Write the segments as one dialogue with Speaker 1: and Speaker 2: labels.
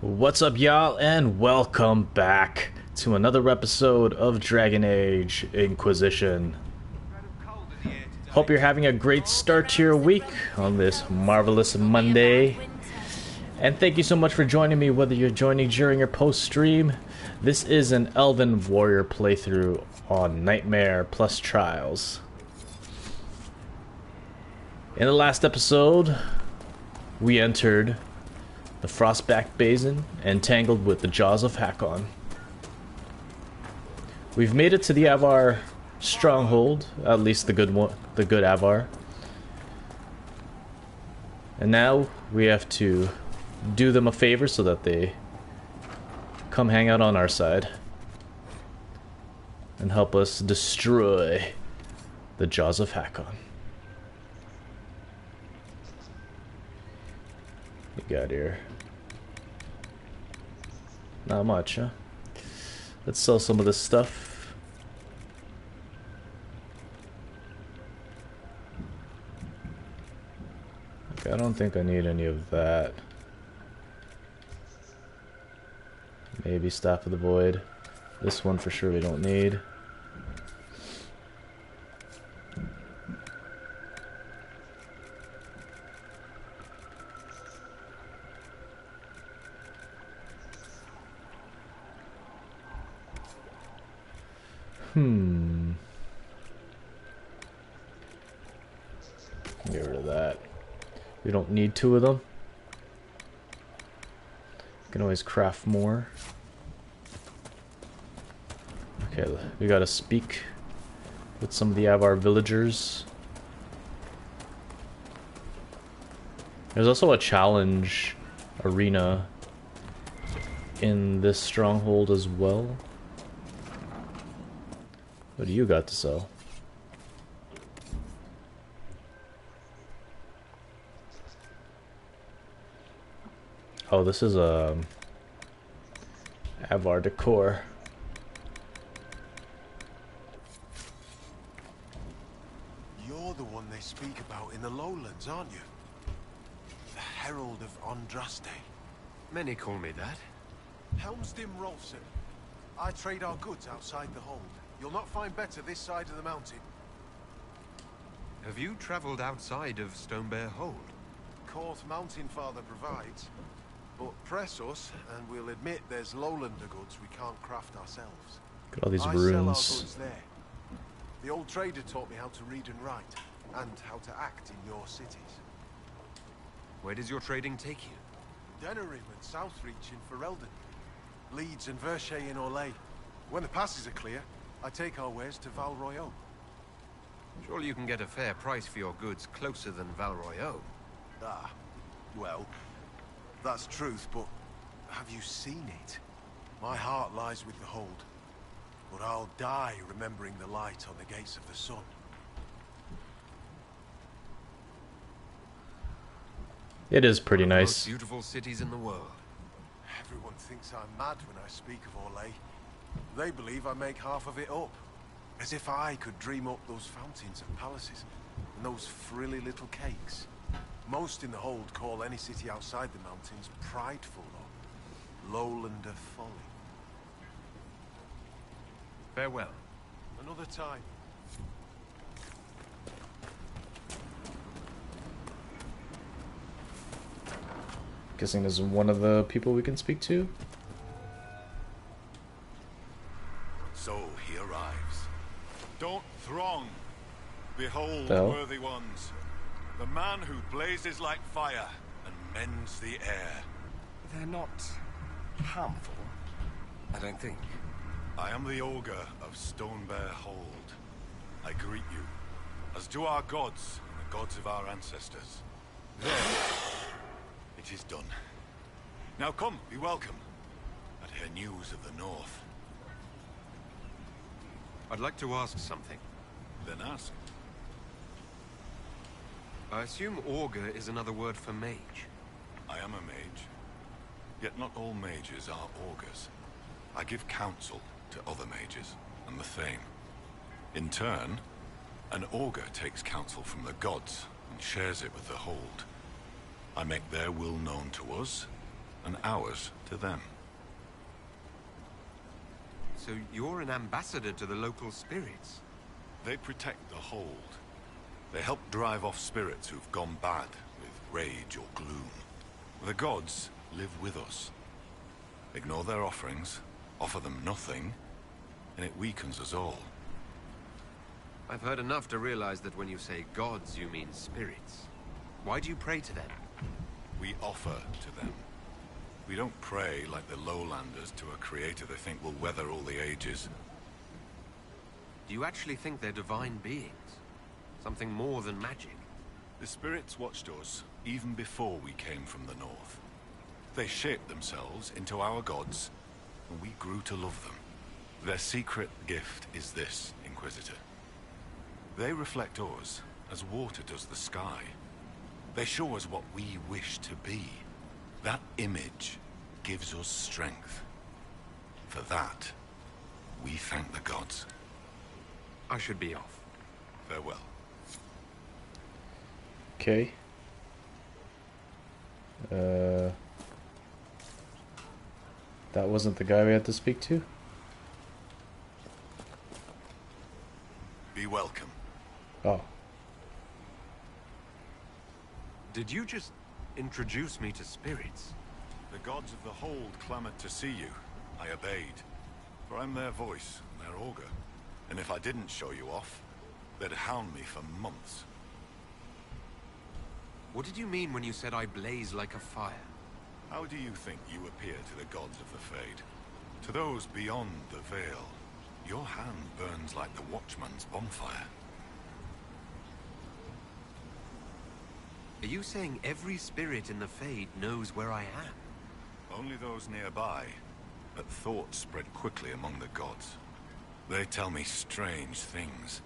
Speaker 1: What's up, y'all, and welcome back to another episode of Dragon Age Inquisition. Hope you're having a great start to your week on this marvelous Monday. And thank you so much for joining me, whether you're joining during or post-stream. This is an Elven Warrior playthrough on Nightmare plus Trials. In the last episode, we entered the Frostback Basin and tangled with the jaws of Hakon. We've made it to the Avar stronghold, at least the good one, the good Avar. And now we have to do them a favor so that they come hang out on our side and help us destroy the jaws of Hakon. We got here. Not much, huh? Let's sell some of this stuff. Okay, I don't think I need any of that. Maybe Staff of the Void. This one for sure we don't need. Get rid of that. We don't need two of them. We can always craft more. Okay, we gotta speak with some of the Avar villagers. There's also a challenge arena in this stronghold as well. What do you got to sell? Oh, this is a Avar decor.
Speaker 2: You're the one they speak about in the lowlands, aren't you? The Herald of Andraste.
Speaker 3: Many call me that.
Speaker 2: Helmsdim Rolfson. I trade our goods outside the hold. You'll not find better this side of the mountain.
Speaker 3: Have you traveled outside of Stonebear Hold?
Speaker 2: Course Mountain Father provides. But press us, and we'll admit there's lowlander goods we can't craft ourselves.
Speaker 1: Look at all these
Speaker 2: I sell our
Speaker 1: runes.
Speaker 2: goods there. The old trader taught me how to read and write, and how to act in your cities.
Speaker 3: Where does your trading take you?
Speaker 2: Denerim and Southreach in Ferelden. Leeds and Verchet in Orlais. When the passes are clear, I take our wares to Val Royeaux.
Speaker 3: Surely you can get a fair price for your goods closer than Val Royeaux.
Speaker 2: Ah, well, that's truth, but have you seen it? My heart lies with the hold, but I'll die remembering the light on the gates of the sun.
Speaker 1: It is pretty
Speaker 3: One of the
Speaker 1: nice.
Speaker 3: most beautiful cities in the world.
Speaker 2: Everyone thinks I'm mad when I speak of Orlais. They believe I make half of it up. As if I could dream up those fountains and palaces, and those frilly little cakes. Most in the hold call any city outside the mountains prideful or lowlander folly.
Speaker 3: Farewell.
Speaker 2: Another time.
Speaker 1: Guessing this is one of the people we can speak to.
Speaker 4: So he arrives. Don't throng. Behold,
Speaker 1: Bell.
Speaker 4: worthy ones, the man who blazes like fire and mends the air.
Speaker 5: They're not harmful, I don't think.
Speaker 4: I am the Ogre of Stonebear Hold. I greet you, as do our gods and the gods of our ancestors. There. It is done. Now come, be welcome, and hear news of the north.
Speaker 3: I'd like to ask something.
Speaker 4: Then ask.
Speaker 3: I assume Augur is another word for mage.
Speaker 4: I am a mage. Yet not all mages are augurs. I give counsel to other mages, and the same. In turn, an augur takes counsel from the gods and shares it with the Hold. I make their will known to us, and ours to them.
Speaker 3: So you're an ambassador to the local spirits?
Speaker 4: They protect the hold. They help drive off spirits who've gone bad with rage or gloom. The gods live with us. Ignore their offerings, offer them nothing, and it weakens us all.
Speaker 3: I've heard enough to realize that when you say gods, you mean spirits. Why do you pray to them?
Speaker 4: We offer to them. We don't pray like the lowlanders to a creator they think will weather all the ages.
Speaker 3: Do you actually think they're divine beings? Something more than magic?
Speaker 4: The spirits watched us even before we came from the north. They shaped themselves into our gods, and we grew to love them. Their secret gift is this, Inquisitor. They reflect us as water does the sky. They show us what we wish to be. That image gives us strength. For that, we thank the gods.
Speaker 3: I should be off.
Speaker 4: Farewell.
Speaker 1: Okay. That wasn't the guy we had to speak to?
Speaker 4: Be welcome.
Speaker 1: Oh.
Speaker 3: Did you just introduce me to spirits?
Speaker 4: The gods of the hold clamored to see you. I obeyed. For I'm their voice, their augur. And if I didn't show you off, they'd hound me for months.
Speaker 3: What did you mean when you said I blaze like a fire?
Speaker 4: How do you think you appear to the gods of the Fade? To those beyond the veil, your hand burns like the watchman's bonfire.
Speaker 3: Are you saying every spirit in the Fade knows where I am?
Speaker 4: Only those nearby, but thoughts spread quickly among the gods. They tell me strange things.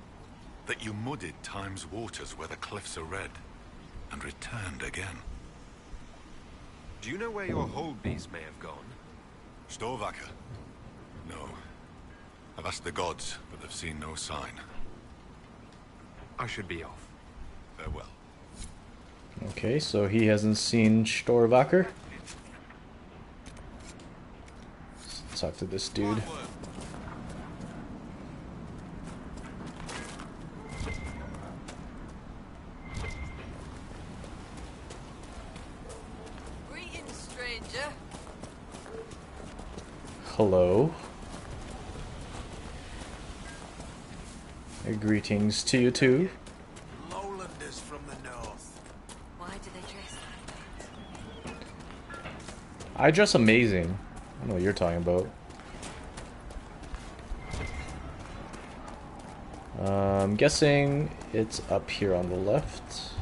Speaker 4: That you muddied time's waters where the cliffs are red, and returned again.
Speaker 3: Do you know where your hold beast may have gone?
Speaker 4: Storvacker? No. I've asked the gods, but they've seen no sign.
Speaker 3: I should be off.
Speaker 4: Farewell.
Speaker 1: Okay, so he hasn't seen Storvacker. Let's talk to this dude.
Speaker 6: Greetings, stranger.
Speaker 1: Hello. Greetings to you too.
Speaker 2: Lowlanders from the north.
Speaker 6: Why do they dress like that?
Speaker 1: I dress amazing. I don't know what you're talking about. I'm guessing it's up here on the left.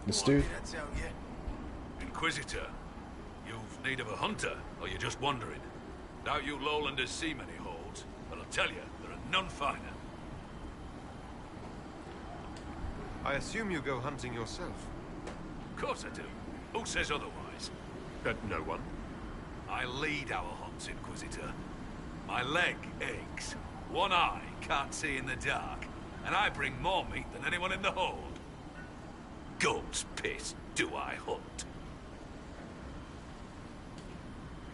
Speaker 1: This dude.
Speaker 2: That's out yet.
Speaker 7: Inquisitor, you've need of a hunter, or you're just wandering? Doubt you lowlanders see many holds, but I'll tell you, there are none finer.
Speaker 3: I assume you go hunting yourself.
Speaker 7: Of course I do. Who says otherwise?
Speaker 3: No one.
Speaker 7: I lead our hunts, Inquisitor. My leg aches, one eye can't see in the dark, and I bring more meat than anyone in the hold. Goat's piss, do I hunt?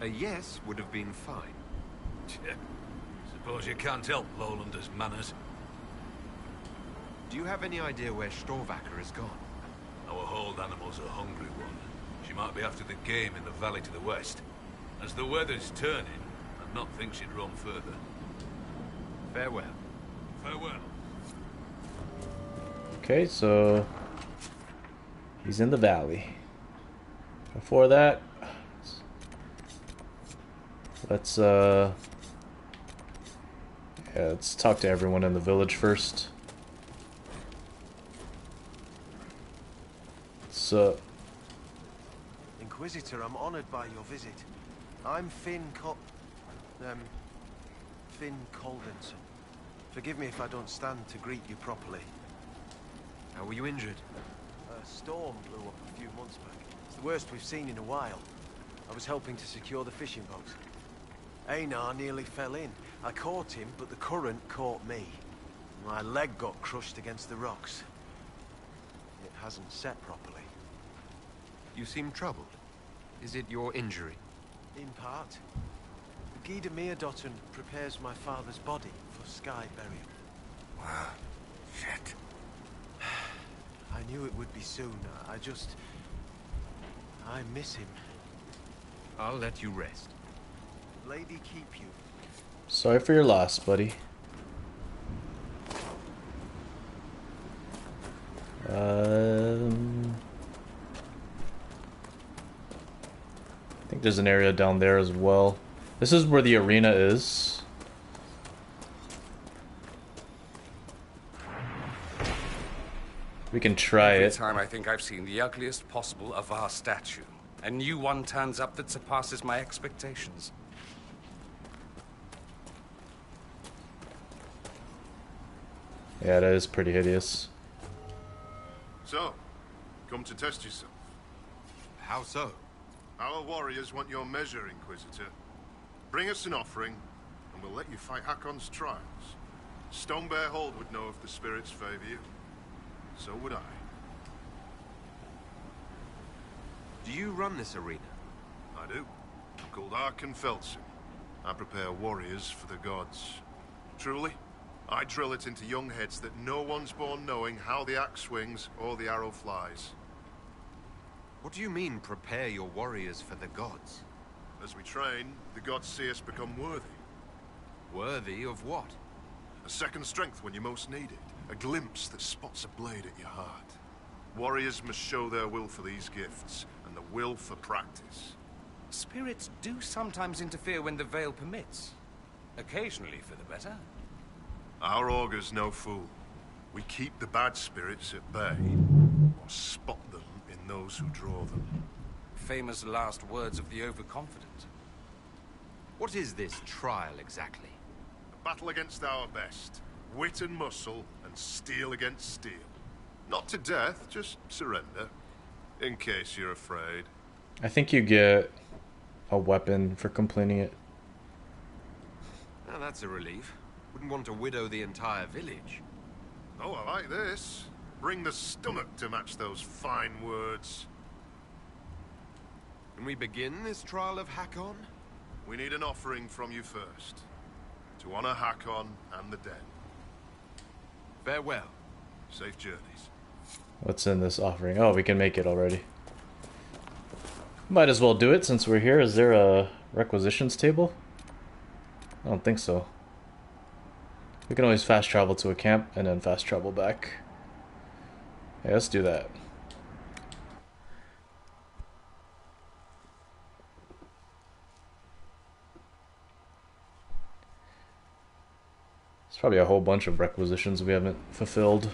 Speaker 3: A yes would have been fine.
Speaker 7: Suppose you can't help lowlanders' manners.
Speaker 3: Do you have any idea where Storvacker has gone?
Speaker 7: Our hold animal's a hungry one. She might be after the game in the valley to the west. As the weather's turning, I'd not think she'd roam further.
Speaker 3: Farewell.
Speaker 7: Farewell.
Speaker 1: Okay, so he's in the valley. Before that, let's let's talk to everyone in the village first. So,
Speaker 2: Inquisitor, I'm honored by your visit. I'm Finn Coldenson. Forgive me if I don't stand to greet you properly.
Speaker 3: How were you injured?
Speaker 2: A storm blew up a few months back. It's the worst we've seen in a while. I was helping to secure the fishing boats. Einar nearly fell in. I caught him, but the current caught me. My leg got crushed against the rocks. It hasn't set properly.
Speaker 3: You seem troubled. Is it your injury?
Speaker 2: In part. Gida Meerdotten prepares my father's body for sky burial.
Speaker 5: Wow. Shit.
Speaker 2: I knew it would be soon. I miss him.
Speaker 3: I'll let you rest.
Speaker 2: Lady keep you.
Speaker 1: Sorry for your loss, buddy. I think there's an area down there as well. This is where the arena is. We can try
Speaker 5: Every
Speaker 1: it.
Speaker 5: time I think I've seen the ugliest possible Avar statue, a new one turns up that surpasses my expectations.
Speaker 1: Yeah, that is pretty hideous.
Speaker 4: So, come to test yourself.
Speaker 3: How so?
Speaker 4: Our warriors want your measure, Inquisitor. Bring us an offering, and we'll let you fight Hakon's trials. Stonebear Hold would know if the spirits favor you. So would I.
Speaker 3: Do you run this arena?
Speaker 4: I do. I'm called Arkan Felson. I prepare warriors for the gods. Truly, I drill it into young heads that no one's born knowing how the axe swings or the arrow flies.
Speaker 3: What do you mean, prepare your warriors for the gods?
Speaker 4: As we train, the gods see us become worthy.
Speaker 3: Worthy of what?
Speaker 4: A second strength when you most need it. A glimpse that spots a blade at your heart. Warriors must show their will for these gifts, and the will for practice.
Speaker 5: Spirits do sometimes interfere when the veil permits. Occasionally for the better.
Speaker 4: Our augur's no fool. We keep the bad spirits at bay, or spot them in those who draw them.
Speaker 5: Famous last words of the overconfident.
Speaker 3: What is this trial exactly?
Speaker 4: A battle against our best. Wit and muscle, and steel against steel. Not to death, just surrender. In case you're afraid.
Speaker 1: I think you get a weapon for completing it.
Speaker 3: Now that's a relief. Wouldn't want to widow the entire village.
Speaker 4: Oh, I like this. Bring the stomach to match those fine words.
Speaker 3: Can we begin this trial of Hakon?
Speaker 4: We need an offering from you first. To honor Hakon and the dead.
Speaker 3: Farewell.
Speaker 4: Safe journeys.
Speaker 1: What's in this offering? Oh, we can make it already. Might as well do it since we're here. Is there a requisitions table? I don't think so. We can always fast travel to a camp and then fast travel back. Yeah, let's do that. There's probably a whole bunch of requisitions we haven't fulfilled.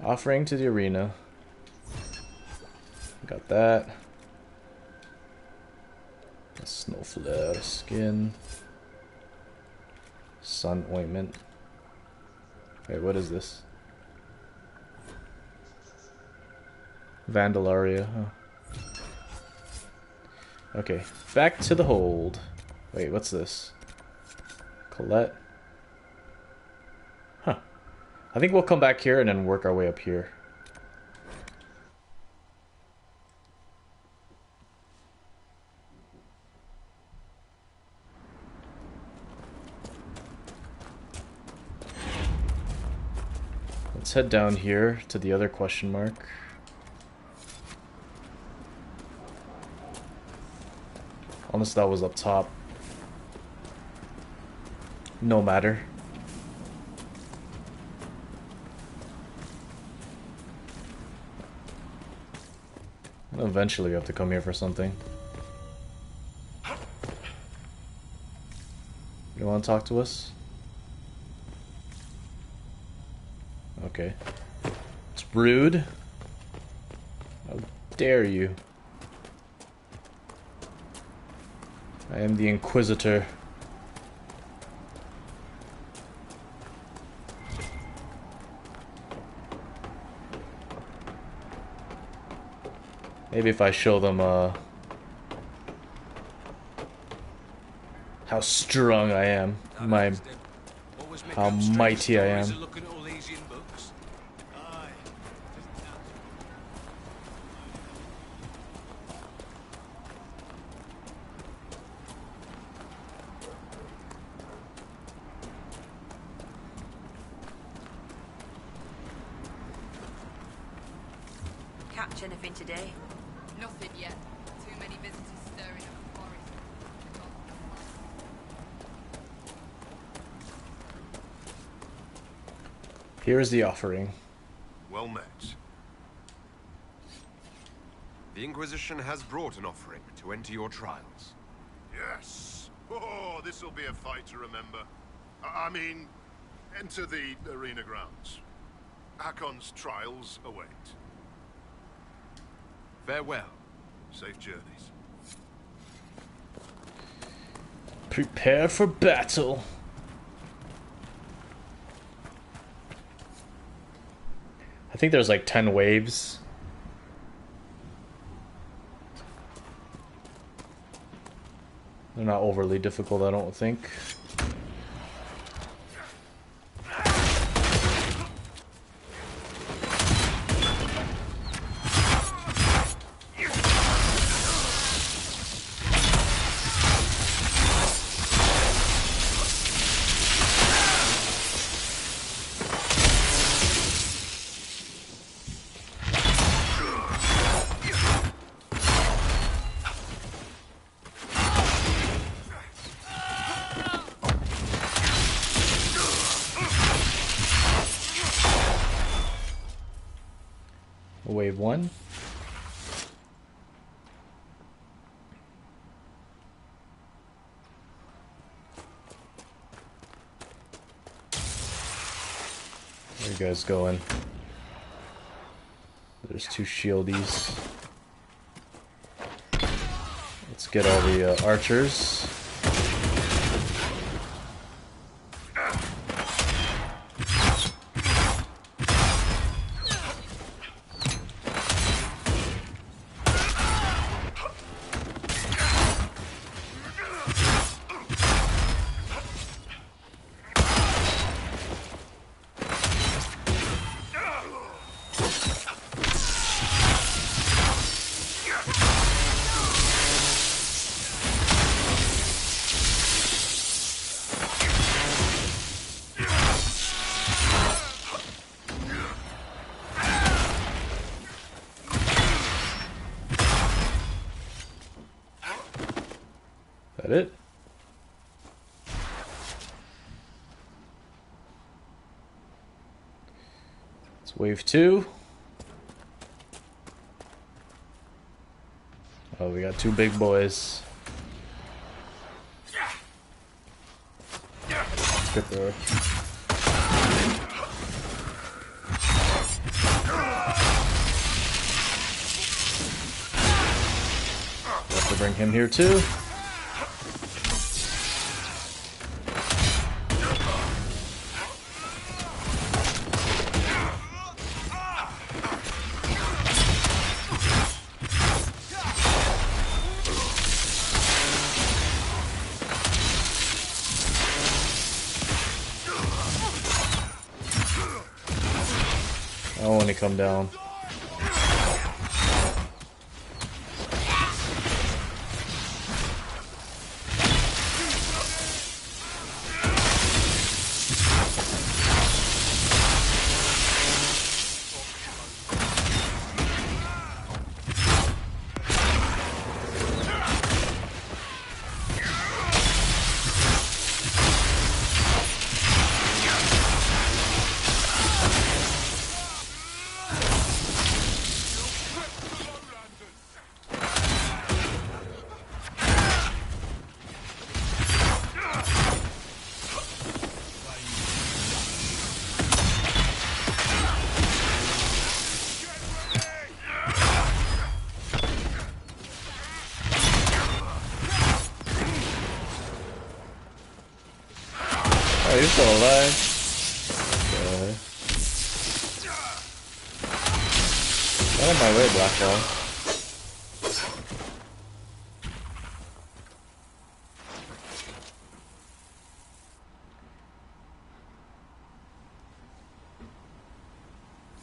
Speaker 1: Offering to the arena. Got that. A snow flare skin. Sun ointment. Wait, what is this? Vandalaria, huh? Okay, back to the hold. Wait, what's this? Colette. Huh. I think we'll come back here and then work our way up here. Let's head down here to the other question mark. Unless that was up top. No matter. Eventually we have to come here for something. You want to talk to us? Okay. It's rude. How dare you? I am the Inquisitor. Maybe if I show them how strong I am. How mighty I am.
Speaker 6: Catch anything today?
Speaker 8: Nothing yet. Too many visitors stirring up the forest.
Speaker 1: Here is the offering.
Speaker 2: Well met.
Speaker 3: The Inquisition has brought an offering to enter your trials.
Speaker 4: Yes. Oh, this'll be a fight to remember. I mean, enter the arena grounds. Hakon's trials await.
Speaker 3: Farewell.
Speaker 4: Safe journeys.
Speaker 1: Prepare for battle. I think there's like 10 waves. They're not overly difficult, I don't think. Wave 1. Where are you guys going? There's 2 shieldies. Let's get all the archers. That it? It's wave 2. Oh, we got 2 big boys. Let's get the... Have to bring him here too. I want to come down. Oh, you're still alive. Okay. Get out of my way, Blackwall.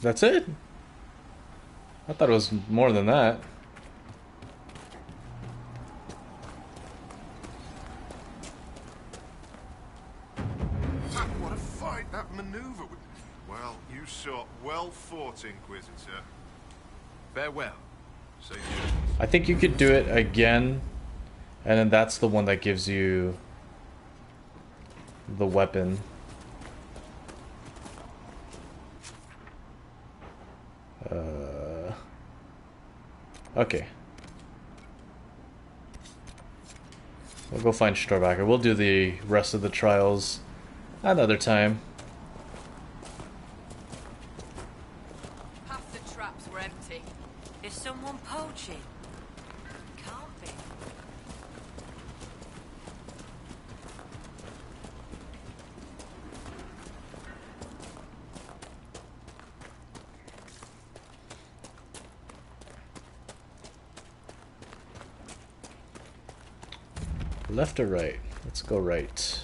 Speaker 1: That's it? I thought it was more than that.
Speaker 2: What a fight that maneuver would... Well, you shot well fought, Inquisitor.
Speaker 3: Farewell.
Speaker 2: Say
Speaker 1: I think you could do it again, and then that's the one that gives you the weapon. Okay. We'll go find Storbacker. We'll do the rest of the trials another time.
Speaker 8: Half the traps were empty.
Speaker 6: Is someone poaching? Can't be.
Speaker 1: Left or right? Let's go right.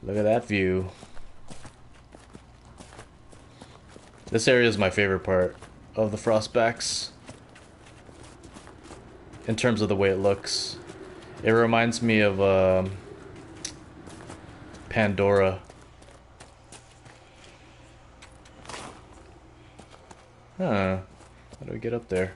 Speaker 1: Look at that view. This area is my favorite part of the Frostbacks in terms of the way it looks. It reminds me of Pandora. Huh. How do we get up there?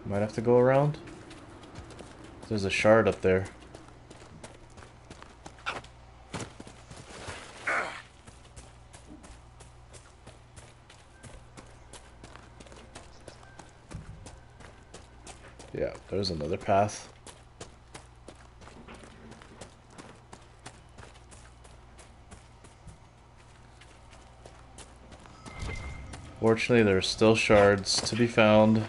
Speaker 1: Might have to go around. There's a shard up there. Yeah, there's another path. Fortunately, there are still shards to be found.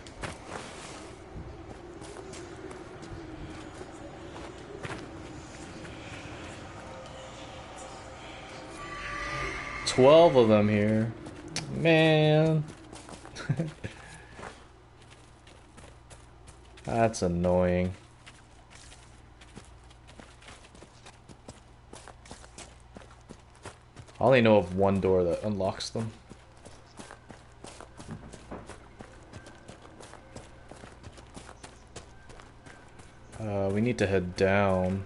Speaker 1: $12 of them here. Man. That's annoying. I only know of one door that unlocks them. We need to head down.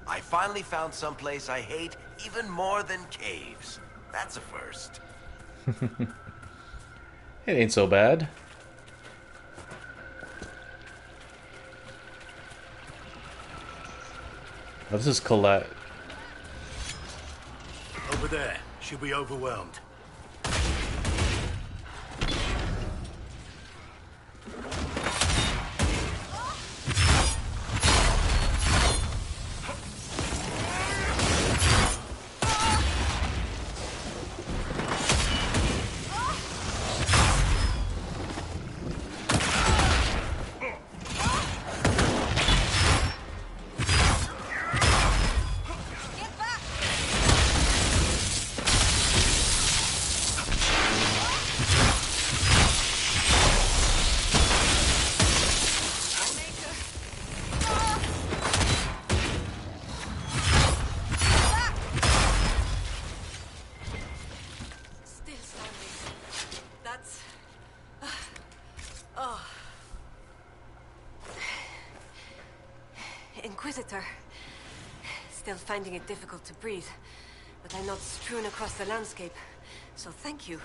Speaker 9: I finally found someplace I hate even more than caves. That's a first.
Speaker 1: It ain't so bad. Oh, this is Colette.
Speaker 10: Over there. She'll be overwhelmed.
Speaker 6: Inquisitor. Still finding it difficult to breathe, but I'm not strewn across the landscape, so thank you.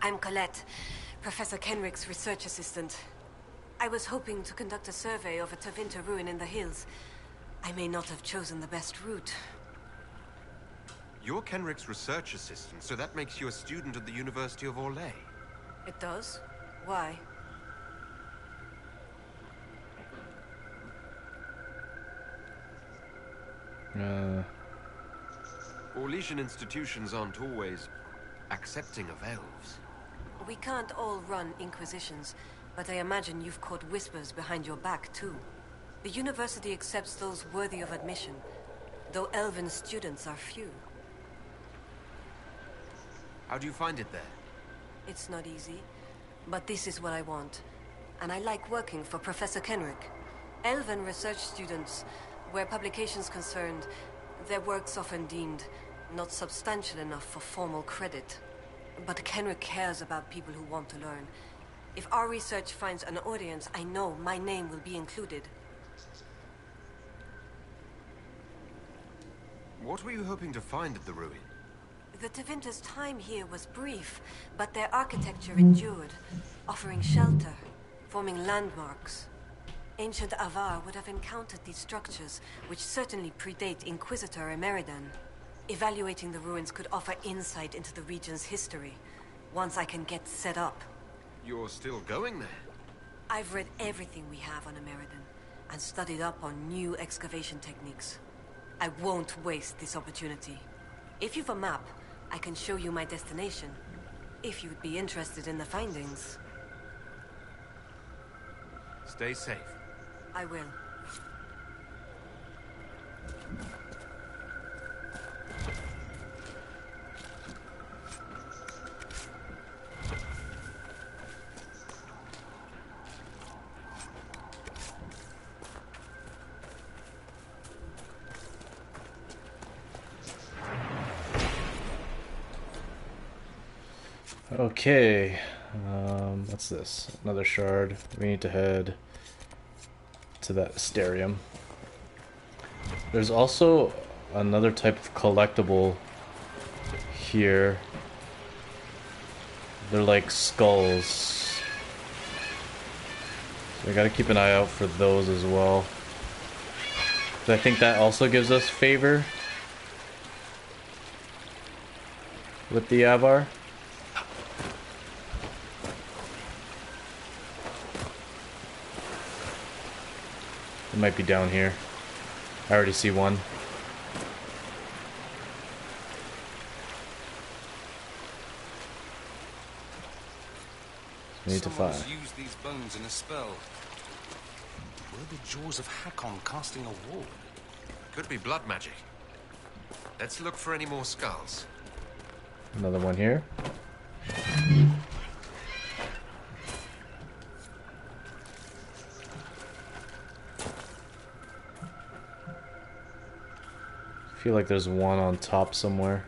Speaker 6: I'm Colette, Professor Kenrick's research assistant. I was hoping to conduct a survey of a Tevinter ruin in the hills. I may not have chosen the best route.
Speaker 3: You're Kenrick's research assistant, so that makes you a student at the University of Orlais.
Speaker 6: It does? Why?
Speaker 3: Orlesian institutions aren't always accepting of elves.
Speaker 6: We can't all run Inquisitions, but I imagine you've caught whispers behind your back, too. The university accepts those worthy of admission, though elven students are few.
Speaker 3: How do you find it there?
Speaker 6: It's not easy, but this is what I want. And I like working for Professor Kenrick. Elven research students, where publications concerned, their work's often deemed not substantial enough for formal credit. But Kenrick cares about people who want to learn. If our research finds an audience, I know my name will be included.
Speaker 3: What were you hoping to find at the ruin?
Speaker 6: The Tevinter's time here was brief, but their architecture endured, offering shelter, forming landmarks. Ancient Avar would have encountered these structures, which certainly predate Inquisitor Emeridan. Evaluating the ruins could offer insight into the region's history, once I can get set up.
Speaker 3: You're still going there?
Speaker 6: I've read everything we have on Emeridan, and studied up on new excavation techniques. I won't waste this opportunity. If you've a map, I can show you my destination, if you'd be interested in the findings.
Speaker 3: Stay safe.
Speaker 6: I will.
Speaker 1: Okay, what's this? Another shard. We need to head to that Asterium. There's also another type of collectible here. They're like skulls. So we gotta keep an eye out for those as well. I think that also gives us favor with the Avar. It might be down here. I already see one. We need to find.
Speaker 5: Someone's used these bones in a spell. Were the jaws of Hakon casting a ward?
Speaker 3: Could be blood magic. Let's look for any more skulls.
Speaker 1: Another one here. I feel like there's one on top somewhere.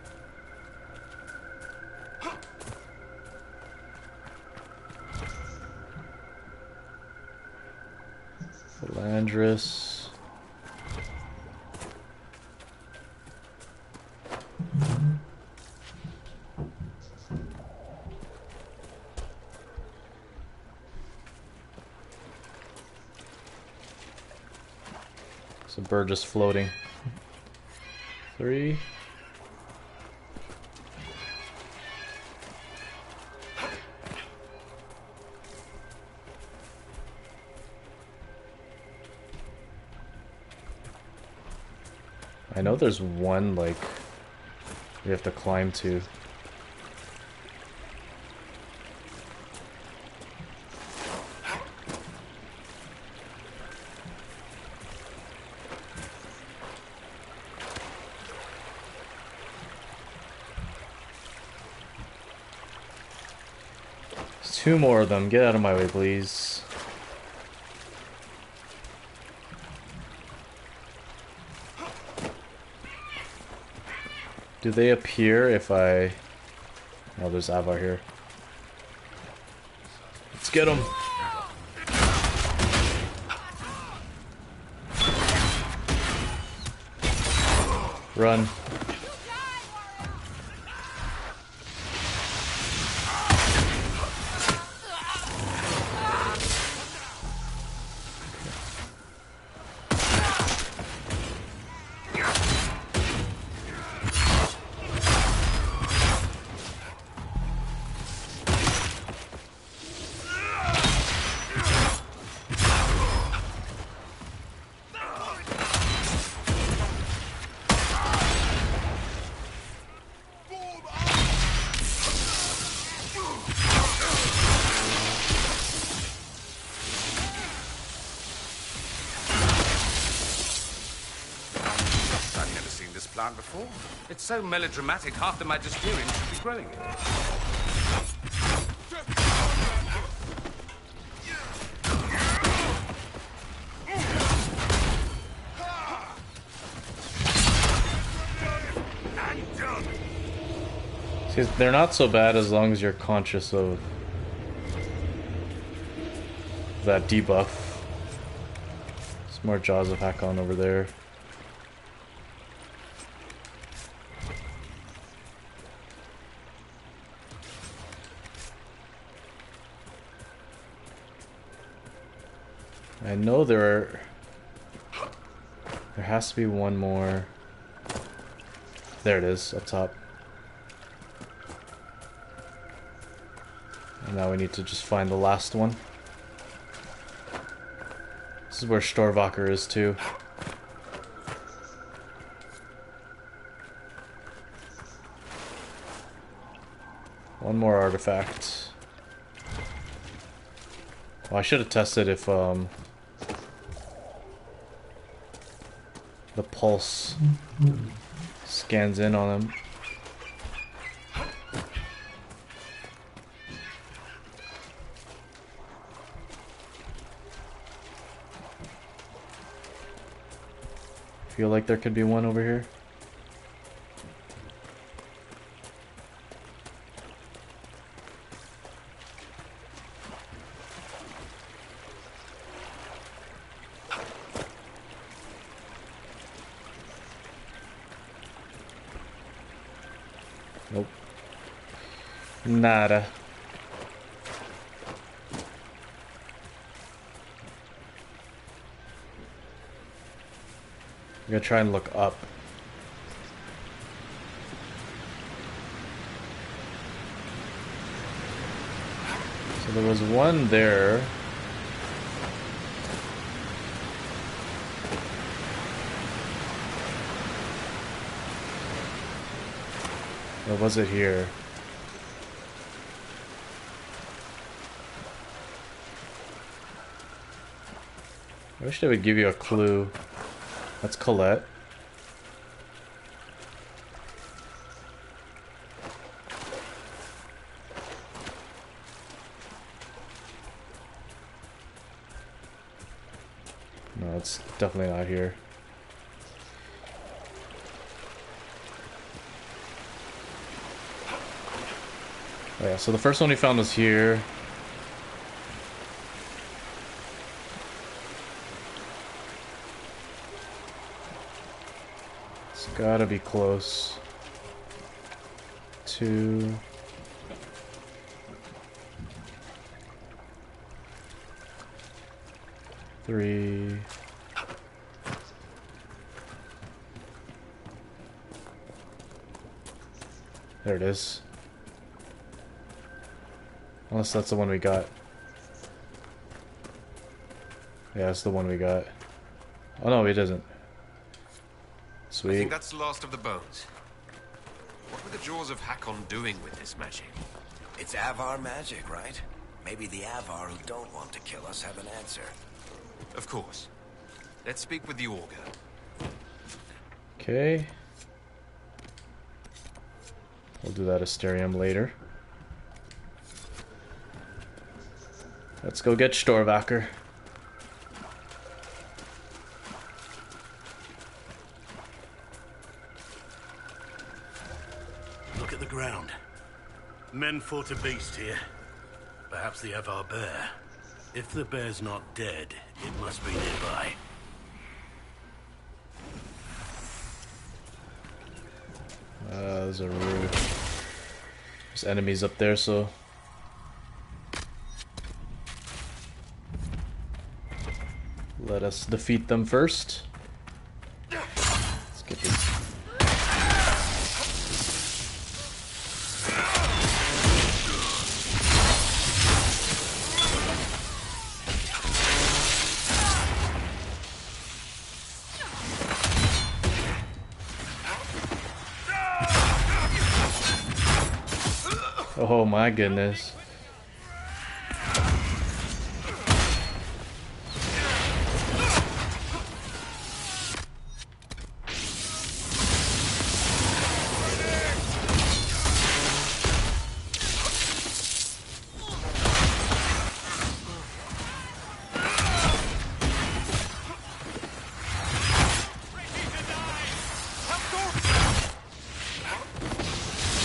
Speaker 1: Philandris. There's a bird just floating. 3. I know there's one, like, we have to climb to. There's 2 more of them. Get out of my way, please. Do they appear if I... Oh, there's Avar here. Let's get him! Run.
Speaker 5: plant before. It's so melodramatic, half the Magisterium should be growing it.
Speaker 1: See, they're not so bad as long as you're conscious of that debuff. There's more Jaws of Hakon over there. I know there has to be one more. There it is, up top. And now we need to just find the last one. This is where Storvaker is too. One more artifact. Well, I should have tested if the pulse scans in on him. Feel like there could be one over here. Nope. Nada. I'm gonna try and look up. So there was one there. Or was it here? I wish they would give you a clue. That's Colette. No, it's definitely not here. Oh yeah, so the first one we found was here. It's gotta be close. 2. Three. There it is. Unless that's the one we got. Yeah, that's the one we got. Oh no, it isn't. Sweet.
Speaker 3: I think that's the last of the bones. What were the Jaws of Hakon doing with this magic?
Speaker 9: It's Avar magic, right? Maybe the Avar who don't want to kill us have an answer.
Speaker 3: Of course. Let's speak with the Augur.
Speaker 1: Okay. We'll do that Asterium later. Let's go get Storvaker.
Speaker 10: Look at the ground. Men fought a beast here. Perhaps the Avar bear. If the bear's not dead, it must be nearby.
Speaker 1: There's a roof. There's enemies up there, so... let us defeat them first. Let's get this. Oh my goodness.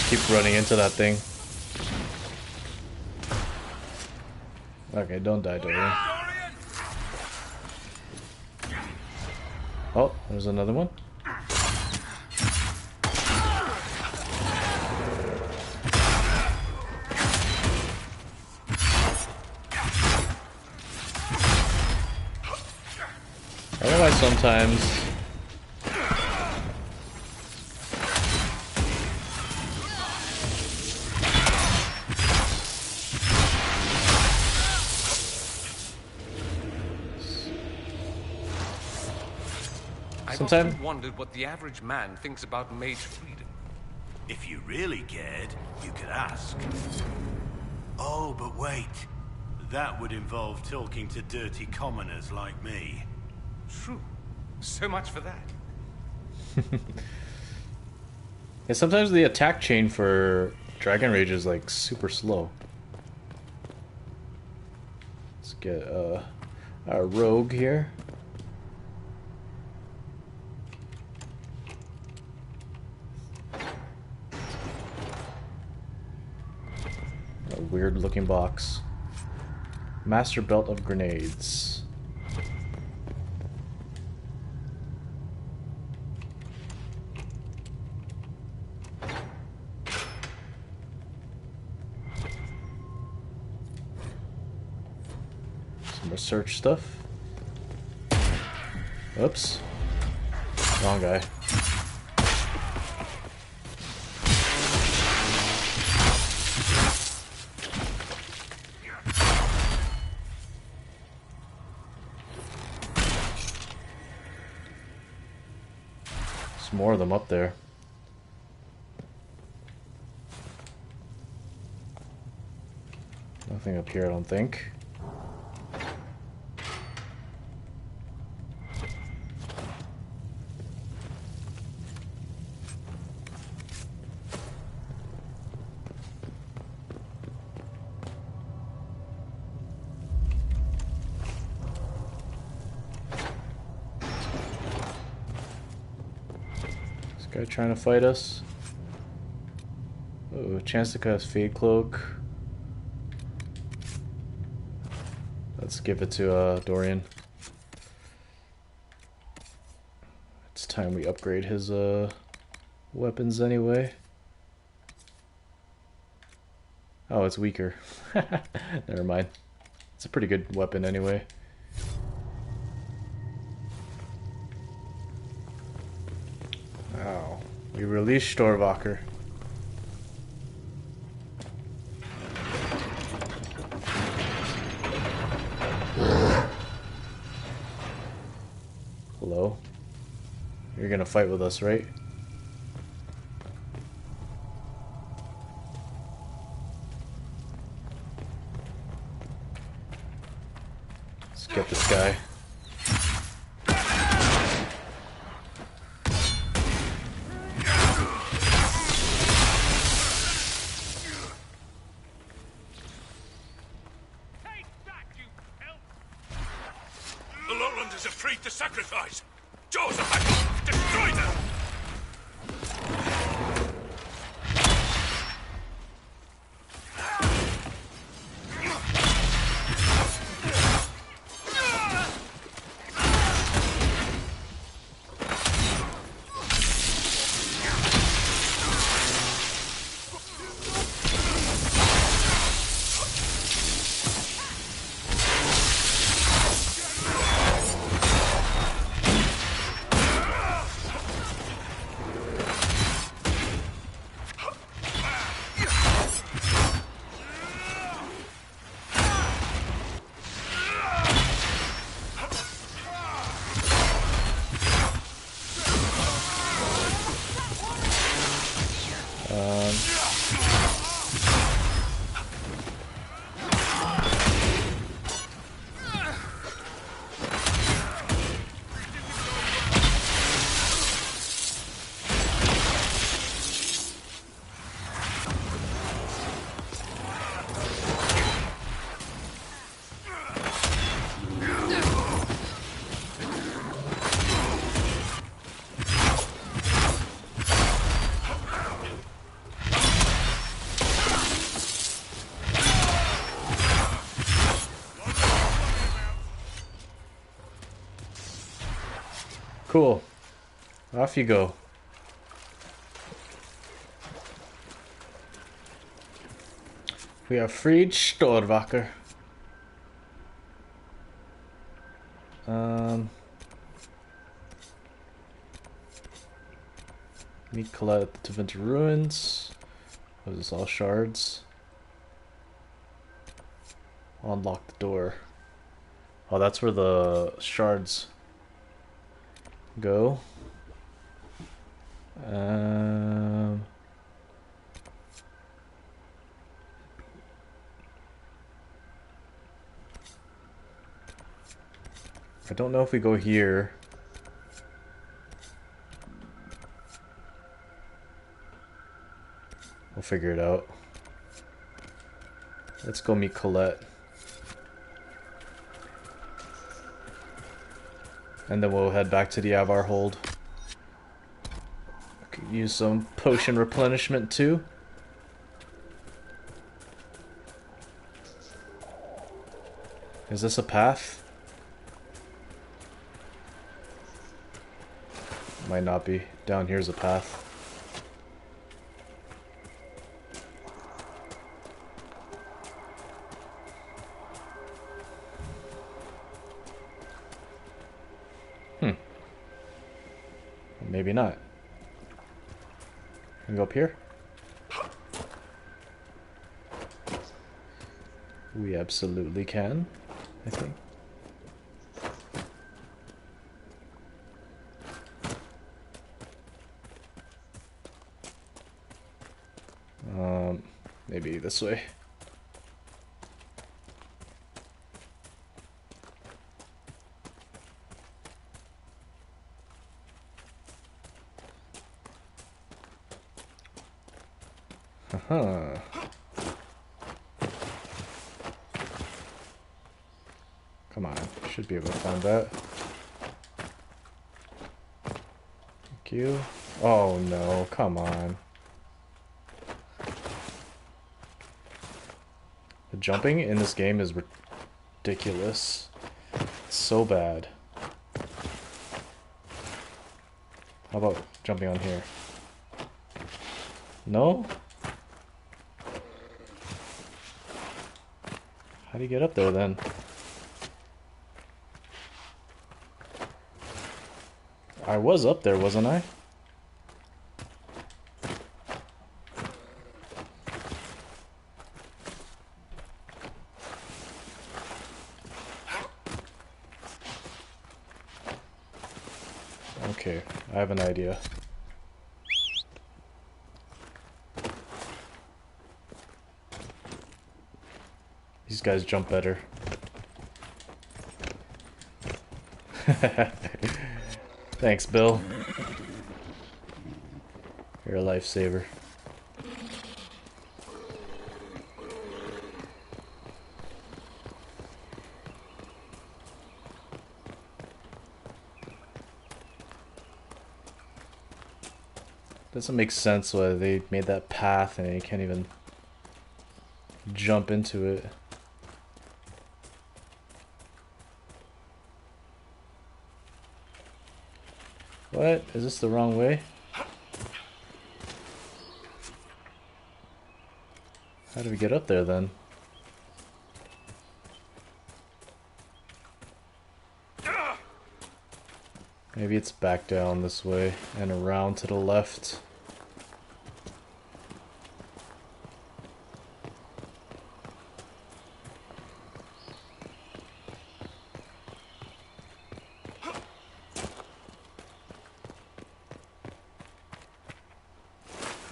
Speaker 1: keep running into that thing. Okay, don't die, Dorian. Oh, there's another one. I don't know why sometimes
Speaker 5: I've often wondered what the average man thinks about mage freedom.
Speaker 10: If you really cared, you could ask. Oh, but wait. That would involve talking to dirty commoners like me.
Speaker 5: True. So much for that.
Speaker 1: Yeah, sometimes the attack chain for Dragon Rage is like super slow. Let's get our rogue here. A weird looking box. Master belt of grenades. Some research stuff. Oops. Wrong guy. More of them up there. Nothing up here, I don't think. Guy trying to fight us. Oh, chance to cast Fade Cloak. Let's give it to Dorian. It's time we upgrade his weapons anyway. Oh, it's weaker. Never mind. It's a pretty good weapon anyway. Wow. We released Storvacher. Hello? You're gonna fight with us, right? Let's get this guy.
Speaker 7: Sacrifice! Jaws are back off! Destroy them!
Speaker 1: Cool. Off you go. We have freed Storvaker. Meet Colette at the Tevinter Ruins. What is this, all shards? Unlock the door. Oh, that's where the shards go. I don't know if we go here. We'll figure it out. Let's go meet Colette. And then we'll head back to the Avar hold. I could use some potion replenishment too. Is this a path? Might not be. Down here's a path. Maybe not. Can we go up here? We absolutely can, I think. Maybe this way. Huh. Come on, should be able to find that. Thank you. Oh no, come on. The jumping in this game is ridiculous. It's so bad. How about jumping on here? No? How do you get up there then? I was up there, wasn't I? Okay, I have an idea. These guys jump better. Thanks, Bill. You're a lifesaver. Doesn't make sense why they made that path and you can't even jump into it. What? Is this the wrong way? How do we get up there then? Maybe it's back down this way and around to the left.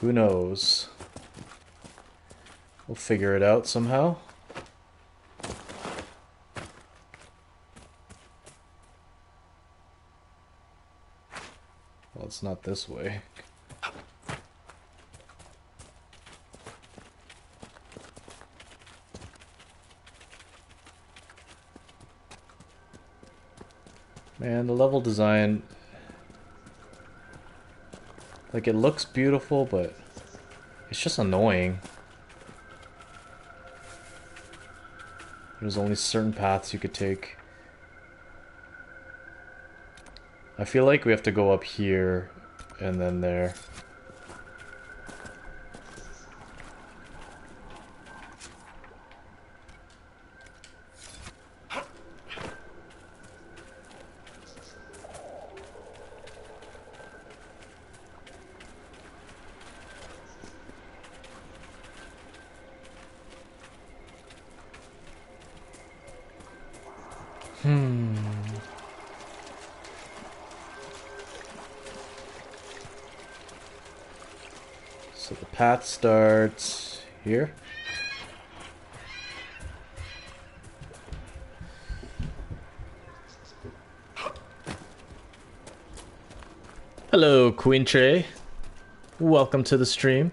Speaker 1: Who knows? We'll figure it out somehow. Well, it's not this way. Man, the level design... Like, it looks beautiful, but it's just annoying. There's only certain paths you could take. I feel like we have to go up here and then there. So the path starts here. Hello, Queen Trey. Welcome to the stream.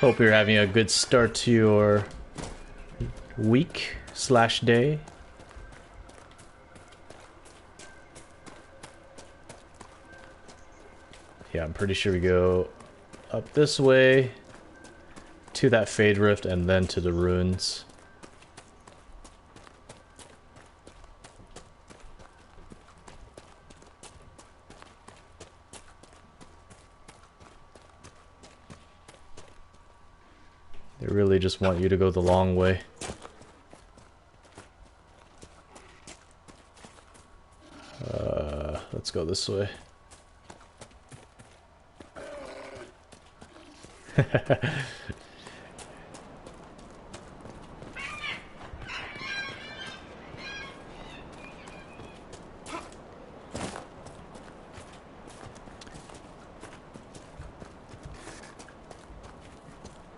Speaker 1: Hope you're having a good start to your week / day. Yeah, I'm pretty sure we go up this way to that Fade Rift and then to the ruins. They really just want you to go the long way. Let's go this way.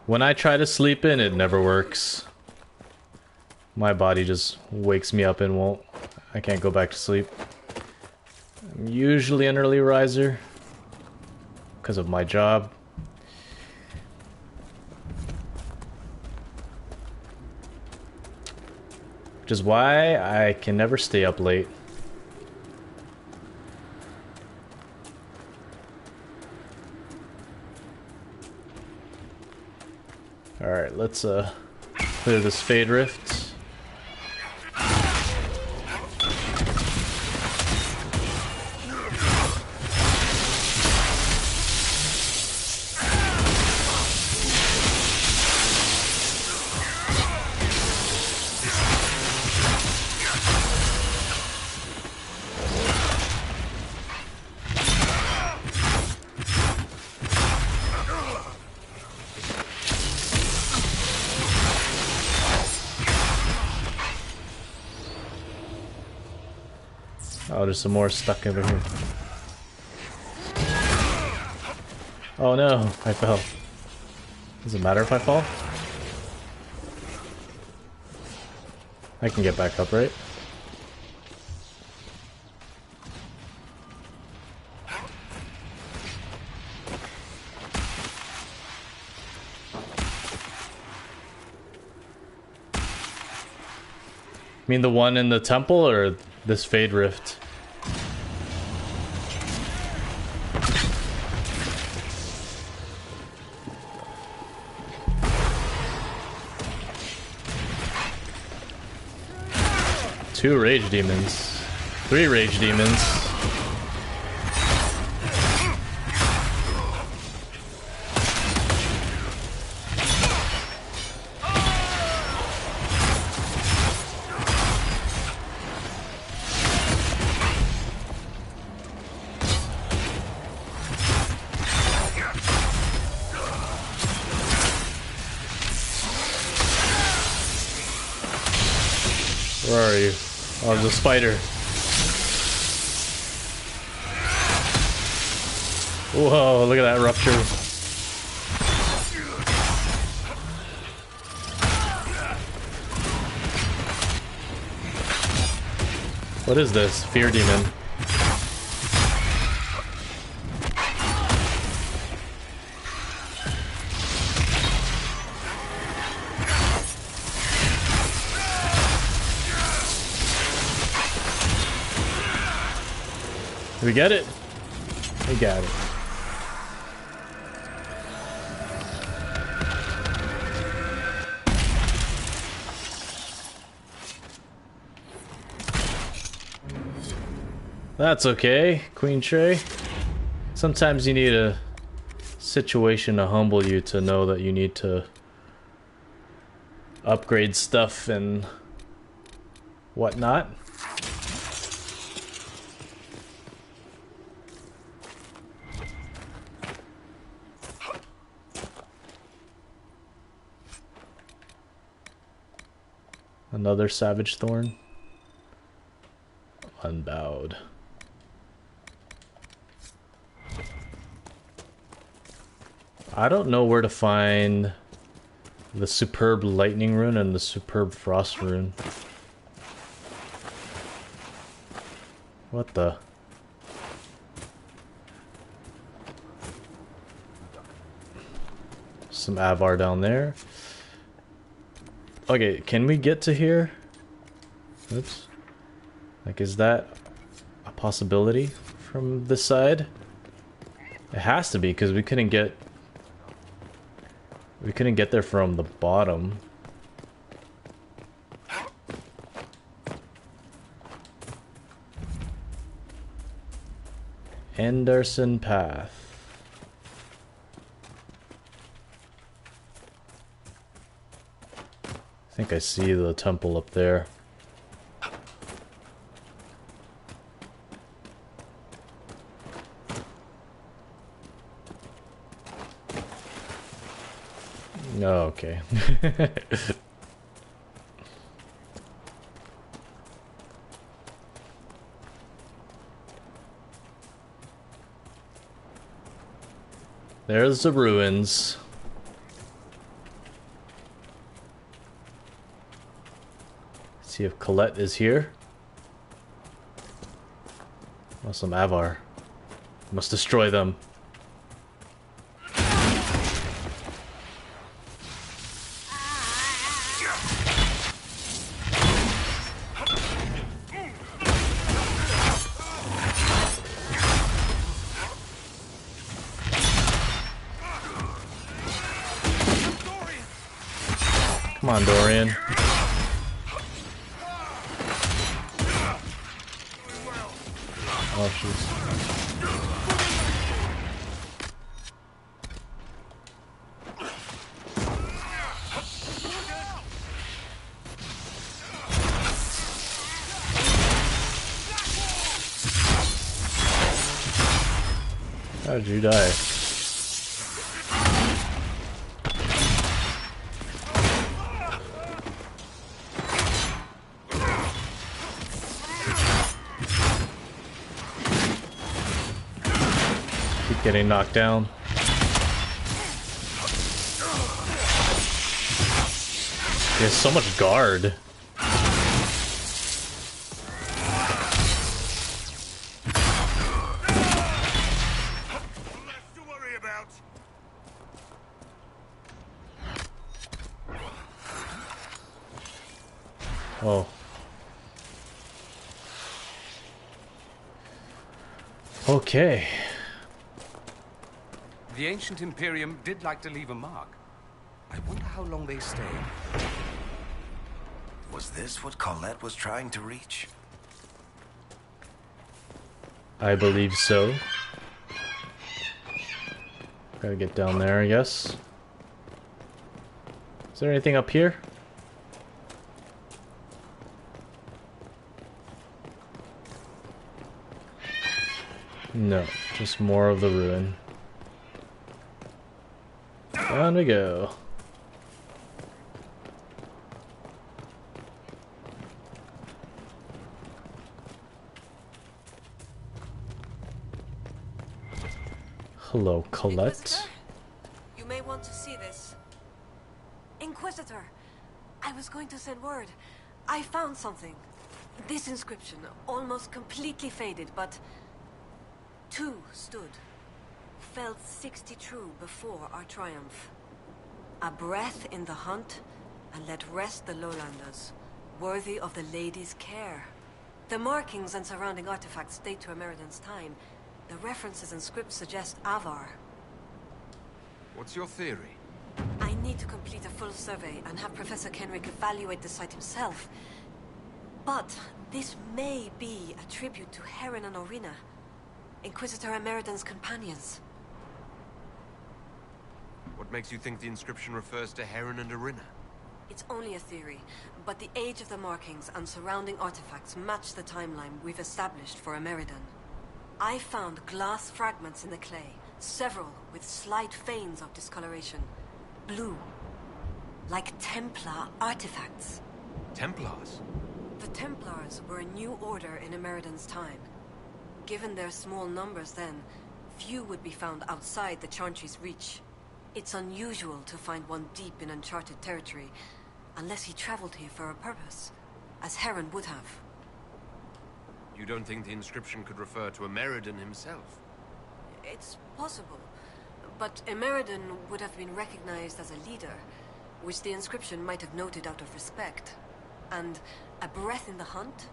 Speaker 1: When I try to sleep in, it never works. My body just wakes me up and won't. I can't go back to sleep. I'm usually an early riser because of my job. Which is why I can never stay up late. Alright, let's clear this Fade Rift. Oh, there's some more stuck over here. Oh no, I fell. Does it matter if I fall? I can get back up, right? You mean the one in the temple or this Fade Rift? Two rage demons. 3 rage demons. Where are you? Oh, there's a spider. Whoa, look at that rupture. What is this? Fear demon. Did we get it? We got it. That's okay, Queen Shay. Sometimes you need a situation to humble you to know that you need to upgrade stuff and whatnot. Another Savage Thorn. Unbowed. I don't know where to find the Superb Lightning Rune and the Superb Frost Rune. What the? Some Avar down there. Okay, can we get to here? Oops. Like, is that a possibility from this side? It has to be, because we couldn't get there from the bottom. Anderson Path. I think I see the temple up there. Oh, okay. There's the ruins. See if Colette is here. Oh, some Avar. Must destroy them. Come on, Dorian. Oh, jeez. How did you die? Getting knocked down. He has so much guard. Oh. Okay.
Speaker 5: The ancient Imperium did like to leave a mark. I wonder how long they stayed.
Speaker 9: Was this what Colette was trying to reach?
Speaker 1: I believe so. Gotta get down there, I guess. Is there anything up here? No, just more of the ruin. Down we go. Hello, Colette.
Speaker 6: Inquisitor? You may want to see this. Inquisitor! I was going to send word. I found something. This inscription, almost completely faded, but... 2 stood. Felt 60 true before our triumph. A breath in the hunt, and let rest the lowlanders, worthy of the lady's care. The markings and surrounding artifacts date to Emeriden's time. The references and scripts suggest Avar.
Speaker 3: What's your theory?
Speaker 6: I need to complete a full survey and have Professor Kenrick evaluate the site himself. But this may be a tribute to Heron and Orina, Inquisitor Emeriden's companions.
Speaker 3: What makes you think the inscription refers to Heron and Orina?
Speaker 6: It's only a theory, but the age of the markings and surrounding artifacts match the timeline we've established for Emeriden. I found glass fragments in the clay, several with slight veins of discoloration. Blue. Like Templar artifacts.
Speaker 3: Templars?
Speaker 6: The Templars were a new order in Emeriden's time. Given their small numbers then, few would be found outside the Chantry's reach. It's unusual to find one deep in uncharted territory, unless he traveled here for a purpose, as Heron would have.
Speaker 3: You don't think the inscription could refer to Emeriden himself?
Speaker 6: It's possible, but Emeriden would have been recognized as a leader, which the inscription might have noted out of respect. And a breath in the hunt?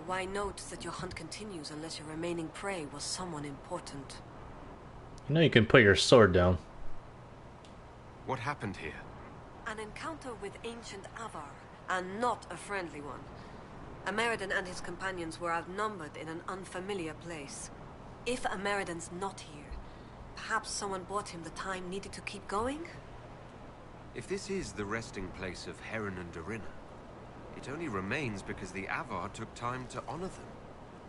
Speaker 6: Why note that your hunt continues unless your remaining prey was someone important?
Speaker 1: You know you can put your sword down.
Speaker 3: What happened here?
Speaker 6: An encounter with ancient Avar, and not a friendly one. Emeriden and his companions were outnumbered in an unfamiliar place. If Emeriden's not here, perhaps someone bought him the time needed to keep going?
Speaker 3: If this is the resting place of Heron and Orina, it only remains because the Avar took time to honor them.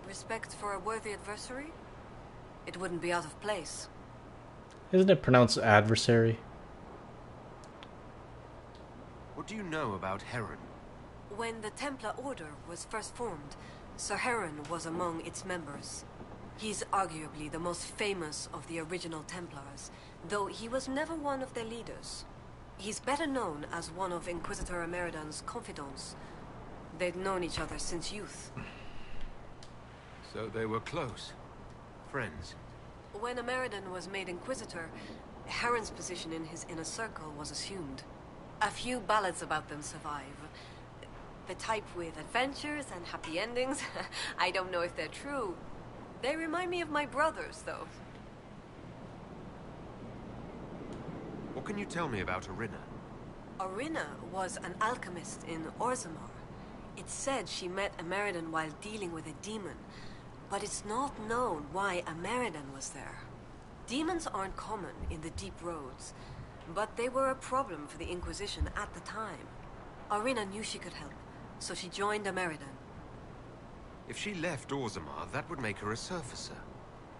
Speaker 6: Respect for a worthy adversary? It wouldn't be out of place.
Speaker 1: Isn't it pronounced adversary?
Speaker 3: What do you know about Heron?
Speaker 6: When the Templar Order was first formed, Sir Heron was among its members. He's arguably the most famous of the original Templars, though he was never one of their leaders. He's better known as one of Inquisitor Emeriden's confidants. They'd known each other since youth.
Speaker 3: So they were close. Friends.
Speaker 6: When Emeriden was made Inquisitor, Heron's position in his inner circle was assumed. A few ballads about them survive. The type with adventures and happy endings. I don't know if they're true. They remind me of my brothers, though.
Speaker 3: What can you tell me about Orina?
Speaker 6: Orina was an alchemist in Orzammar. It's said she met Emeriden while dealing with a demon, but it's not known why Emeriden was there. Demons aren't common in the deep roads, but they were a problem for the Inquisition at the time. Orina knew she could help, so she joined Emeriden.
Speaker 3: If she left Orzammar, that would make her a surfacer.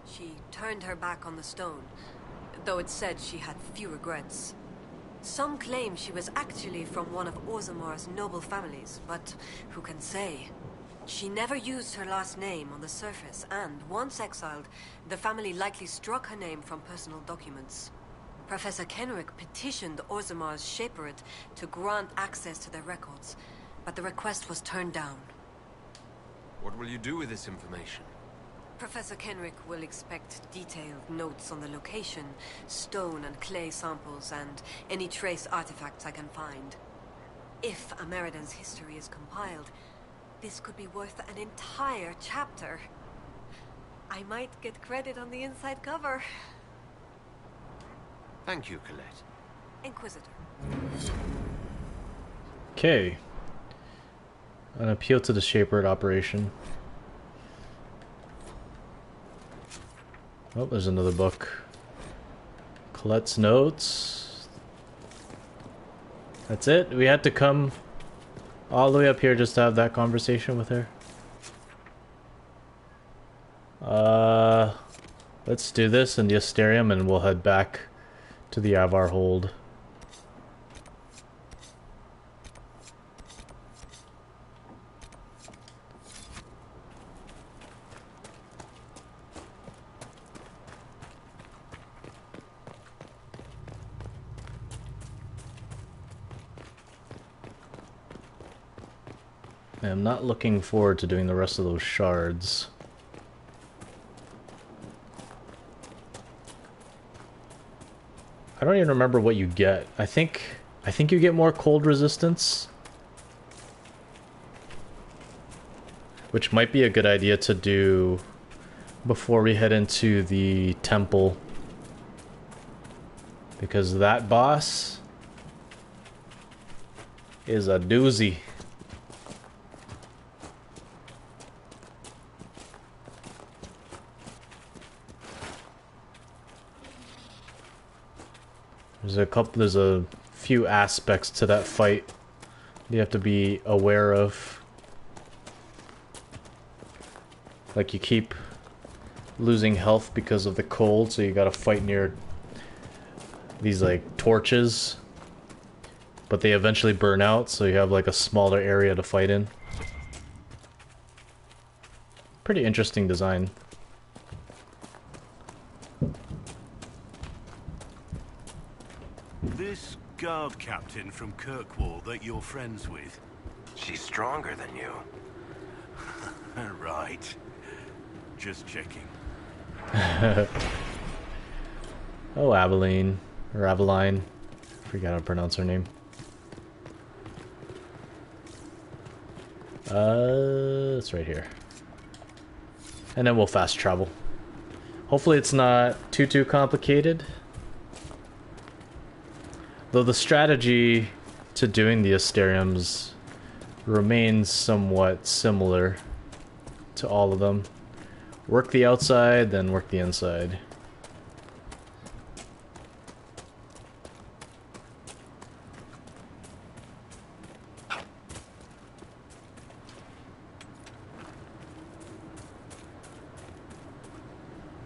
Speaker 6: She turned her back on the stone, though it's said she had few regrets. Some claim she was actually from one of Orzammar's noble families, but who can say? She never used her last name on the surface, and once exiled, the family likely struck her name from personal documents. Professor Kenrick petitioned Orzammar's Shaperate to grant access to their records, but the request was turned down.
Speaker 3: What will you do with this information?
Speaker 6: Professor Kenrick will expect detailed notes on the location, stone and clay samples, and any trace artifacts I can find. If Emeriden's history is compiled, this could be worth an entire chapter. I might get credit on the inside cover.
Speaker 3: Thank you, Colette.
Speaker 6: Inquisitor.
Speaker 1: Okay. An appeal to the Shaperate operation. Oh, there's another book. Colette's notes. That's it? We had to come all the way up here just to have that conversation with her? Let's do this in the Asterium and we'll head back to the Avar hold. I'm not looking forward to doing the rest of those shards. I don't even remember what you get. I think you get more cold resistance, which might be a good idea to do before we head into the temple, because that boss is a doozy. There's a few aspects to that fight you have to be aware of. Like, you keep losing health because of the cold, so you gotta fight near these, like, torches. But they eventually burn out, so you have, like, a smaller area to fight in. Pretty interesting design.
Speaker 10: This guard captain from Kirkwall that you're friends with.
Speaker 9: She's stronger than you.
Speaker 10: Right. Just checking.
Speaker 1: Oh, Aveline. Or Aveline. Forgot how to pronounce her name. It's right here. And then we'll fast travel. Hopefully it's not too complicated. Though the strategy to doing the Asteriums remains somewhat similar to all of them. Work the outside, then work the inside.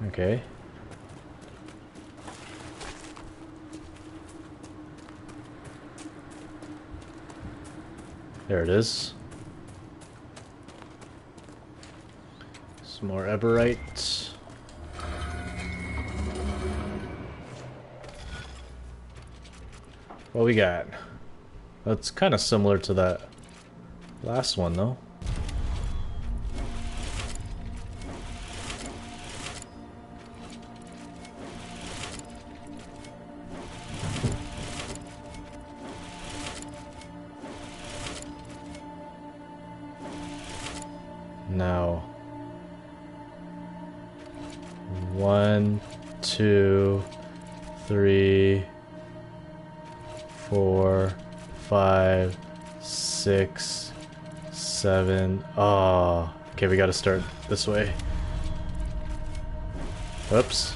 Speaker 1: Okay. There it is. Some more Eberite. What we got? That's kind of similar to that last one, though. Now, 1, 2, 3, 4, 5, 6, 7. Oh, okay, we gotta start this way. Oops.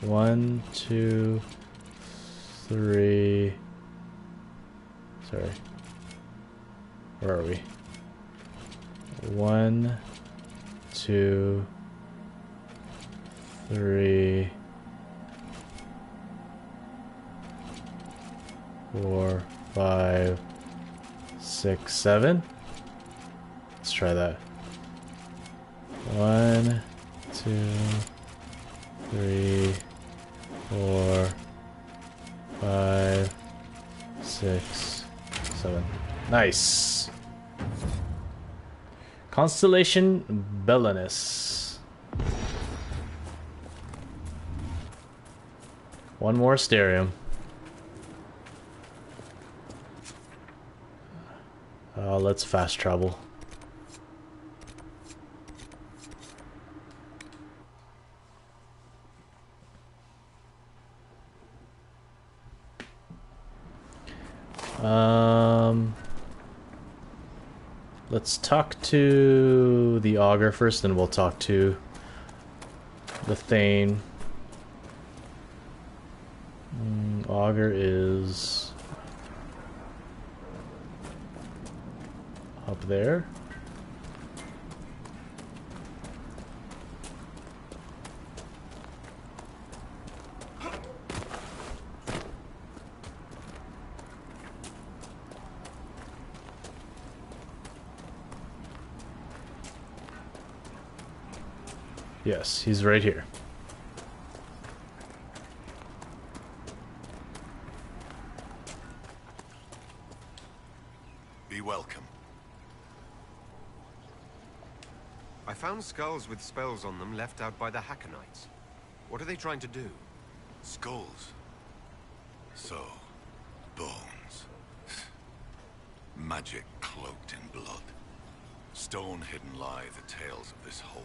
Speaker 1: One, 2, 3. Sorry. Where are we? 1, 2, 3, 4, 5, 6, 7. Let's try that. 1, 2, 3, 4, 5, 6, 7. Nice. Constellation Belenus. One more Asterium. Let's fast travel. Let's talk to the Augur first, then we'll talk to the Thane. Augur is up there. Yes, he's right here.
Speaker 4: Be welcome.
Speaker 3: I found skulls with spells on them left out by the Hackonites. What are they trying to do?
Speaker 4: Skulls. So, bones. Magic cloaked in blood. Stone hidden lie the tales of this hold.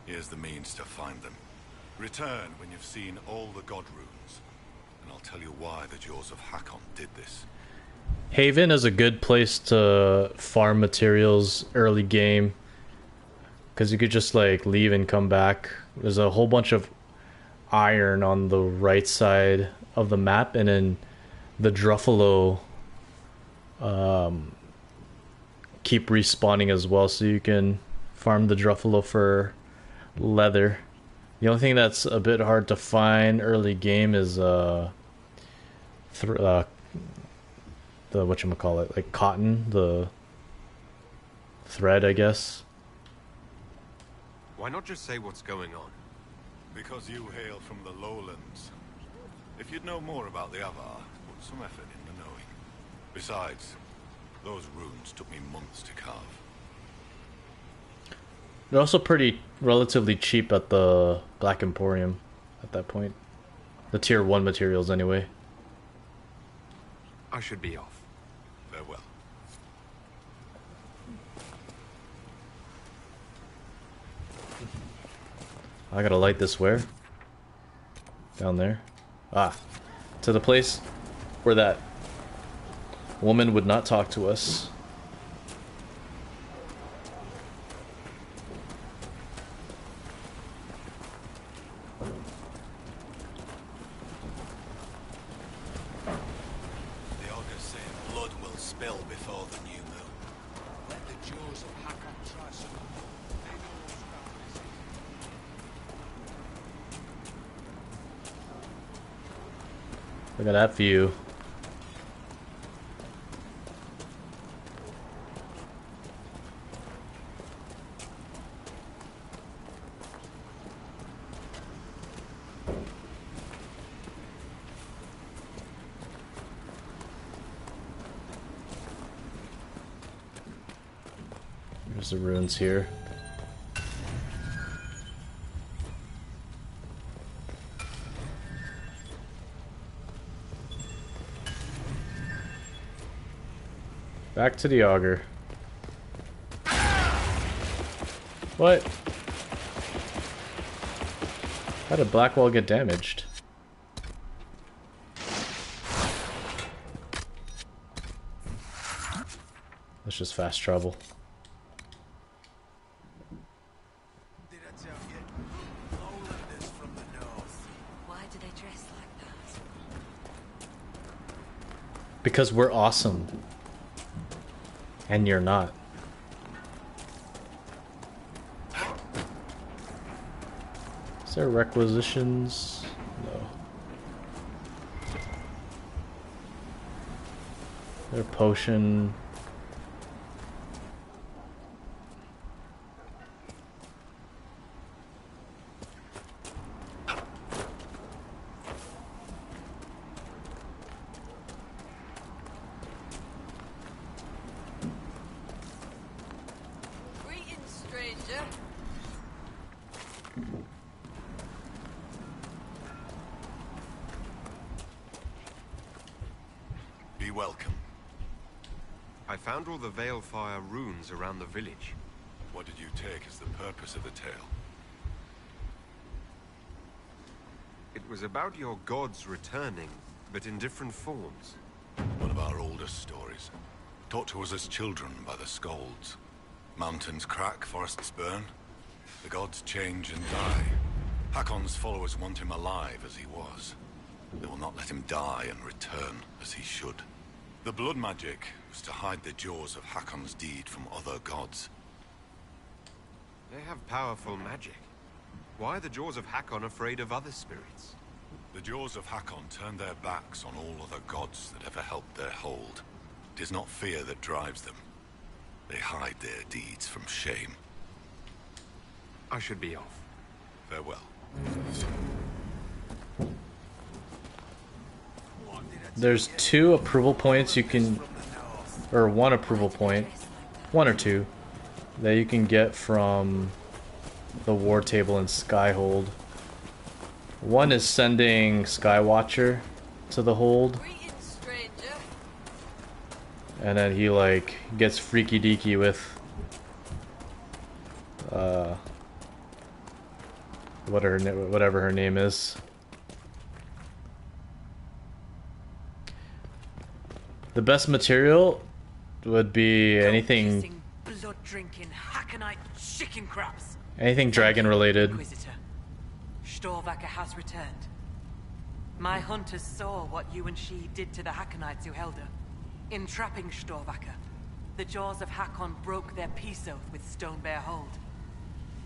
Speaker 4: Here's the means to find them. Return when you've seen all the god runes, and I'll tell you why the Jaws of Hakon did this.
Speaker 1: Haven is a good place to farm materials early game, because you could just like leave and come back. There's a whole bunch of iron on the right side of the map, and then the Druffalo keep respawning as well, so you can farm the Druffalo for leather. The only thing that's a bit hard to find early game is the whatchamacallit, like cotton, the thread, I guess.
Speaker 3: Why not just say what's going on?
Speaker 4: Because you hail from the lowlands. If you'd know more about the Avar, put some effort into knowing. Besides, those runes took me months to carve.
Speaker 1: They're also relatively cheap at the Black Emporium at that point. The tier 1 materials anyway.
Speaker 3: I should be off.
Speaker 4: Farewell.
Speaker 1: I gotta light this where? Down there. Ah. To the place where that woman would not talk to us.
Speaker 9: The ogres say blood will spill before the new moon. Let the Jaws of Hakon try some.
Speaker 1: Look at that view. There's the ruins here. Back to the auger. What? How did Blackwall get damaged? That's just fast travel.
Speaker 9: Did I tell you? Lowlanders from the north.
Speaker 6: Why do they dress like that?
Speaker 1: Because we're awesome. And you're not. Is there requisitions? No. Their potion.
Speaker 8: Greetings, stranger.
Speaker 4: Be welcome.
Speaker 3: I found all the Veilfire runes around the village.
Speaker 4: What did you take as the purpose of the tale?
Speaker 3: It was about your gods returning, but in different forms.
Speaker 4: One of our oldest stories. Taught to us as children by the Skalds. Mountains crack, forests burn. The gods change and die. Hakon's followers want him alive as he was. They will not let him die and return as he should. The blood magic was to hide the jaws of Hakon's deed from other gods.
Speaker 3: They have powerful magic. Why are the Jaws of Hakon afraid of other spirits?
Speaker 4: The jaws of Hakon turned their backs on all other gods that ever helped their hold. It is not fear that drives them. They hide their deeds from shame.
Speaker 3: I should be off.
Speaker 4: Farewell.
Speaker 1: There's 2 approval points you can, or 1 approval point, 1 or 2, that you can get from the war table in Skyhold. One is sending Skywatcher to the hold,
Speaker 8: Greetings, stranger.
Speaker 1: and then he like gets freaky deaky with whatever her name is. The best material would be anything
Speaker 11: blood-drinking Hackenite chicken crabs.
Speaker 1: Anything dragon related.
Speaker 11: Inquisitor. Storvacker has returned. My hunters saw what you and she did to the Hackenites who held her. In trapping Storvacker, the jaws of Hakon broke their peace oath with Stonebear Hold.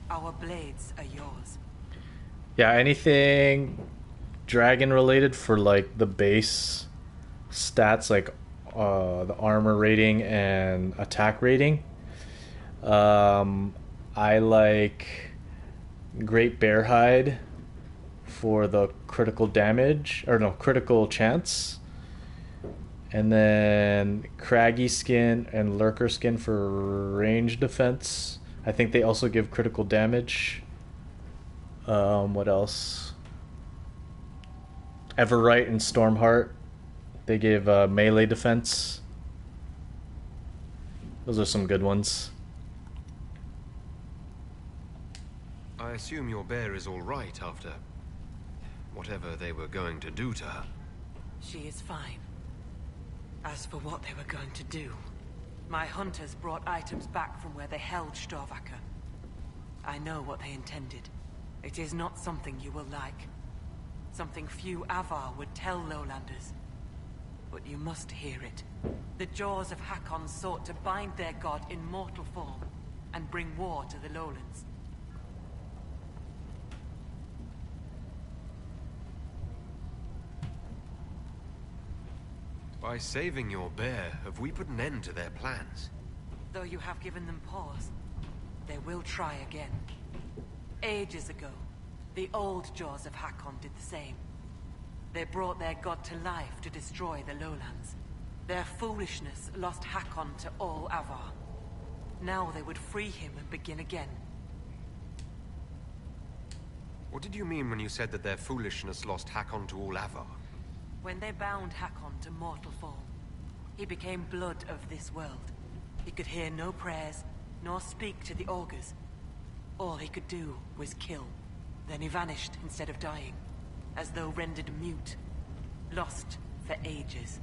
Speaker 11: Our blades are yours.
Speaker 1: Yeah, anything dragon related for like the base stats, like the armor rating and attack rating. I like Great Bear Hide for the critical damage, or no, critical chance. And then Craggy Skin and Lurker Skin for range defense. I think they also give critical damage. What else? Everright and Stormheart. They give melee defense. Those are some good ones.
Speaker 3: I assume your bear is all right after whatever they were going to do to her.
Speaker 11: She is fine. As for what they were going to do, my hunters brought items back from where they held Storvacker. I know what they intended. It is not something you will like. Something few Avar would tell Lowlanders. But you must hear it. The jaws of Hakon sought to bind their god in mortal form and bring war to the Lowlands.
Speaker 3: By saving your bear, have we put an end to their plans?
Speaker 11: Though you have given them pause, they will try again. Ages ago, the old jaws of Hakon did the same. They brought their god to life to destroy the Lowlands. Their foolishness lost Hakon to all Avar. Now they would free him and begin again.
Speaker 3: What did you mean when you said that their foolishness lost Hakon to all Avar?
Speaker 11: When they bound Hakon to mortal form, he became blood of this world. He could hear no prayers, nor speak to the augurs. All he could do was kill. Then he vanished instead of dying, as though rendered mute, lost for ages.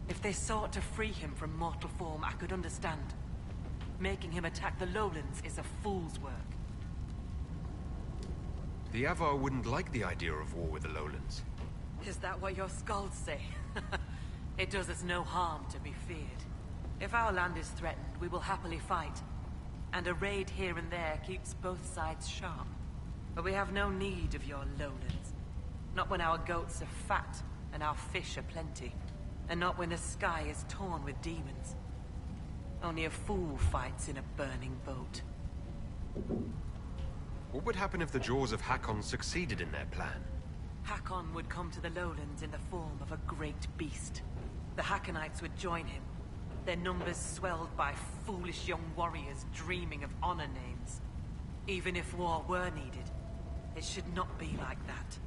Speaker 11: If they sought to free him from mortal form, I could understand. Making him attack the Lowlands is a fool's work.
Speaker 3: The Avar wouldn't like the idea of war with the Lowlands.
Speaker 11: Is that what your skalds say? It does us no harm to be feared. If our land is threatened, we will happily fight. And a raid here and there keeps both sides sharp. But we have no need of your Lowlands. Not when our goats are fat and our fish are plenty. And not when the sky is torn with demons. Only a fool fights in a burning boat.
Speaker 3: What would happen if the jaws of Hakon succeeded in their plan?
Speaker 11: Hakon would come to the Lowlands in the form of a great beast. The Hackenites would join him, their numbers swelled by foolish young warriors dreaming of honor names. Even if war were needed, it should not be like that.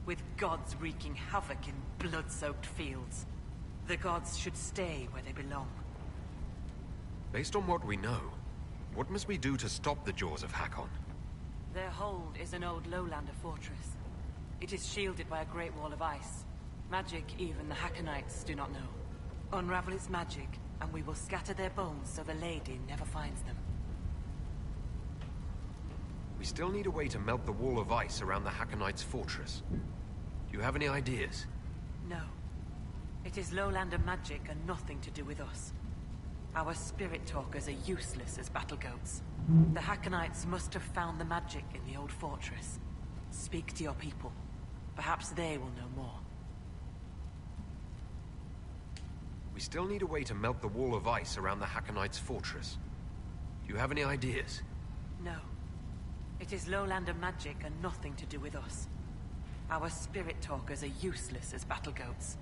Speaker 11: With gods wreaking havoc in blood-soaked fields. The gods should stay where they belong.
Speaker 3: Based on what we know, what must we do to stop the jaws of Hakon?
Speaker 11: Their hold is an old Lowlander fortress. It is shielded by a great wall of ice. Magic even the Hackenites do not know. Unravel its magic, and we will scatter their bones so the lady never finds them.
Speaker 3: We still need a way to melt the wall of ice around the Hackenites' fortress. Do you have any ideas?
Speaker 11: No. It is Lowlander magic and nothing to do with us. Our spirit talkers are useless as battle goats. The Hackenites must have found the magic in the old fortress. Speak to your people. Perhaps they will know more.
Speaker 3: We still need a way to melt the wall of ice around the Hackenites' fortress. Do you have any ideas?
Speaker 11: No. It is Lowlander magic and nothing to do with us. Our spirit talkers are useless as battle goats.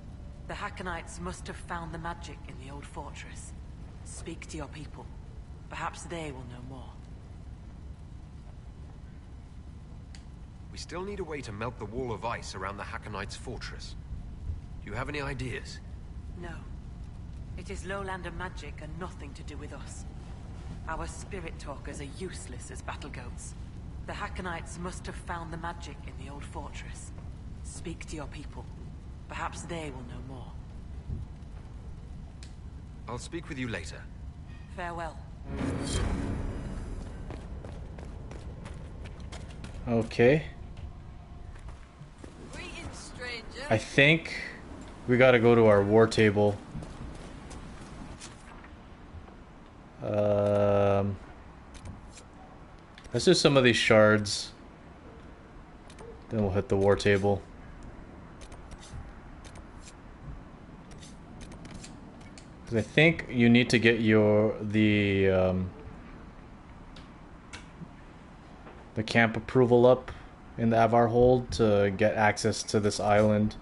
Speaker 11: The Hackenites must have found the magic in the old fortress. Speak to your people. Perhaps they will know more.
Speaker 3: We still need a way to melt the wall of ice around the Hackenites' fortress. Do you have any ideas?
Speaker 11: No. It is Lowlander magic and nothing to do with us. Our spirit talkers are useless as battle goats. The Hackonites must have found the magic in the old fortress. Speak to your people. Perhaps they will know more.
Speaker 3: I'll speak with you later.
Speaker 11: Farewell.
Speaker 1: Okay.
Speaker 8: Greetings, stranger.
Speaker 1: I think we gotta go to our war table. Let's do some of these shards. Then we'll hit the war table. Because I think you need to get the camp approval up in the Avar hold to get access to this island.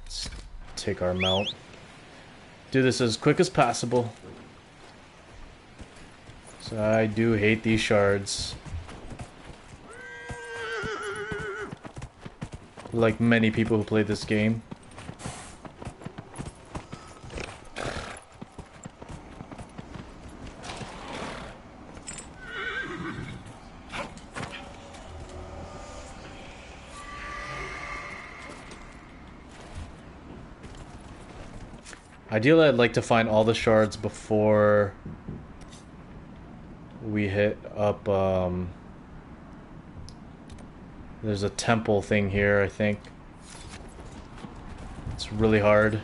Speaker 1: Let's take our mount. Do this as quick as possible. So I do hate these shards. Like many people who play this game. Ideally, I'd like to find all the shards before we hit up, there's a temple thing here, I think. It's really hard.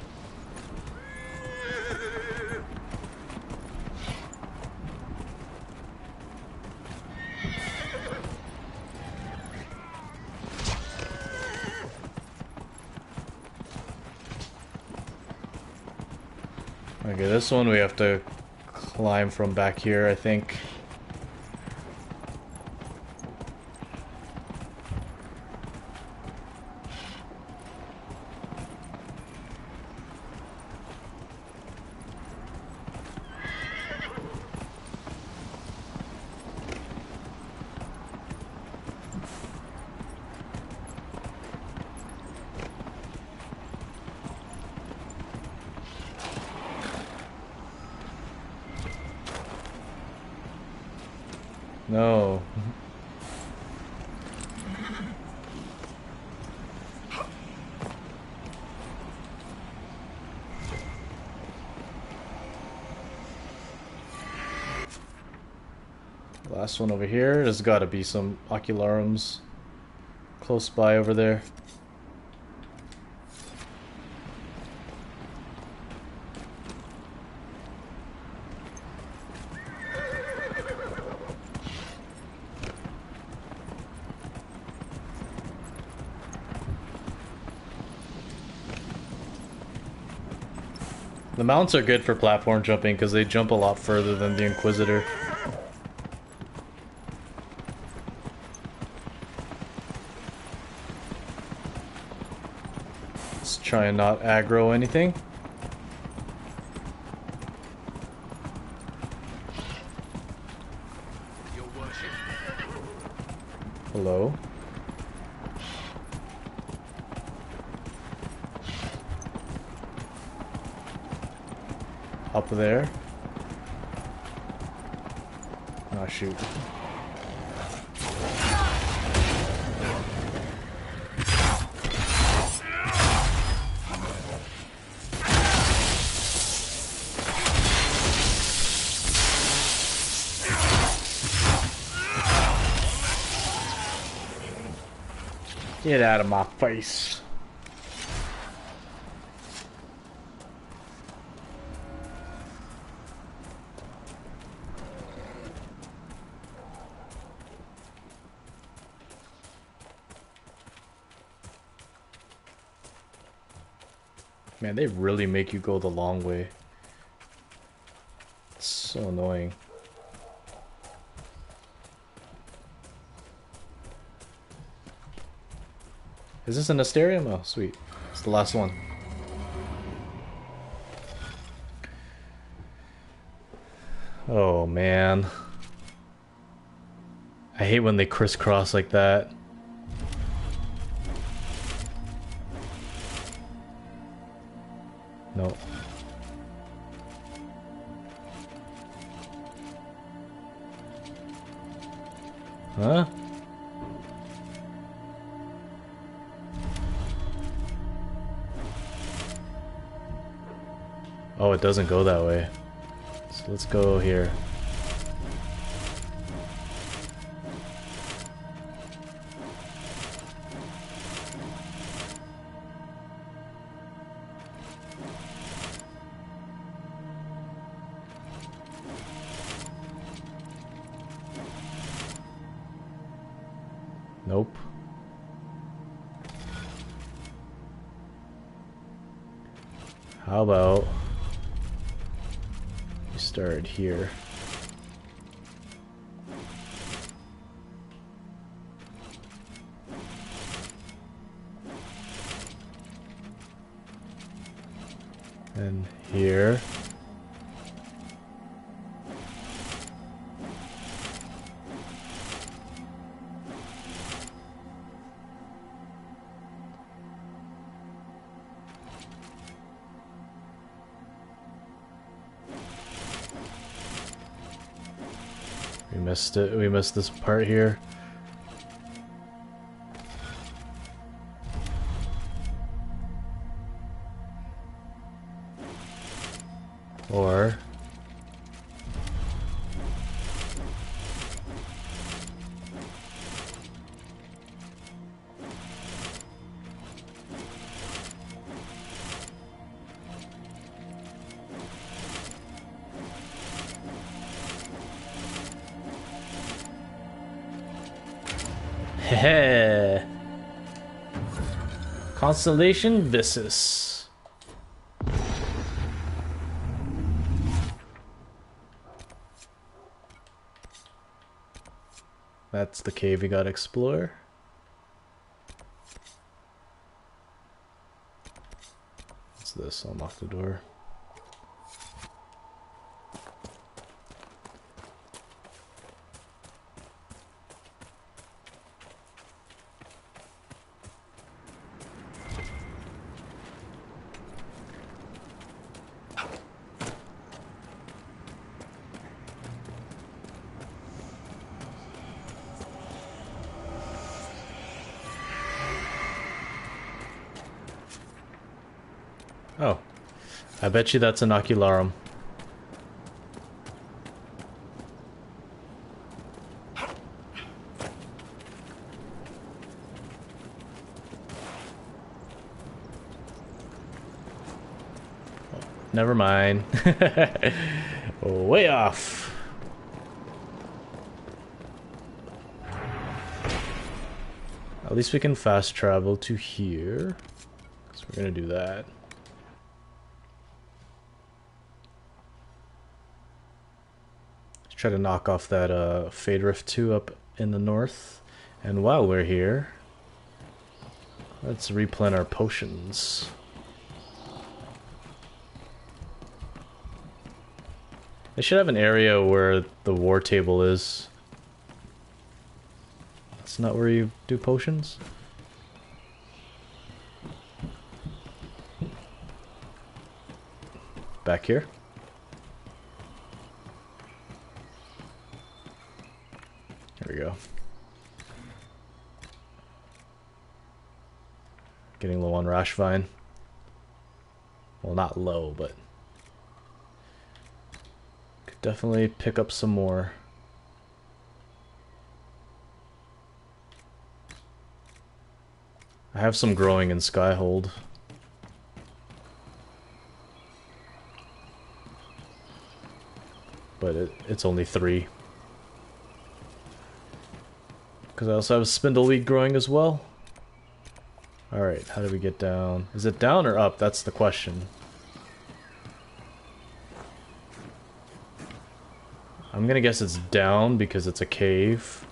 Speaker 1: Okay, this one we have to climb from back here, I think. No. Last one over here. There's got to be some ocularums close by over there. The mounts are good for platform jumping because they jump a lot further than the Inquisitor. Let's try and not aggro anything.
Speaker 7: Your worship.
Speaker 1: Hello? Up there. Oh shoot. Get out of my face. Man, they really make you go the long way. It's so annoying. Is this an Asterium? Oh, sweet. It's the last one. Oh, man. I hate when they crisscross like that. No. Huh? Oh, it doesn't go that way. So let's go here. Nope. How about we start here? And here. We missed it. We missed this part here. Or heh. Constellation Vissus. That's the cave we gotta explore. What's this? I'll unlock the door. Oh, I bet you that's an ocularum. Never mind. Way off. At least we can fast travel to here. So we're gonna do that. Try to knock off that Fade Rift 2 up in the north. And while we're here, let's replan our potions. They should have an area where the war table is. That's not where you do potions? Back here? There we go. Getting low on Rash Vine. Well, not low, but could definitely pick up some more. I have some growing in Skyhold. But it's only 3. Because I also have Spindleweed growing as well. Alright, how do we get down? Is it down or up? That's the question. I'm gonna guess it's down because it's a cave.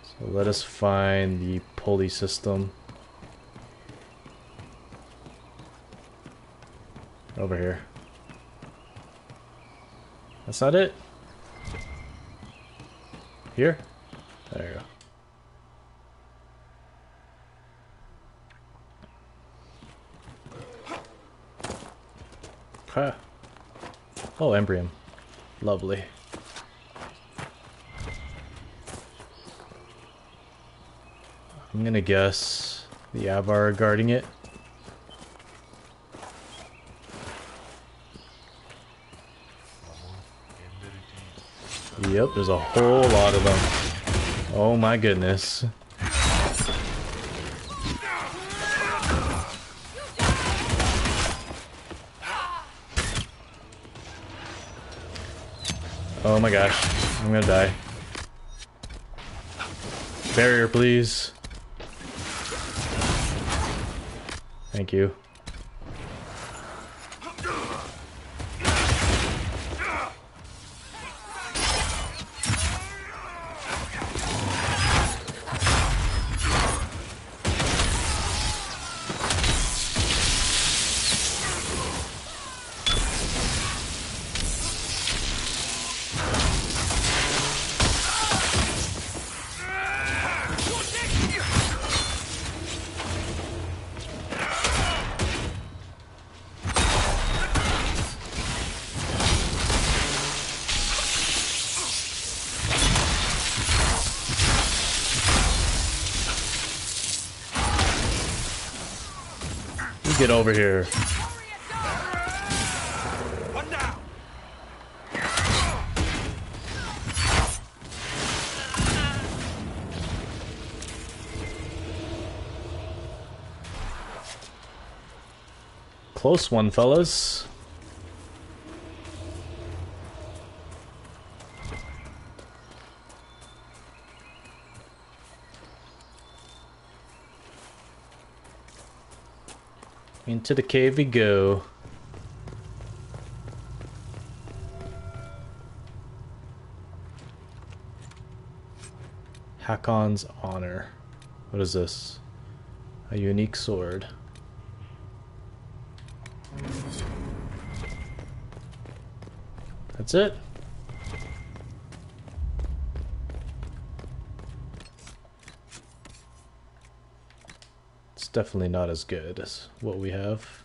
Speaker 1: So let us find the pulley system. Over here. That's not it? Here? There you go. Okay. Oh, Embrium. Lovely. I'm gonna guess the Avar are guarding it. Yep, there's a whole lot of them. Oh my goodness. Oh my gosh, I'm gonna die. Barrier, please. Thank you. Get over here. Close one, fellas. Into the cave we go. Hakon's Honor. What is this? A unique sword. That's it? It's definitely not as good as what we have.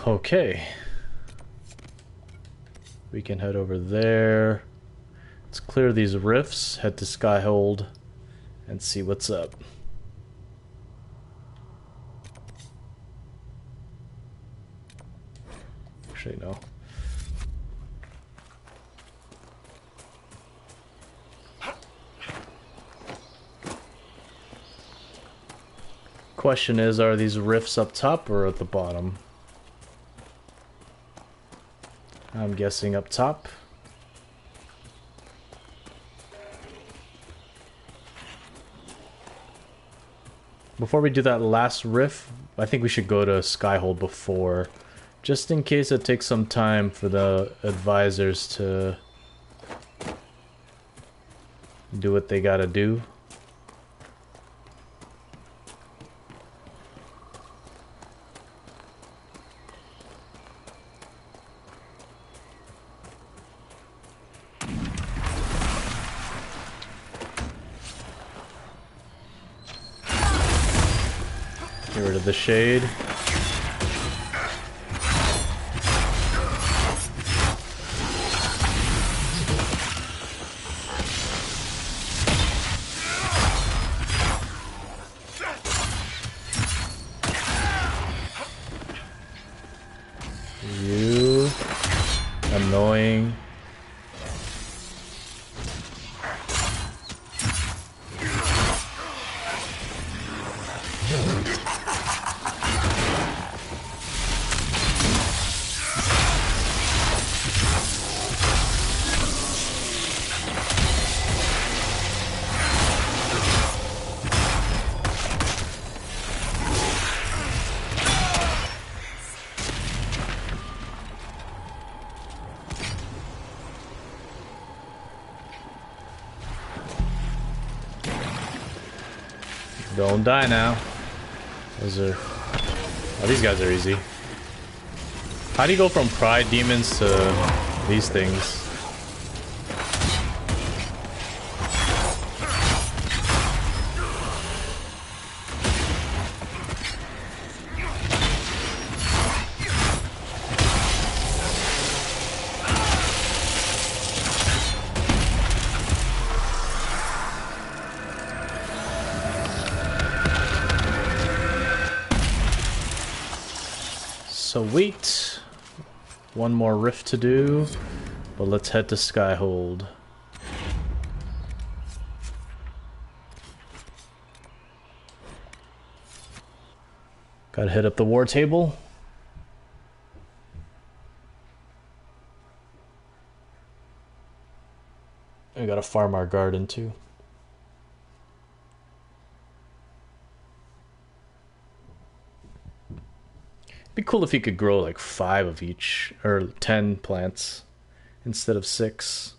Speaker 1: Okay. We can head over there. Let's clear these rifts, head to Skyhold, and see what's up. Actually, no. Question is, are these rifts up top or at the bottom? I'm guessing up top. Before we do that last rift, I think we should go to Skyhold before, just in case it takes some time for the advisors to do what they gotta do. Get rid of the shade. You annoying. Don't die now. Those are... Oh, these guys are easy. How do you go from pride demons to these things? Sweet. One more rift to do, but let's head to Skyhold. Gotta hit up the war table. We gotta farm our garden too. Be cool if you could grow like 5 of each, or 10 plants instead of 6.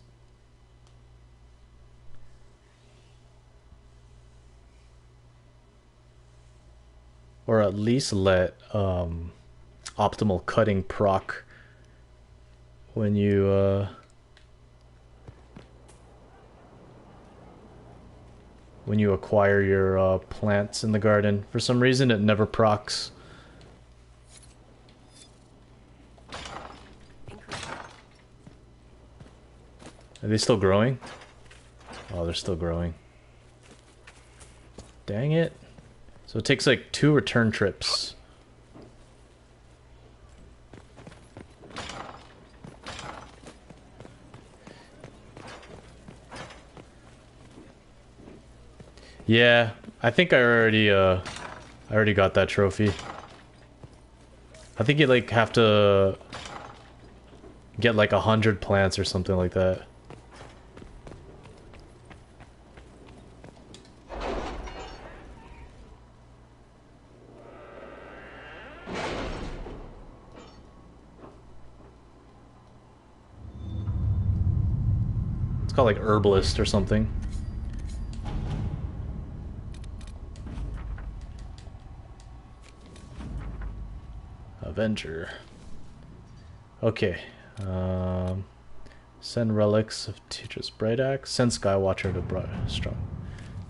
Speaker 1: Or at least let optimal cutting proc when you acquire your plants in the garden. For some reason it never procs. Are they still growing? Oh, they're still growing. Dang it. So it takes like 2 return trips. Yeah, I think I already got that trophy. I think you like have to get like 100 plants or something like that. Called like herbalist or something. Avenger. Okay. Send relics of Teacher's Bright Axe. Send Skywatcher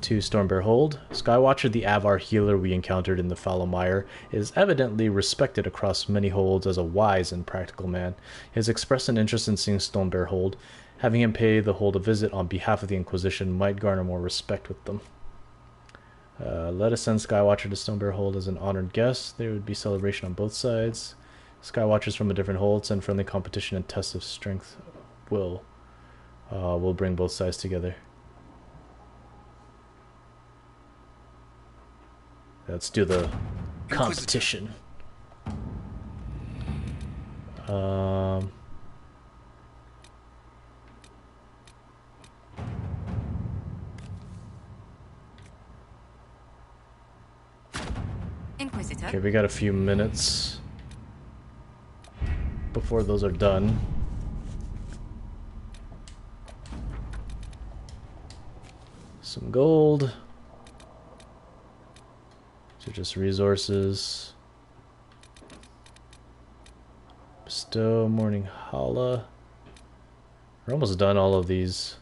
Speaker 1: to Stormbear Hold. Skywatcher, the Avar healer we encountered in the Fallow is evidently respected across many holds as a wise and practical man. He has expressed an interest in seeing Stormbear Hold. Having him pay the hold a visit on behalf of the Inquisition might garner more respect with them. Let us send Skywatcher to Stonebear Hold as an honored guest. There would be celebration on both sides. Skywatchers from a different hold send friendly competition and tests of strength will bring both sides together. Let's do the competition.
Speaker 8: Inquisitor.
Speaker 1: Okay, we got a few minutes before those are done. Some gold. So just resources. Bestow, Morning Hala. We're almost done all of these.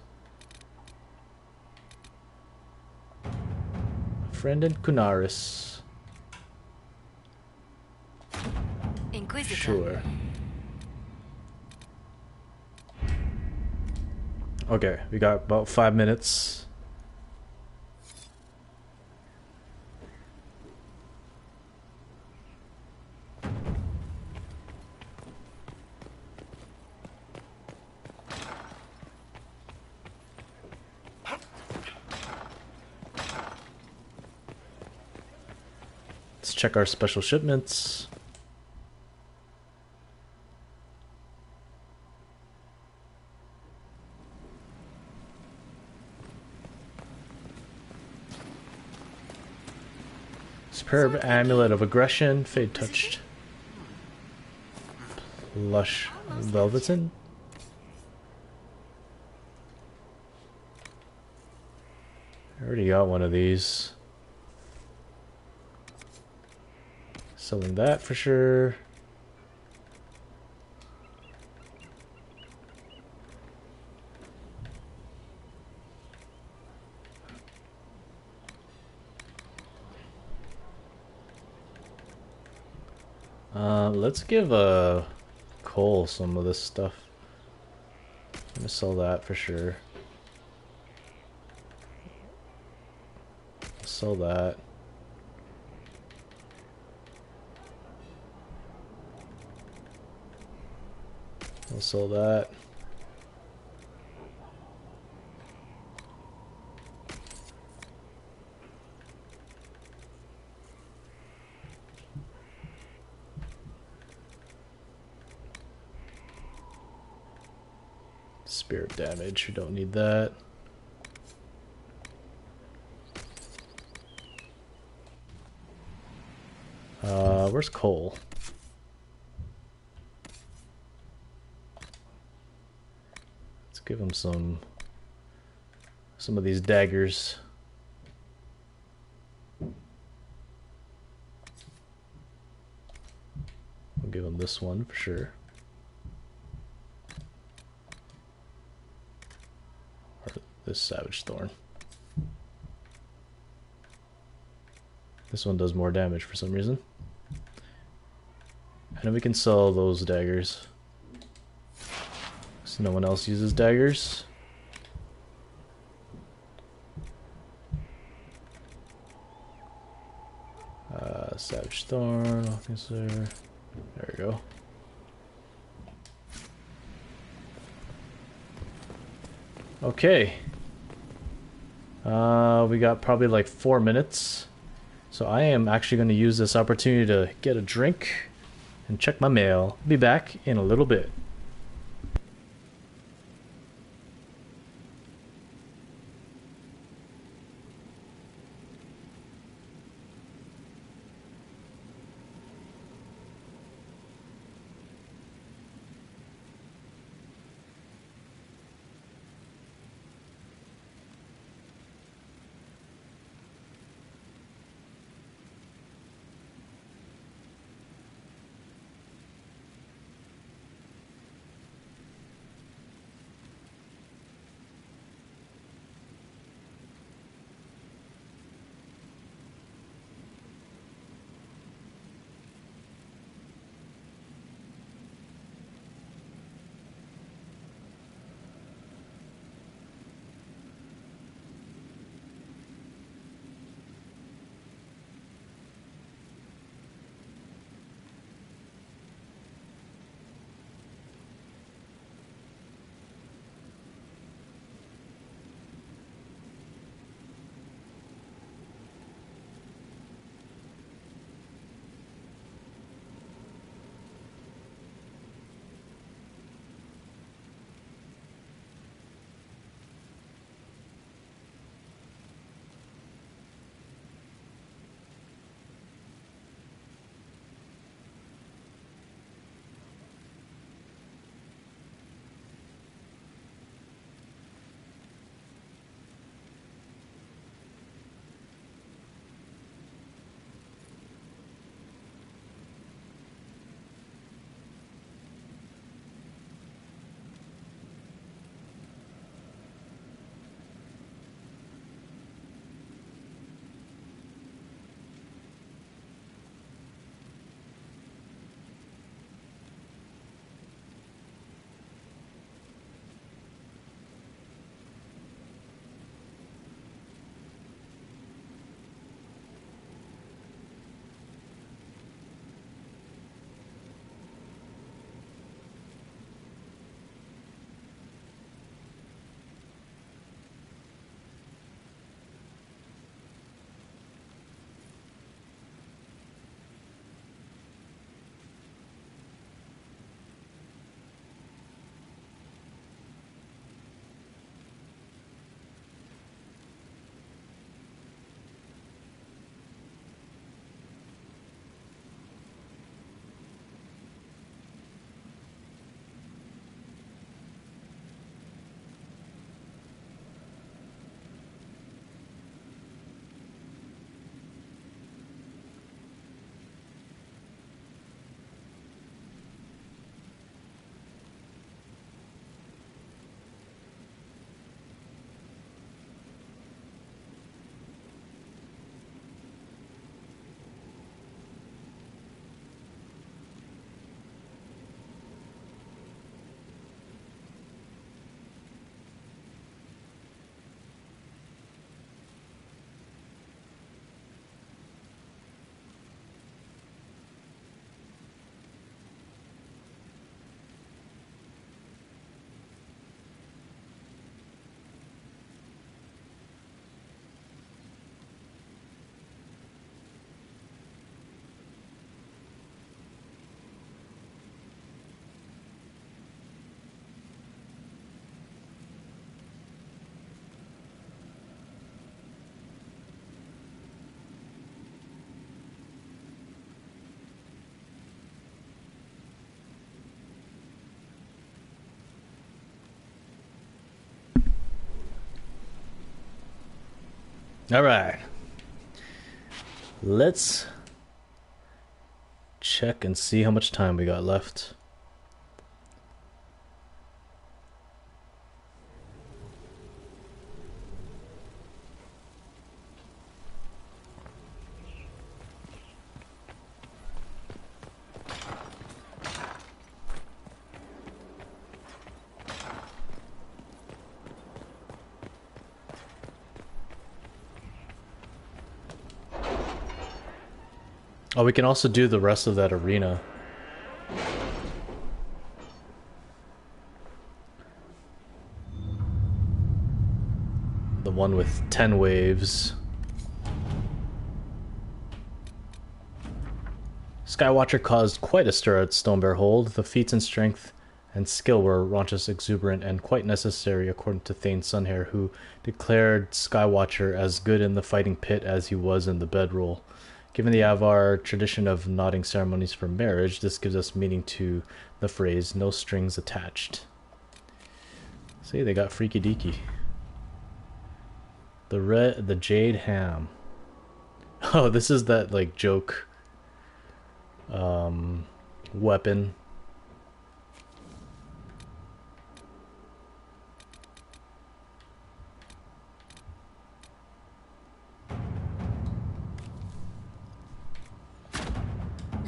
Speaker 1: Friend in Kunaris.
Speaker 8: Inquisitor.
Speaker 1: Sure. Okay, we got about 5 minutes. Let's check our special shipments. Superb amulet of aggression, fade touched. Lush velvetin. I already got one of these. Selling that for sure. Let's give Cole some of this stuff. I'm gonna sell that for sure. Sell that. I'll sell that. Spirit damage, we don't need that. Where's Cole? Let's give him some of these daggers. We'll give him this one for sure. Or this Savage Thorn. This one does more damage for some reason. And then we can sell those daggers. So no one else uses daggers. Savage Thorn, Officer. There we go. Okay. We got probably like 4 minutes. So I am actually going to use this opportunity to get a drink and check my mail. Be back in a little bit. Alright. Let's check and see how much time we got left. Oh, we can also do the rest of that arena. The one with 10 waves. Skywatcher caused quite a stir at Stonebear Hold. The feats in strength and skill were raunchous, exuberant, and quite necessary, according to Thane Sunhair, who declared Skywatcher as good in the fighting pit as he was in the bedroll. Given the Avar tradition of nodding ceremonies for marriage, this gives us meaning to the phrase, no strings attached. See, they got freaky deaky. The Jade Ham. Oh, this is that, like, joke weapon.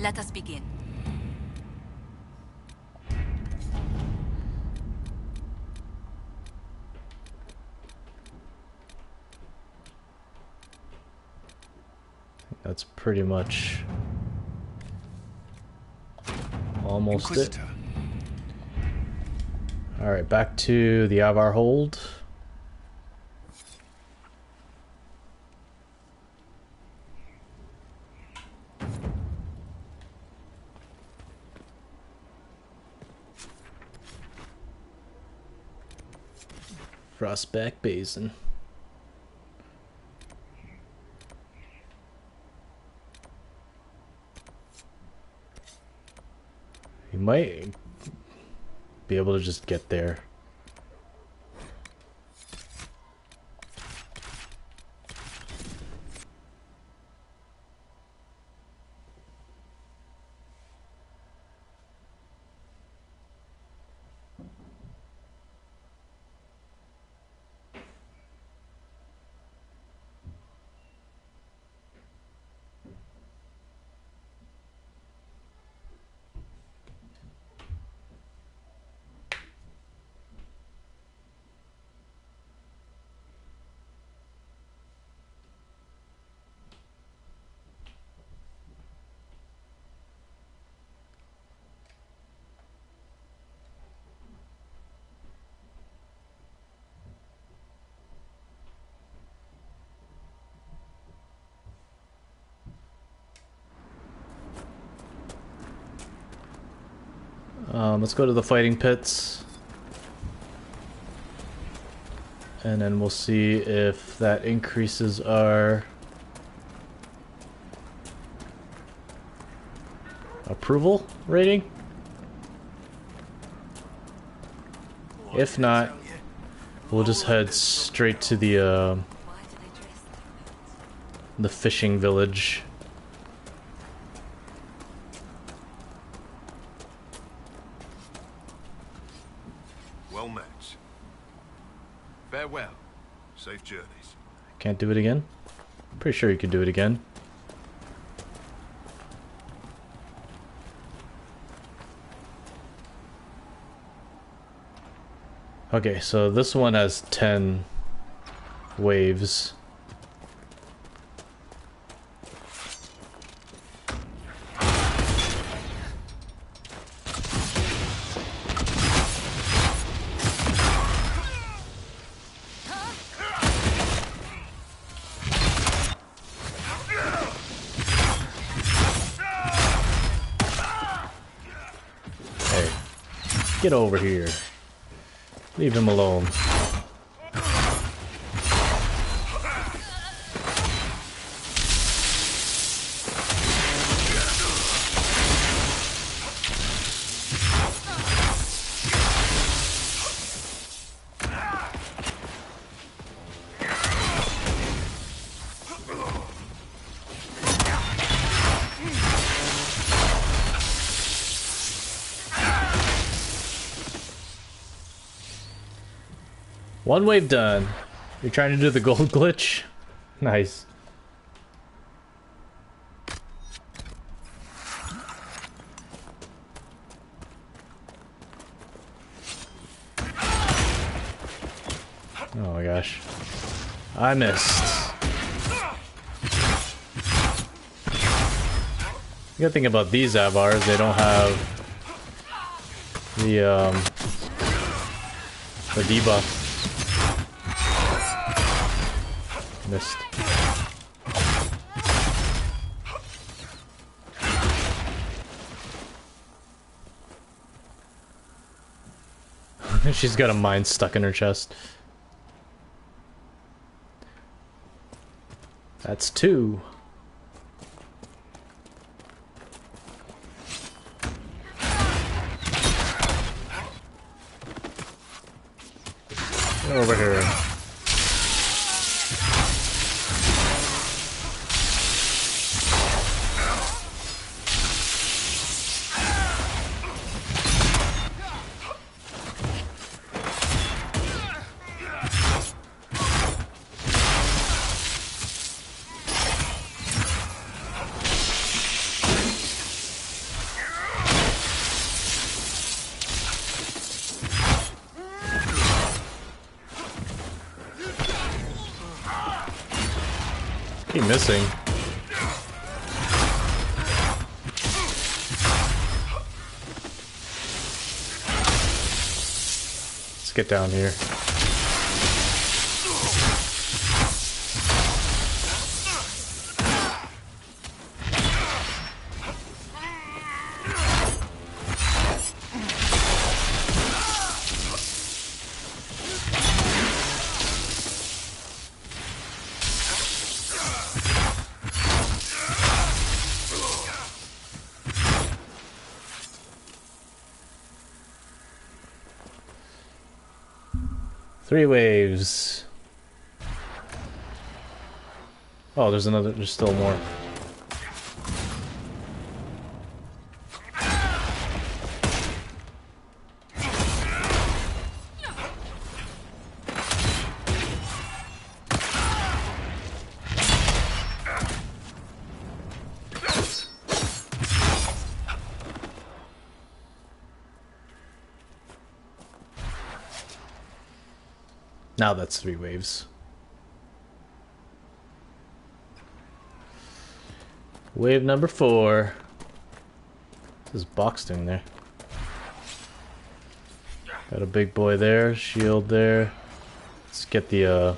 Speaker 12: Let us begin.
Speaker 1: That's pretty much almost Inquisitor. It. Alright, back to the Avar Hold. Frostback Basin. You might be able to just get there. Let's go to the fighting pits. And then we'll see if that increases our approval rating. If not, we'll just head straight to the fishing village.
Speaker 4: Well met. Farewell. Safe journeys.
Speaker 1: Can't do it again? Pretty sure you could do it again. Okay, so this one has 10 waves. Get over here. Leave him alone. One wave done. You're trying to do the gold glitch? Nice. Oh my gosh. I missed. The good thing about these Avars, they don't have the debuff. Missed. She's got a mine stuck in her chest. That's 2. Get over here. Keep missing. Let's get down here. Three waves. Oh, there's another, there's still more. Now that's 3 waves. Wave number 4. What's this box doing there? Got a big boy there, shield there. Let's get the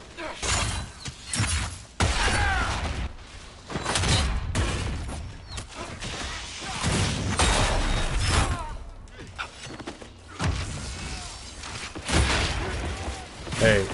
Speaker 1: Hey.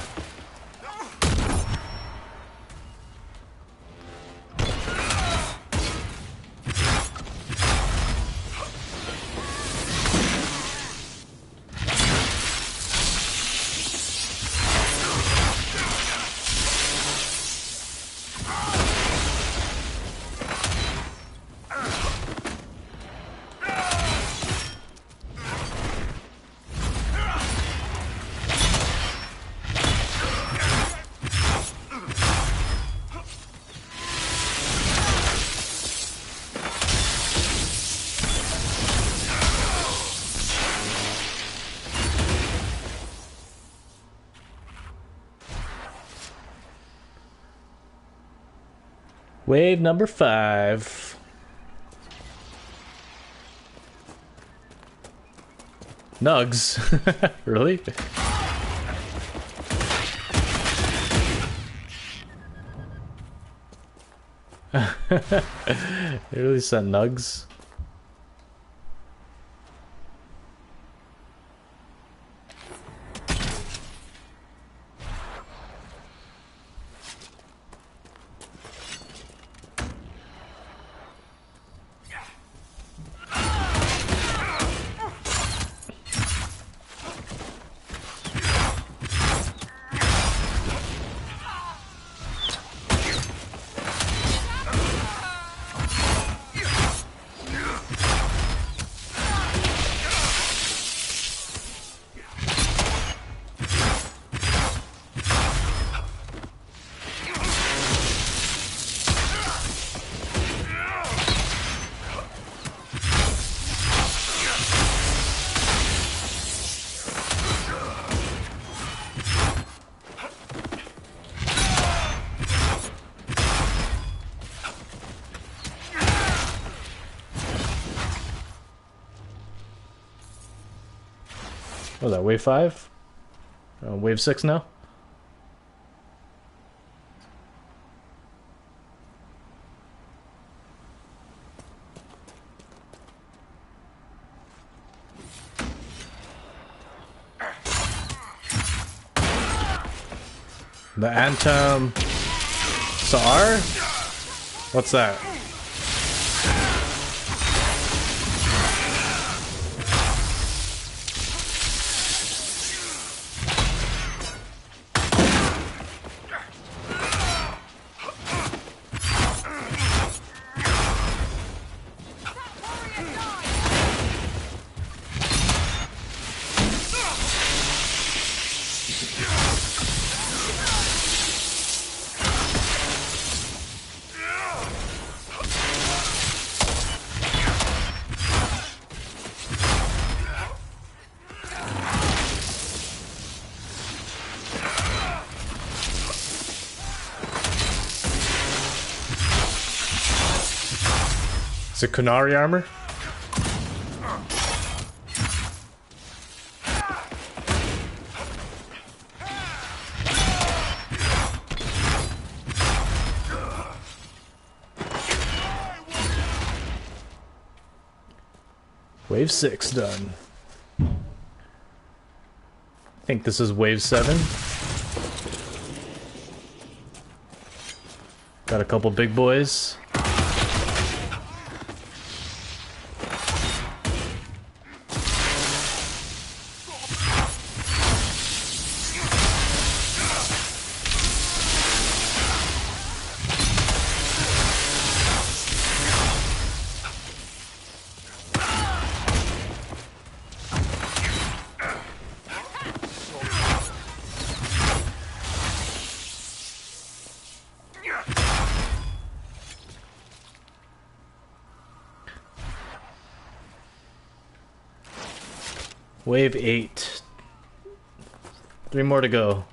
Speaker 1: Wave number 5. Nugs. Really? They really sent nugs? What was that, wave 5? Wave 6 now? The Antum Sar? What's that? Is it Kunari armor? Wave 6 done. I think this is wave 7. Got a couple big boys. Wave 8. 3 more to go.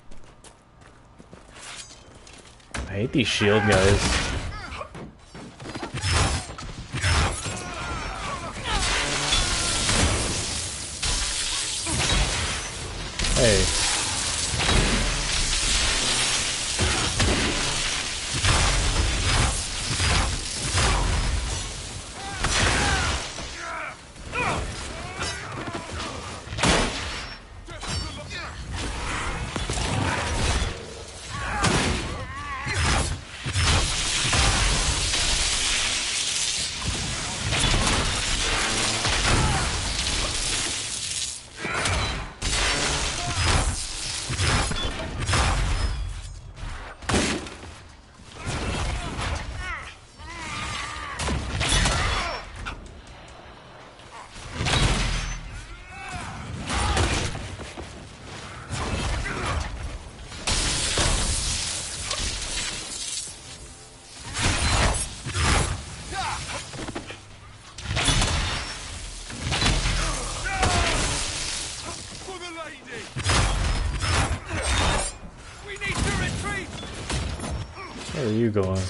Speaker 1: I hate these shield guys. Hey. Where are you going?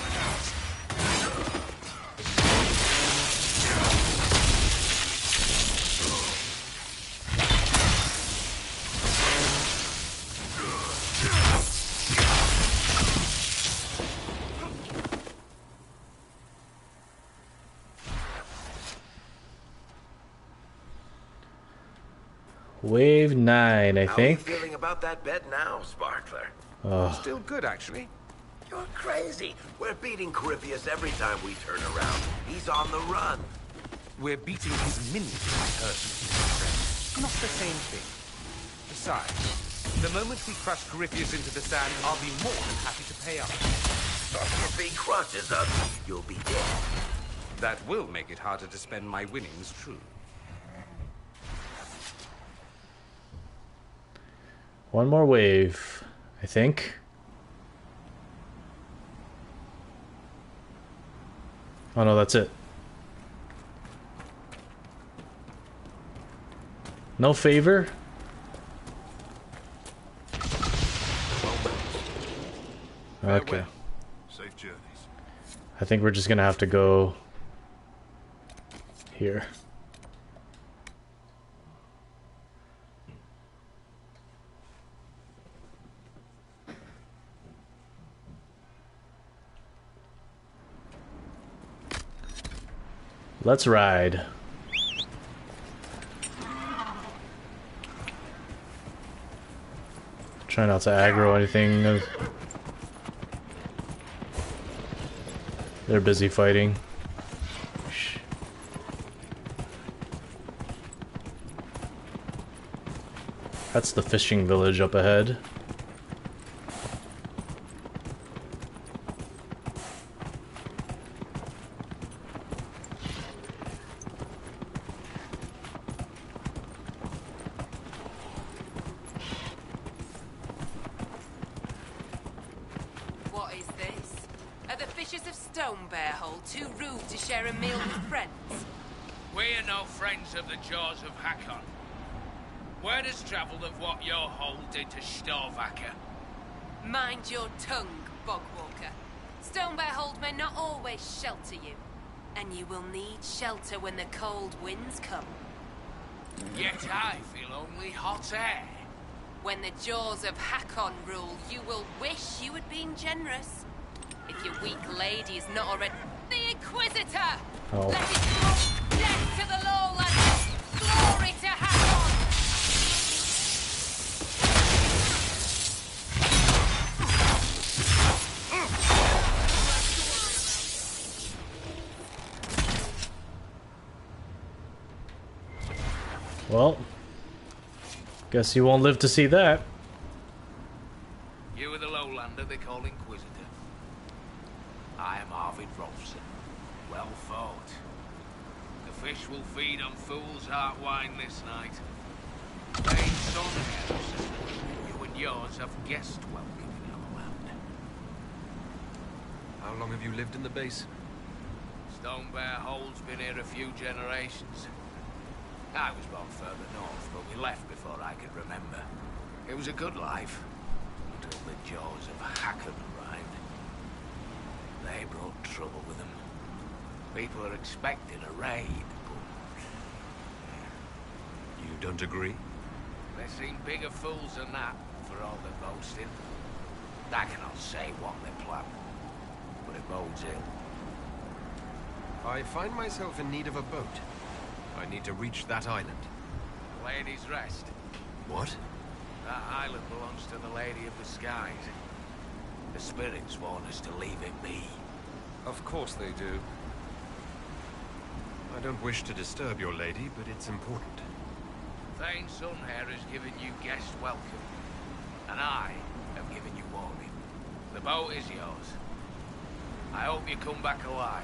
Speaker 1: Wave 9, I think.
Speaker 9: How are you feeling about that bet now, Sparkler?
Speaker 3: Still good, actually.
Speaker 9: You're crazy. We're beating Corypheus every time we turn around. He's on the run.
Speaker 3: We're beating his minions, I heard. Not the same thing. Besides, the moment we crush Corypheus into the sand, I'll be more than happy to pay up.
Speaker 9: If he crushes us, you'll be dead.
Speaker 3: That will make it harder to spend my winnings, true.
Speaker 1: One more wave, I think. Oh no, that's it. No favor? Okay.
Speaker 4: Safe journeys.
Speaker 1: I think we're just gonna have to go here. Let's ride. Try not to aggro anything. They're busy fighting. That's the fishing village up ahead.
Speaker 13: What is this? Are the fishers of Stonebearhole too rude to share a meal with friends?
Speaker 7: We're no friends of the jaws of Hakon. Word has travelled of what your hold did to Storvacker.
Speaker 13: Mind your tongue, Bogwalker. Stonebearhold may not always shelter you, and you will need shelter when the cold winds come.
Speaker 7: Yet I feel only hot air.
Speaker 13: When the jaws of Hakon rule, you will wish you had been generous. If your weak lady is not already... The Inquisitor!
Speaker 1: Oh.
Speaker 13: Let it go! Death to the lowlands! Glory to Hakon!
Speaker 1: Well, guess you won't live to see that.
Speaker 7: You are the lowlander they call Inquisitor. I am Arvid Rolfson. Well fought. The fish will feed on fool's heart wine this night. Vain son, Harrison, you and yours have guest welcome in our land.
Speaker 14: How long have you lived in the base?
Speaker 7: Stonebearhold's been here a few generations. I was born further north, but we left before I could remember. It was a good life, until the jaws of Hakon arrived. They brought trouble with them. People are expecting a raid, but...
Speaker 14: You don't agree?
Speaker 7: They seem bigger fools than that, for all their boasting. I cannot say what they plan, but it bodes ill.
Speaker 14: I find myself in need of a boat. I need to reach that island.
Speaker 7: Lady's Rest.
Speaker 14: What?
Speaker 7: That island belongs to the Lady of the Skies. The spirits warn us to leave it be.
Speaker 14: Of course they do. I don't wish to disturb your lady, but it's important.
Speaker 7: Thane Sunhair has given you guest welcome, and I have given you warning. The boat is yours. I hope you come back alive.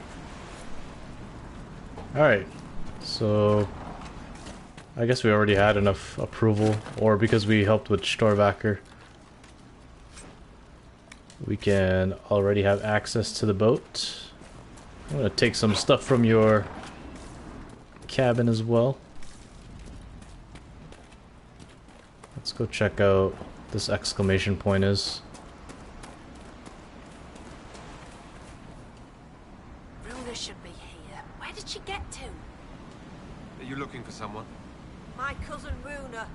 Speaker 1: Alright, so I guess we already had enough approval, or because we helped with Storvacker, we can already have access to the boat. I'm gonna take some stuff from your cabin as well. Let's go check out this exclamation point is.
Speaker 6: Runa should be here. Where did she get to?
Speaker 14: Are you looking for someone?
Speaker 6: My cousin Runa.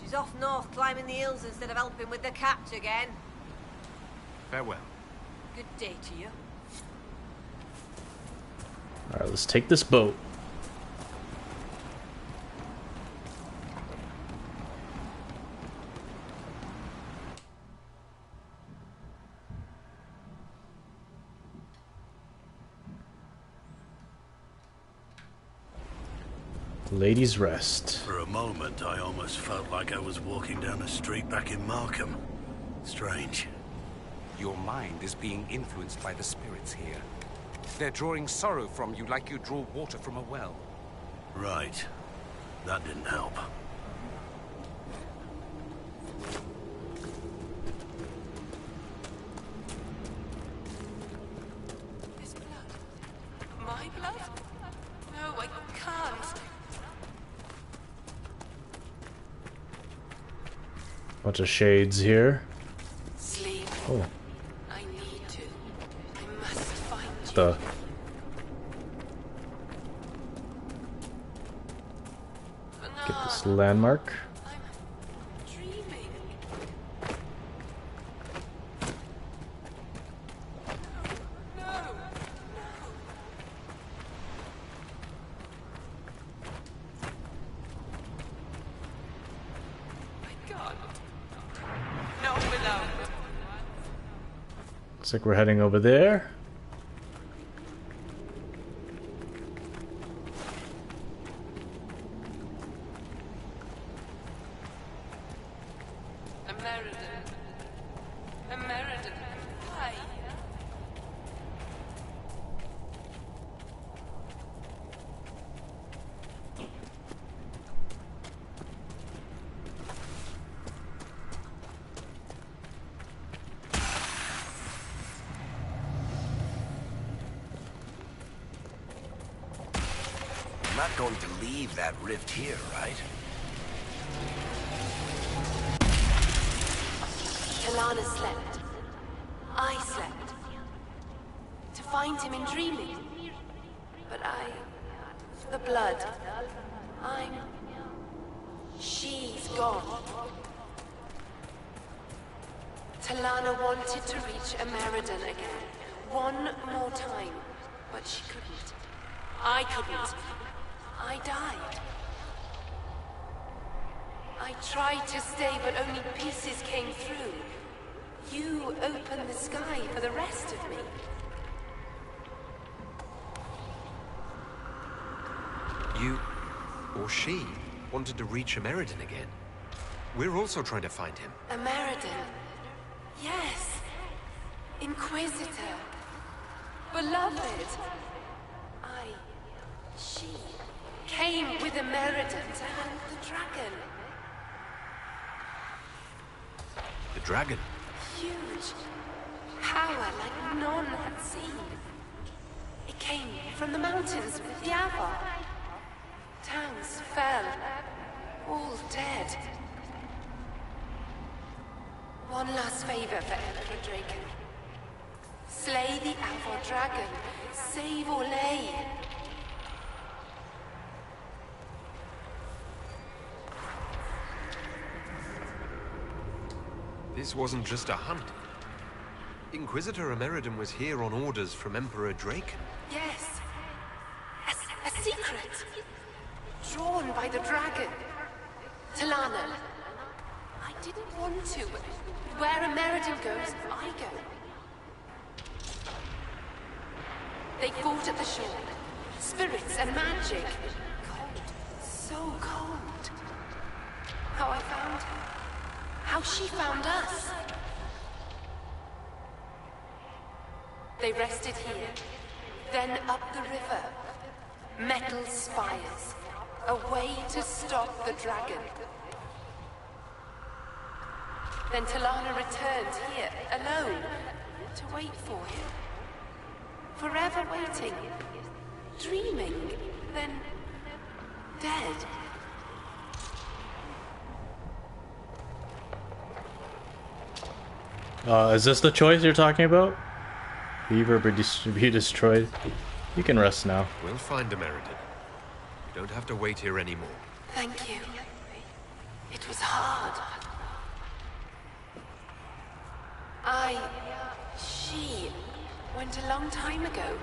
Speaker 6: She's off north climbing the hills instead of helping with the catch again.
Speaker 14: Farewell.
Speaker 6: Good day to you.
Speaker 1: Alright, let's take this boat. Ladies' Rest.
Speaker 10: For a moment, I almost felt like I was walking down a street back in Markham. Strange.
Speaker 3: Your mind is being influenced by the spirits here. They're drawing sorrow from you like you draw water from a well.
Speaker 10: Right. That didn't help.
Speaker 13: His blood? My blood? No, I can't.
Speaker 1: Bunch of shades here.
Speaker 13: Sleep.
Speaker 1: Oh.
Speaker 13: I need to. I must find you.
Speaker 1: The get this landmark.
Speaker 13: I'm dreaming. No, no.
Speaker 1: Looks like we're heading over there.
Speaker 9: I'm not going to leave that rift here, right?
Speaker 6: Kalana slept. I slept. To find him in dreaming. But the blood. She's gone. Talana wanted to reach Ameridan again. One more time. But she couldn't. I couldn't. I died. I tried to stay, but only pieces came through. You opened the sky for the rest of me.
Speaker 14: You, or she, wanted to reach Ameridan again. We're also trying to find him.
Speaker 6: Ameridan. Yes. Inquisitor. Beloved. She came with Ameridan to hunt the dragon.
Speaker 14: The dragon?
Speaker 6: Huge. Power like none had seen. It came from the mountains with the Avar. Towns fell. All dead. One last favor for Emperor Draken. Slay the Avar dragon. Save Orlais.
Speaker 14: This wasn't just a hunt. Inquisitor Ameridan was here on orders from Emperor Draken.
Speaker 6: Yes. A secret. Drawn by the dragon. Talana. I didn't want to, but where Ameridan goes, I go. They fought at the shore. Spirits and magic. Cold. So cold. How I found her. How she found us. They rested here, then up the river. Metal spires. A way to stop the dragon. Then Talana returned here, alone, to wait for him. Forever waiting. Dreaming, then dead.
Speaker 1: Is this the choice you're talking about? Beaver be destroyed. You can rest now.
Speaker 14: We'll find Ameridan. You don't have to wait here anymore.
Speaker 6: Thank you. It was hard. She went a long time ago.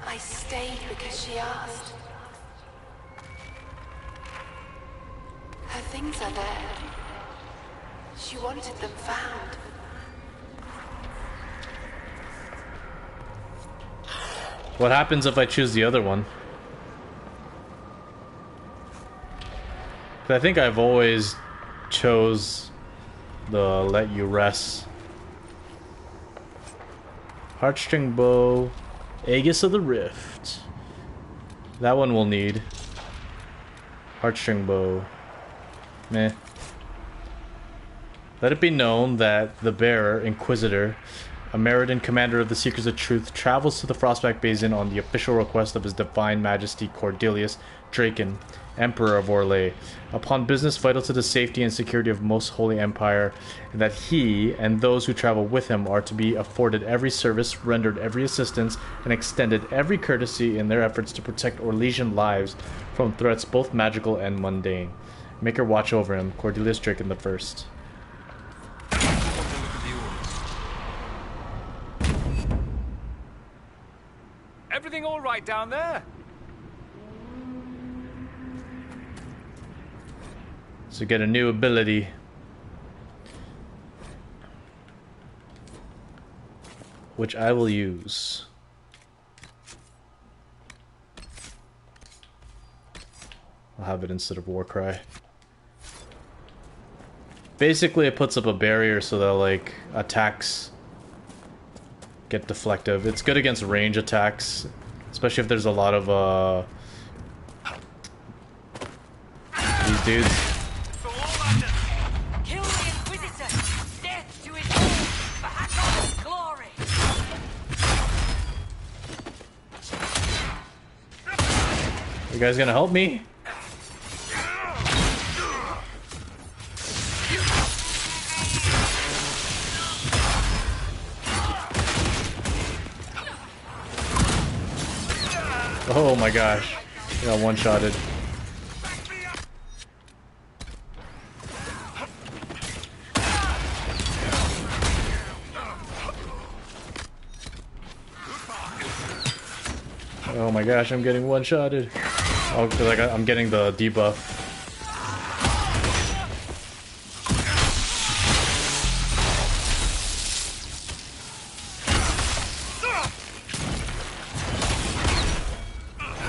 Speaker 6: I stayed because she asked. Her things are there. She wanted them found.
Speaker 1: What happens if I choose the other one? I think I've always chose the let you rest. Heartstring bow, Aegis of the Rift. That one we'll need. Heartstring bow. Meh. Let it be known that the bearer, Inquisitor, Ameridan, commander of the Seekers of Truth, travels to the Frostback Basin on the official request of His Divine Majesty Cordelius Draken, Emperor of Orlais, upon business vital to the safety and security of Most Holy Empire, and that he and those who travel with him are to be afforded every service, rendered every assistance, and extended every courtesy in their efforts to protect Orlesian lives from threats both magical and mundane. Make her watch over him, Cordelius Draken the First.
Speaker 3: Everything all right down there?
Speaker 1: So get a new ability. which I will use. I'll have it instead of Warcry. Basically, it puts up a barrier so that, like, attacks get deflective. It's good against range attacks, especially if there's a lot of, these dudes.
Speaker 11: Kill the Inquisitor! Death to his own! For Hakon's glory!
Speaker 1: You guys gonna help me? Oh my gosh. I got one-shotted. Oh my gosh, I'm getting one-shotted. Oh, because I'm getting the debuff.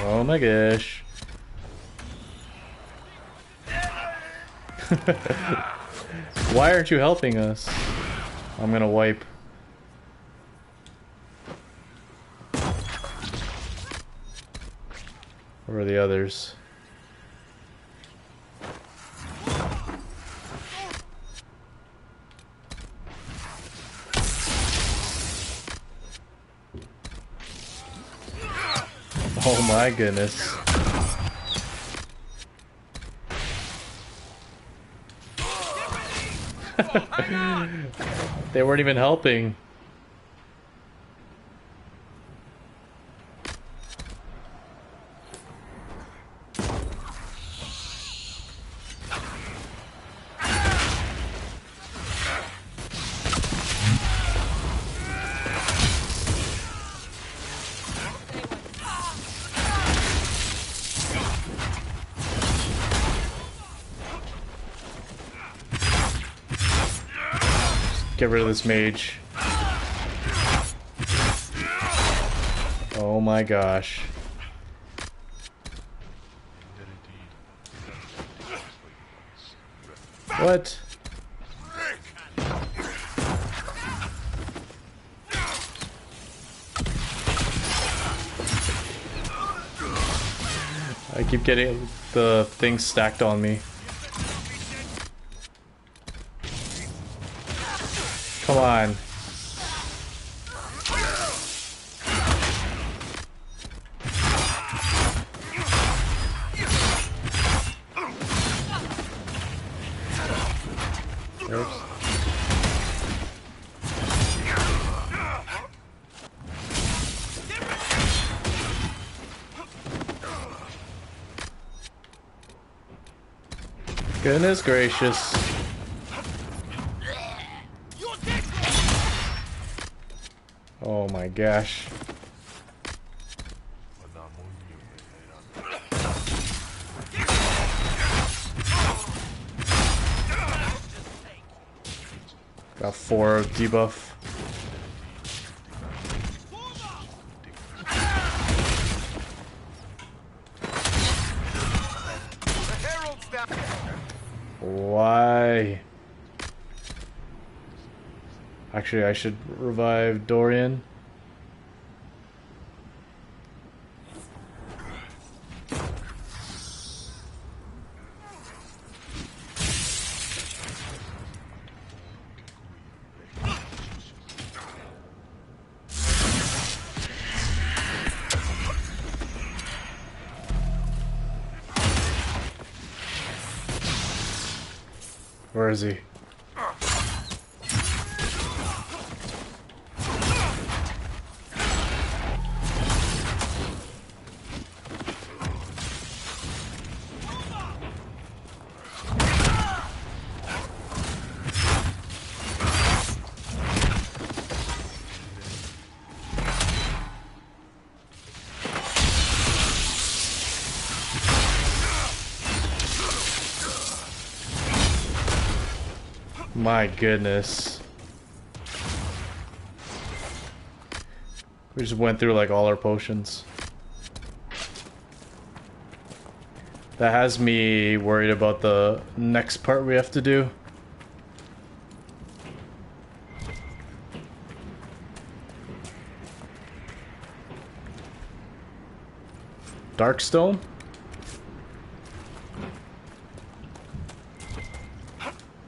Speaker 1: Oh my gosh. Why aren't you helping us? I'm gonna wipe. Where are the others? Oh my goodness. They weren't even helping. Get rid of this mage. Oh my gosh. What? I keep getting the things stacked on me. Come on. Oops. Goodness gracious. Oh my gosh. Got 4 debuff. Why? Actually, I should revive Dorian. Where is he? My goodness. We just went through like all our potions. That has me worried about the next part we have to do. Darkstone?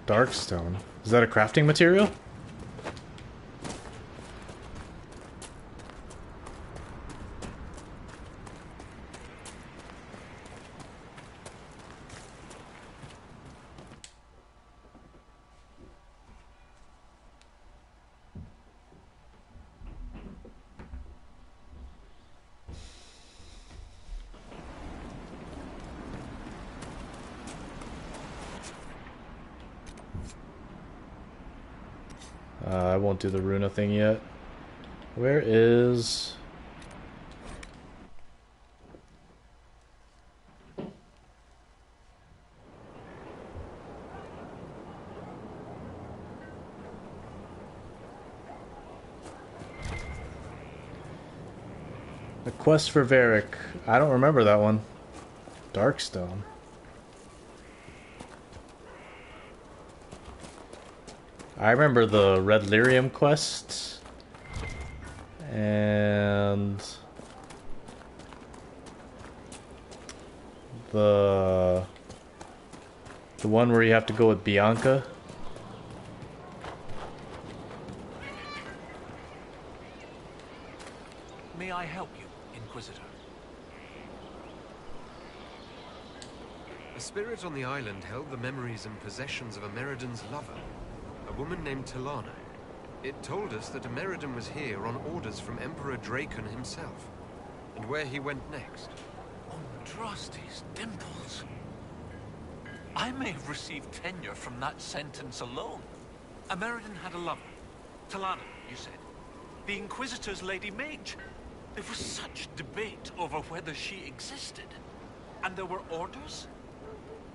Speaker 1: Darkstone? Is that a crafting material? I won't do the Runa thing yet. Where is... The Quest for Varric. I don't remember that one. Darkstone. I remember the Red Lyrium quest. And... the one where you have to go with Bianca.
Speaker 15: May I help you, Inquisitor?
Speaker 14: A spirit on the island held the memories and possessions of Ameridan's lover, a woman named Talana. It told us that Ameridan was here on orders from Emperor Draken himself, and where he went next.
Speaker 15: Andraste's dimples. I may have received tenure from that sentence alone. Ameridan had a lover. Talana, you said. The Inquisitor's Lady Mage. There was such debate over whether she existed. And there were orders?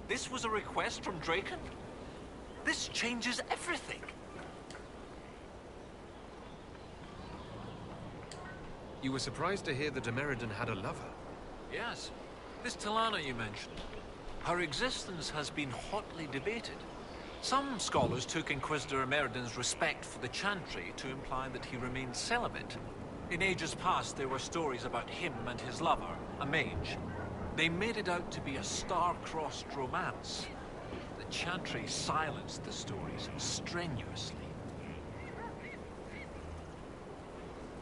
Speaker 15: This was a request from Draken? This changes everything.
Speaker 14: You were surprised to hear that Ameridan had a lover?
Speaker 15: Yes. This Talana you mentioned. Her existence has been hotly debated. Some scholars took Inquisitor Ameridan's respect for the Chantry to imply that he remained celibate. In ages past, there were stories about him and his lover, a mage. They made it out to be a star-crossed romance. The Chantry silenced the stories strenuously.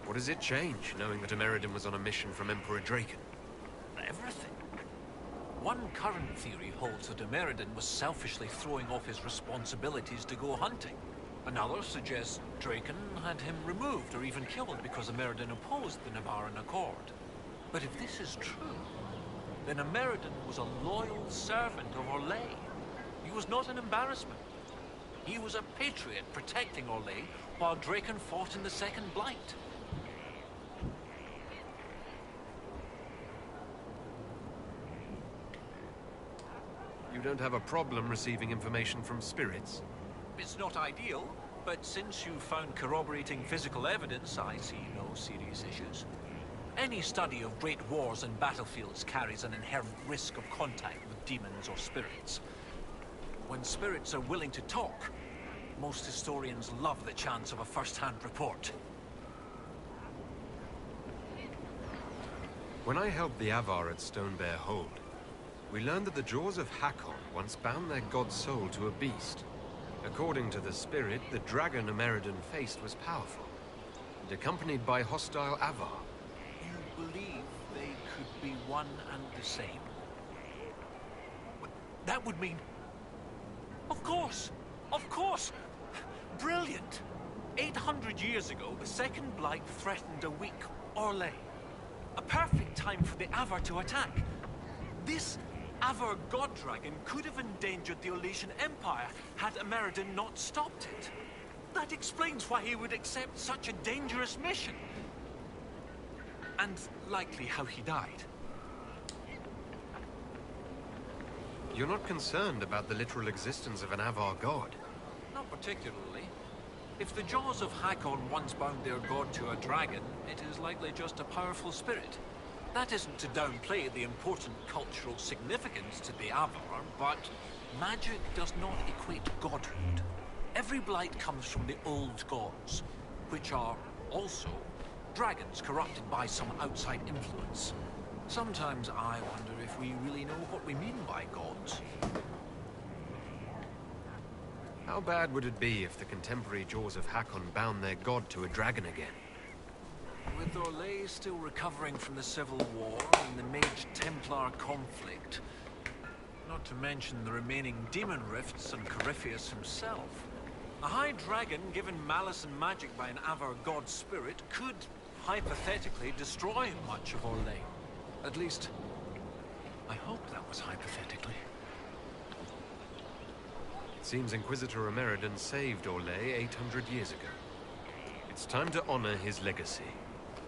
Speaker 14: What does it change, knowing that Ameridan was on a mission from Emperor Draken?
Speaker 15: Everything. One current theory holds that Ameridan was selfishly throwing off his responsibilities to go hunting. Another suggests Draken had him removed or even killed because Ameridan opposed the Navaran Accord. But if this is true, then Ameridan was a loyal servant of Orlais. He was not an embarrassment. He was a patriot protecting Orlais while Draken fought in the Second Blight.
Speaker 14: You don't have a problem receiving information from spirits?
Speaker 15: It's not ideal, but since you found corroborating physical evidence, I see no serious issues. Any study of great wars and battlefields carries an inherent risk of contact with demons or spirits. When spirits are willing to talk, most historians love the chance of a first-hand report.
Speaker 14: When I helped the Avar at Stonebear Hold, we learned that the jaws of Hakon once bound their god's soul to a beast. According to the spirit, the dragon Ameridan faced was powerful, and accompanied by hostile Avar.
Speaker 15: You believe they could be one and the same? That would mean... Of course! Of course! Brilliant! 800 years ago, the Second Blight threatened a weak Orlais. A perfect time for the Avar to attack. This Avar god dragon could have endangered the Orlesian Empire had Ameridan not stopped it. That explains why he would accept such a dangerous mission. And likely how he died.
Speaker 14: You're not concerned about the literal existence of an Avar god?
Speaker 15: Not particularly. If the jaws of Hakon once bound their god to a dragon, it is likely just a powerful spirit. That isn't to downplay the important cultural significance to the Avar, but magic does not equate godhood. Every blight comes from the old gods, which are also dragons corrupted by some outside influence. Sometimes I wonder if we really know what we mean by gods.
Speaker 14: How bad would it be if the contemporary jaws of Hakon bound their god to a dragon again?
Speaker 15: With Orlais still recovering from the Civil War and the Mage-Templar conflict, not to mention the remaining demon rifts and Corypheus himself, a high dragon given malice and magic by an Avar god spirit could, hypothetically, destroy much of Orlais. At least, I hope that was hypothetically.
Speaker 14: It seems Inquisitor Emeridon saved Orlais 800 years ago. It's time to honor his legacy.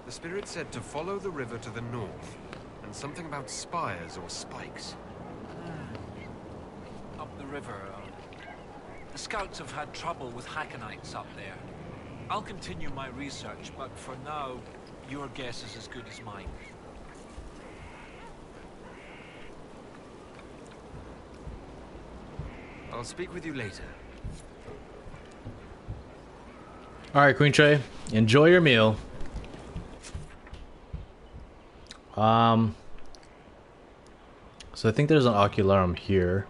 Speaker 14: The spirit said to follow the river to the north, and something about spires or spikes.
Speaker 15: Up the river, the scouts have had trouble with Hackonites up there. I'll continue my research, but for now, your guess is as good as mine.
Speaker 14: I'll speak with you later.
Speaker 1: Alright, Queen Trey, enjoy your meal. So I think there's an Ocularum here.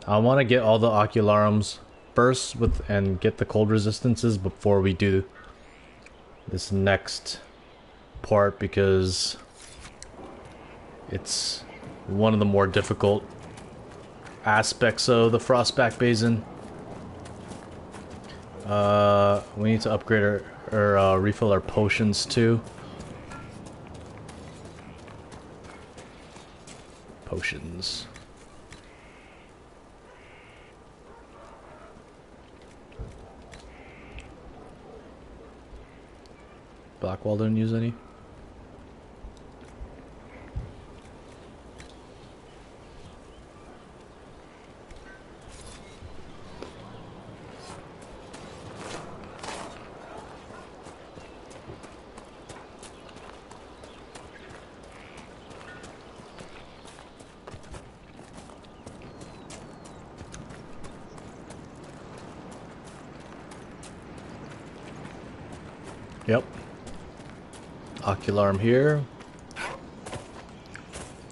Speaker 1: I want to get all the Ocularums first and get the cold resistances before we do this next part, because it's one of the more difficult aspects of the Frostback Basin. We need to upgrade or refill our potions too. Potions. Blackwall didn't use any. Yep. Ocularum here.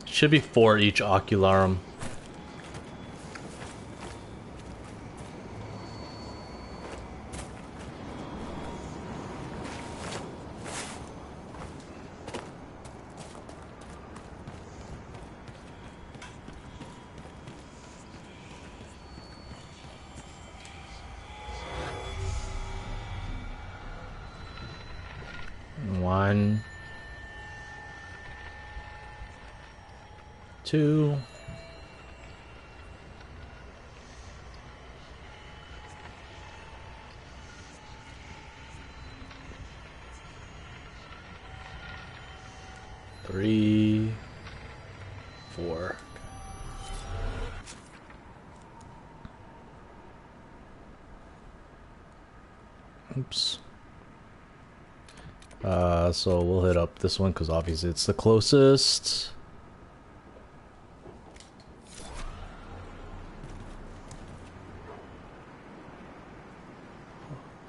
Speaker 1: Should be 4 each Ocularum. One, 2, 3, 4. Oops. So we'll hit up this one because obviously it's the closest.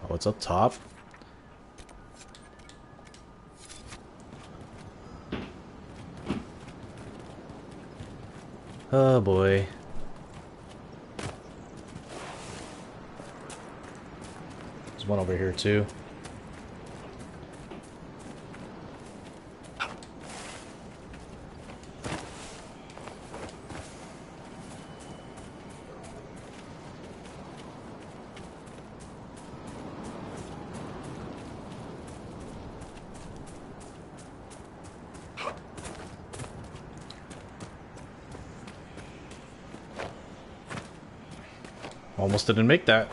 Speaker 1: Oh, it's up top. Oh boy. There's one over here too. Almost didn't make that.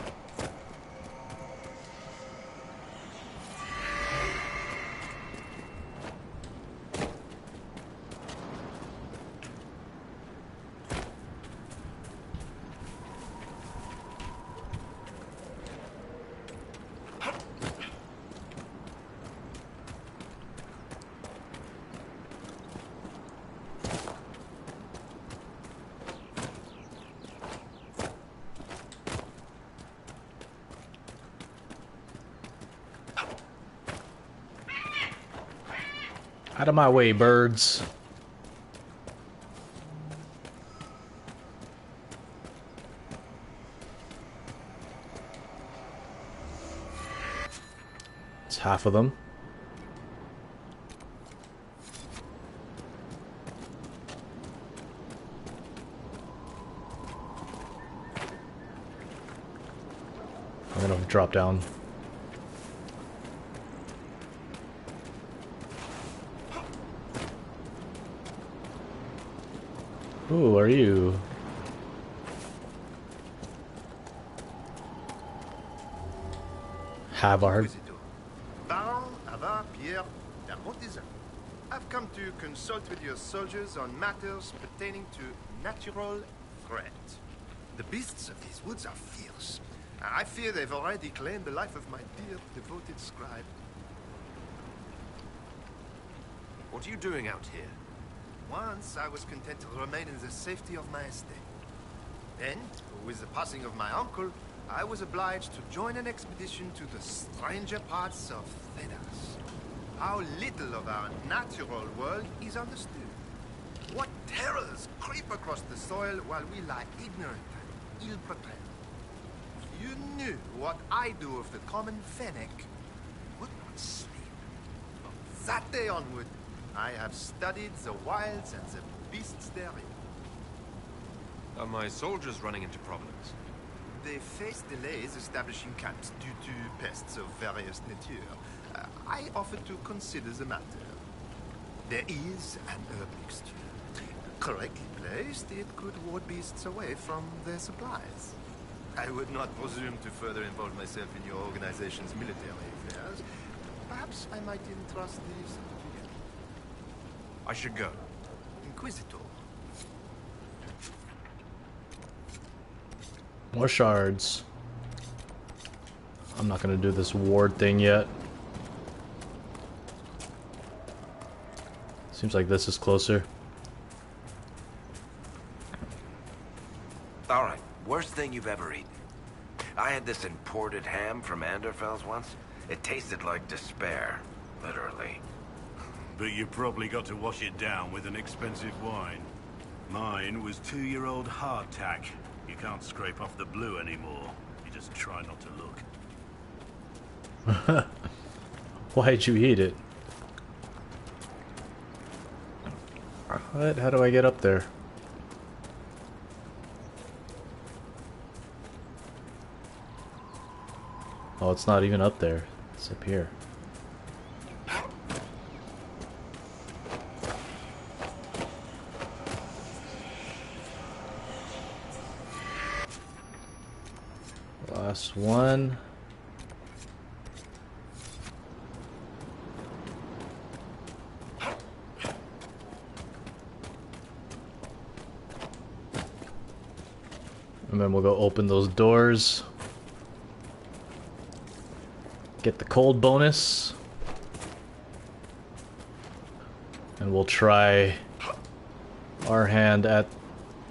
Speaker 1: Out of my way, birds. It's half of them. I'm gonna drop down. Who are you? Havard.
Speaker 16: Baron Havard Pierre d'Armontisan. I've come to consult with your soldiers on matters pertaining to natural threat. The beasts of these woods are fierce. I fear they've already claimed the life of my dear, devoted scribe.
Speaker 14: What are you doing out here?
Speaker 16: Once I was content to remain in the safety of my estate. Then, with the passing of my uncle, I was obliged to join an expedition to the stranger parts of Thedas. How little of our natural world is understood. What terrors creep across the soil while we lie ignorant and ill-prepared. If you knew what I do of the common fennec, you would not sleep. From that day onward, I have studied the wilds and the beasts therein.
Speaker 14: Are my soldiers running into problems?
Speaker 16: They face delays establishing camps due to pests of various nature. I offer to consider the matter. There is an herb mixture. Correctly placed, it could ward beasts away from their supplies. I would not presume to further involve myself in your organization's military affairs. Perhaps I might entrust these to you.
Speaker 14: I should go.
Speaker 16: Inquisitor.
Speaker 1: More shards. I'm not gonna do this ward thing yet. Seems like this is closer.
Speaker 9: Alright, worst thing you've ever eaten. I had this imported ham from Anderfell's once. It tasted like despair, literally.
Speaker 4: But you probably got to wash it down with an expensive wine. Mine was 2-year-old hardtack. You can't scrape off the blue anymore. You just try not to look.
Speaker 1: Why'd you eat it? What? How do I get up there? Oh, it's not even up there. It's up here. Last one. And then we'll go open those doors. Get the cold bonus. And we'll try our hand at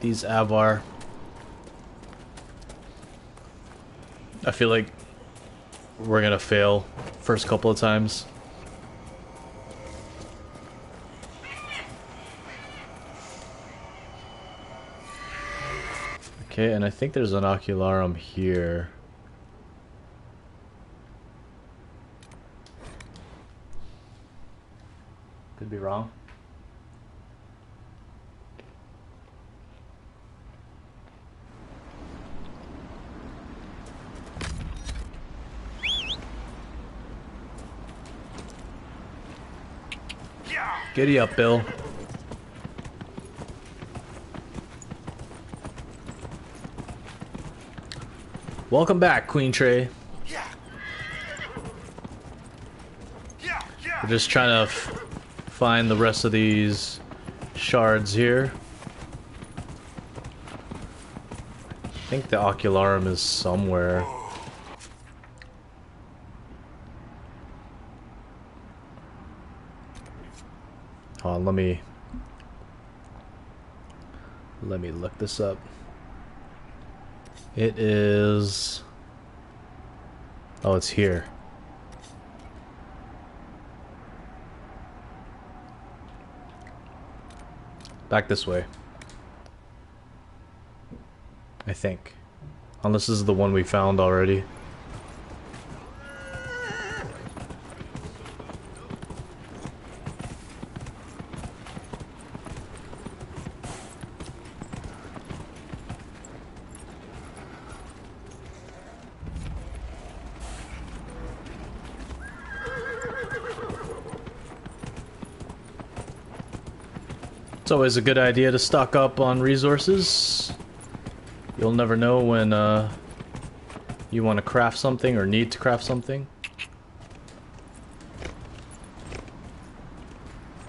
Speaker 1: these Avar. I feel like we're gonna fail first couple of times. Okay, and I think there's an ocularum here. Could be wrong. Giddy up, Bill. Welcome back, Queen Trey. We're just trying to find the rest of these shards here. I think the ocularum is somewhere. Hold on, let me look this up. It is... Oh, it's here. Back this way. I think. Unless this is the one we found already. It's always a good idea to stock up on resources. You'll never know when you want to craft something or need to craft something.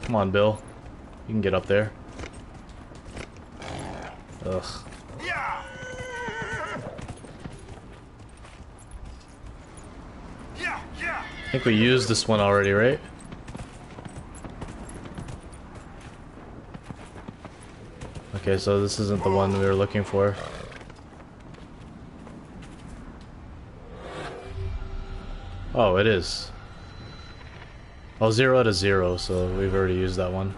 Speaker 1: Come on, Bill. You can get up there. Ugh. I think we used this one already, right? Okay, so this isn't the one we were looking for. Oh, it is. Oh, 0 out of 0, so we've already used that one.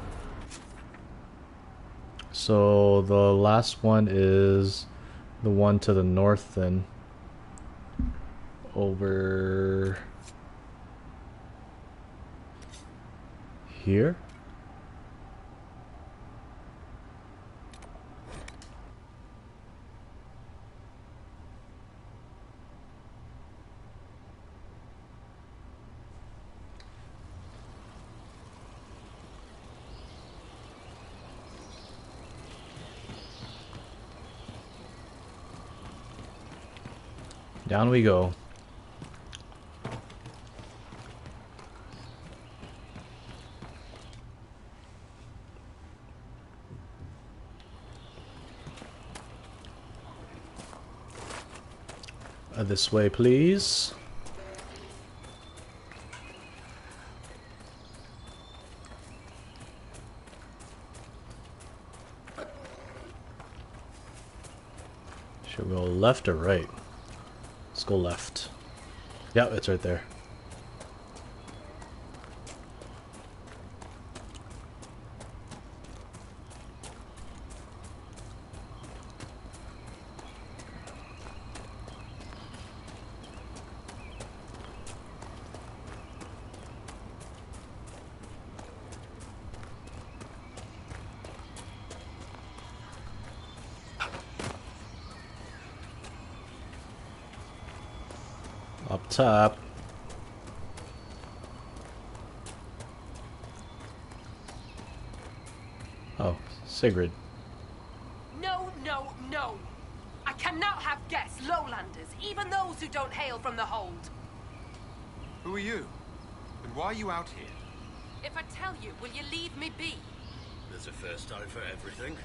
Speaker 1: So the last one is the one to the north then. Over here? Down we go. This way, please. Should we go left or right? Let's go left. Yep, it's right there. Up top. Oh, Sigrid.
Speaker 13: No, no, no! I cannot have guests, lowlanders, even those who don't hail from the hold.
Speaker 14: Who are you? And why are you out here?
Speaker 13: If I tell you, will you leave me be?
Speaker 10: There's a first time for everything.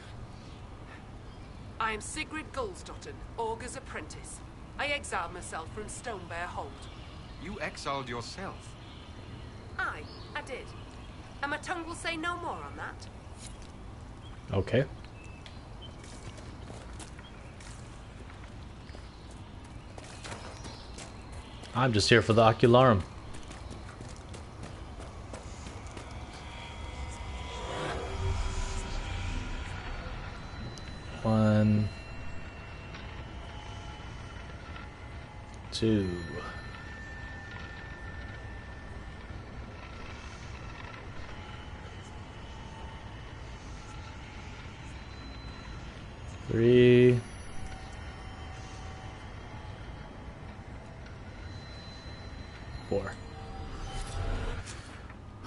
Speaker 13: I am Sigrid Gulsdotten, Augur's apprentice. I exiled myself from Stonebear Hold.
Speaker 14: You exiled yourself?
Speaker 13: Aye, I did. And my tongue will say no more on that.
Speaker 1: Okay. I'm just here for the Ocularum. One, two. Three. Four.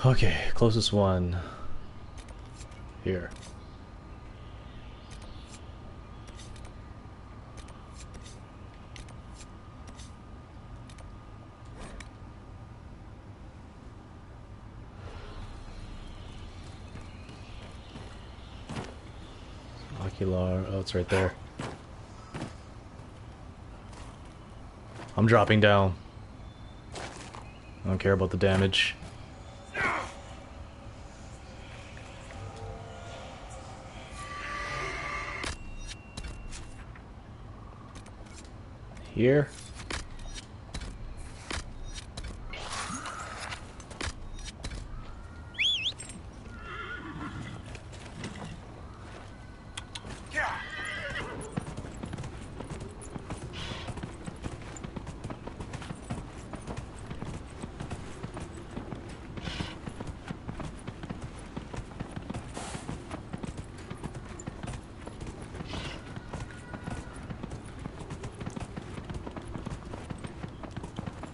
Speaker 1: Okay, closest one. Here. Ocular. Oh, it's right there. I'm dropping down. I don't care about the damage. Here.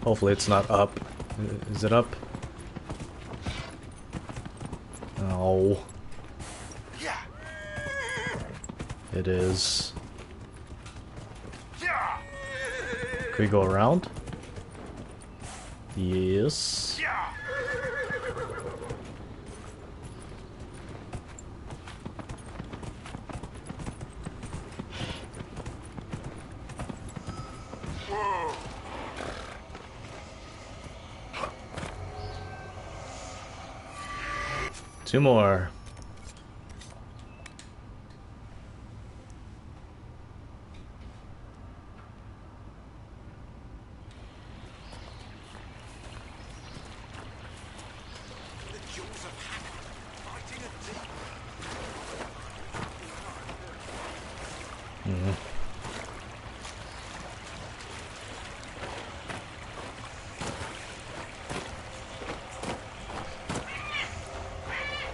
Speaker 1: Hopefully it's not up. Is it up? Oh. It is. Can we go around? Yes. Two more.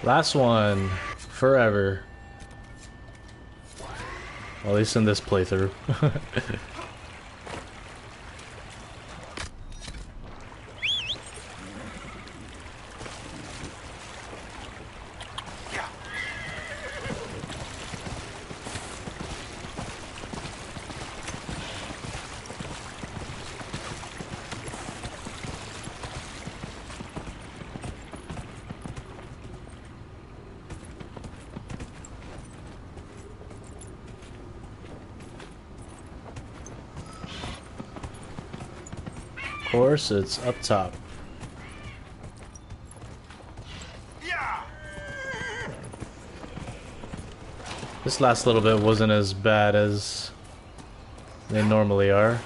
Speaker 1: Last one. Forever. Well, at least in this playthrough. Of course, it's up top. This last little bit wasn't as bad as they normally are.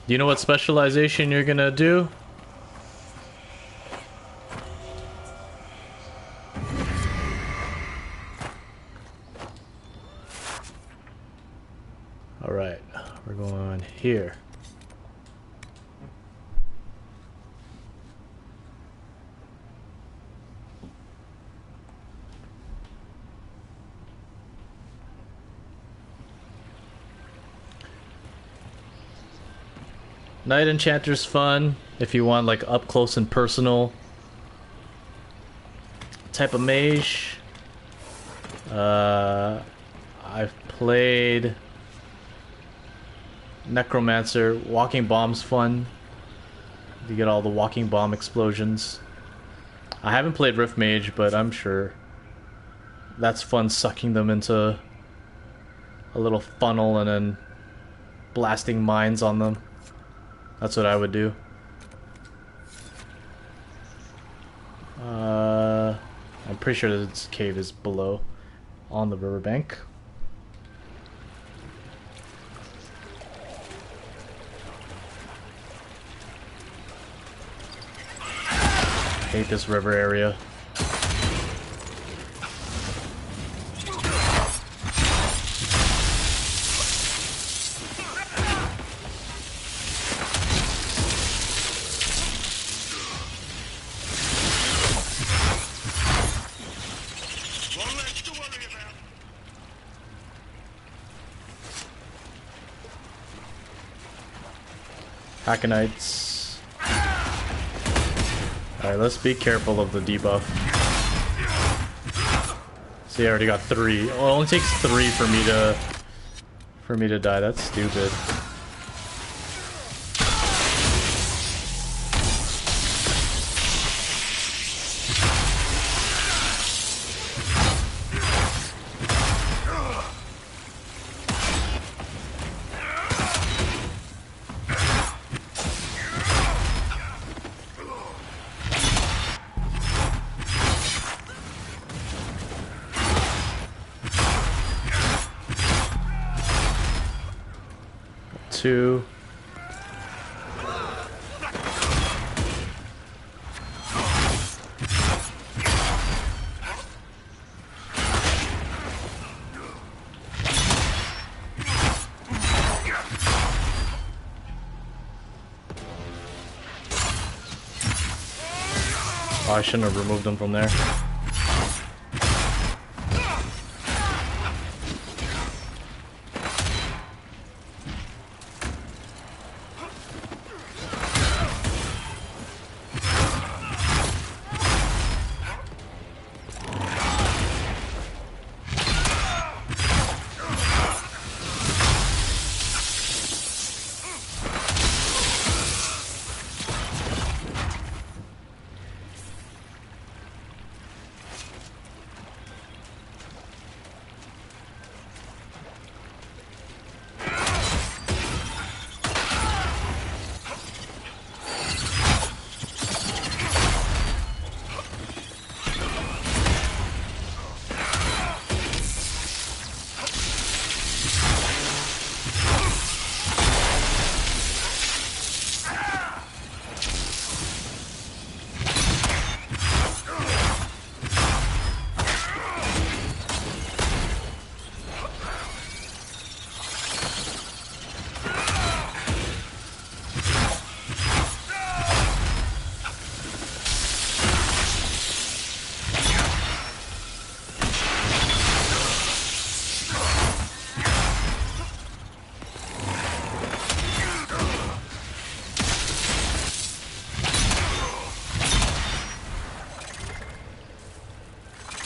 Speaker 1: Do you know what specialization you're gonna do? Alright, we're going here. Night Enchanter's fun if you want like up close and personal type of mage. I've played Necromancer. Walking Bomb's fun. You get all the walking bomb explosions. I haven't played Rift Mage, but I'm sure that's fun, sucking them into a little funnel and then blasting mines on them. That's what I would do. I'm pretty sure this cave is below, on the riverbank. I hate this river area. Hackenites. Alright, let's be careful of the debuff. See, I already got 3. Oh, it only takes 3 for me to die. That's stupid. Two. Oh, I shouldn't have removed them from there.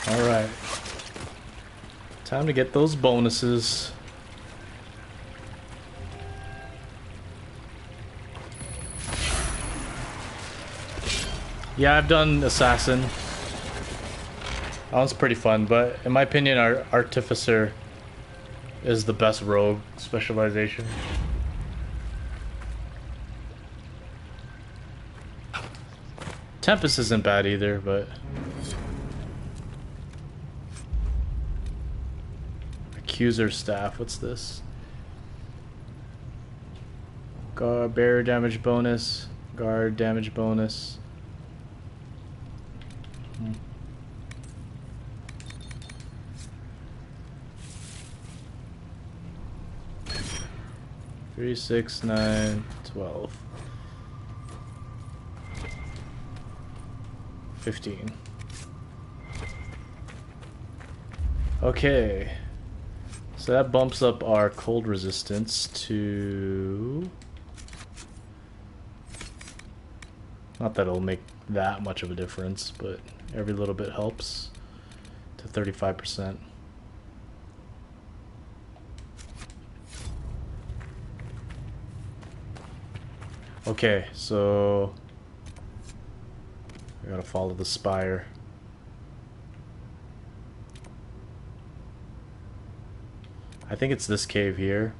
Speaker 1: Alright. Time to get those bonuses. Yeah, I've done Assassin. That one's pretty fun, but in my opinion, our Artificer is the best rogue specialization. Tempest isn't bad either, but... Accuser Staff, what's this? Guard, bearer damage bonus, guard damage bonus. 3, 6, 9, 12. 15. Okay. So that bumps up our cold resistance to... Not that it'll make that much of a difference, but every little bit helps. To 35%. Okay, so... I gotta follow the spire. I think it's this cave here.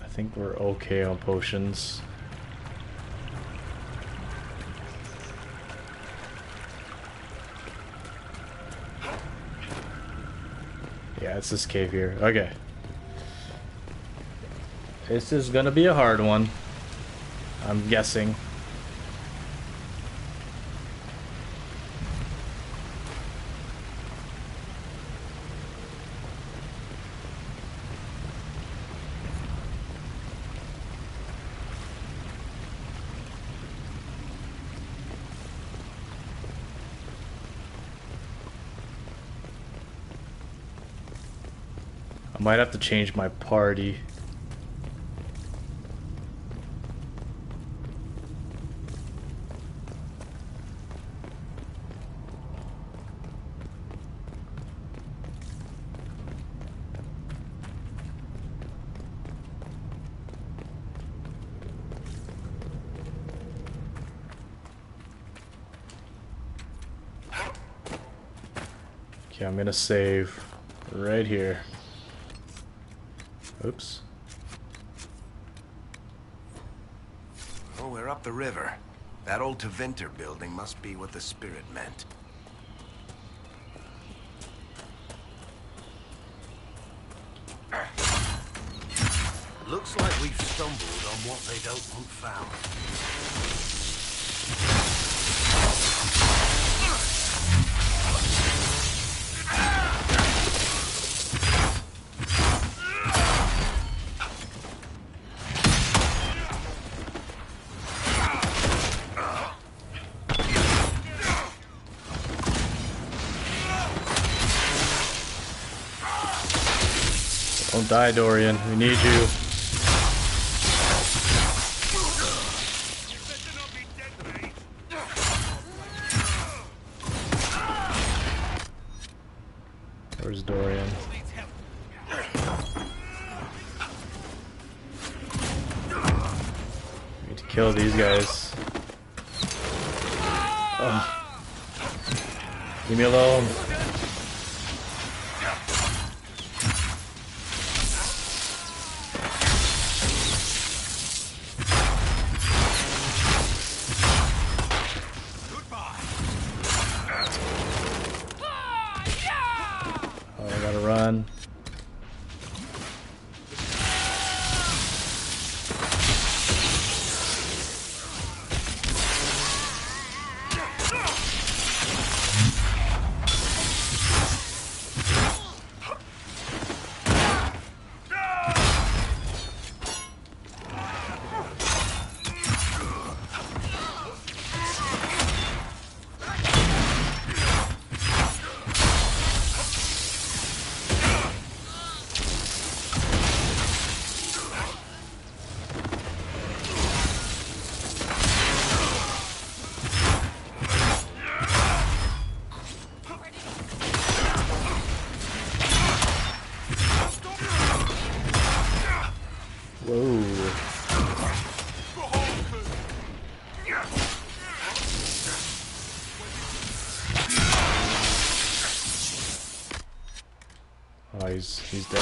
Speaker 1: I think we're okay on potions. Yeah, it's this cave here. Okay. This is gonna be a hard one, I'm guessing. I might have to change my party. Okay, I'm gonna save right here. Oops.
Speaker 9: Oh, we're up the river. That old Tevinter building must be what the spirit meant.
Speaker 10: Looks like we've stumbled on what they don't want found.
Speaker 1: Don't die, Dorian. We need you. Where's Dorian? We need to kill these guys. Ugh. Leave me alone. Oh, I gotta run. Oh, he's dead.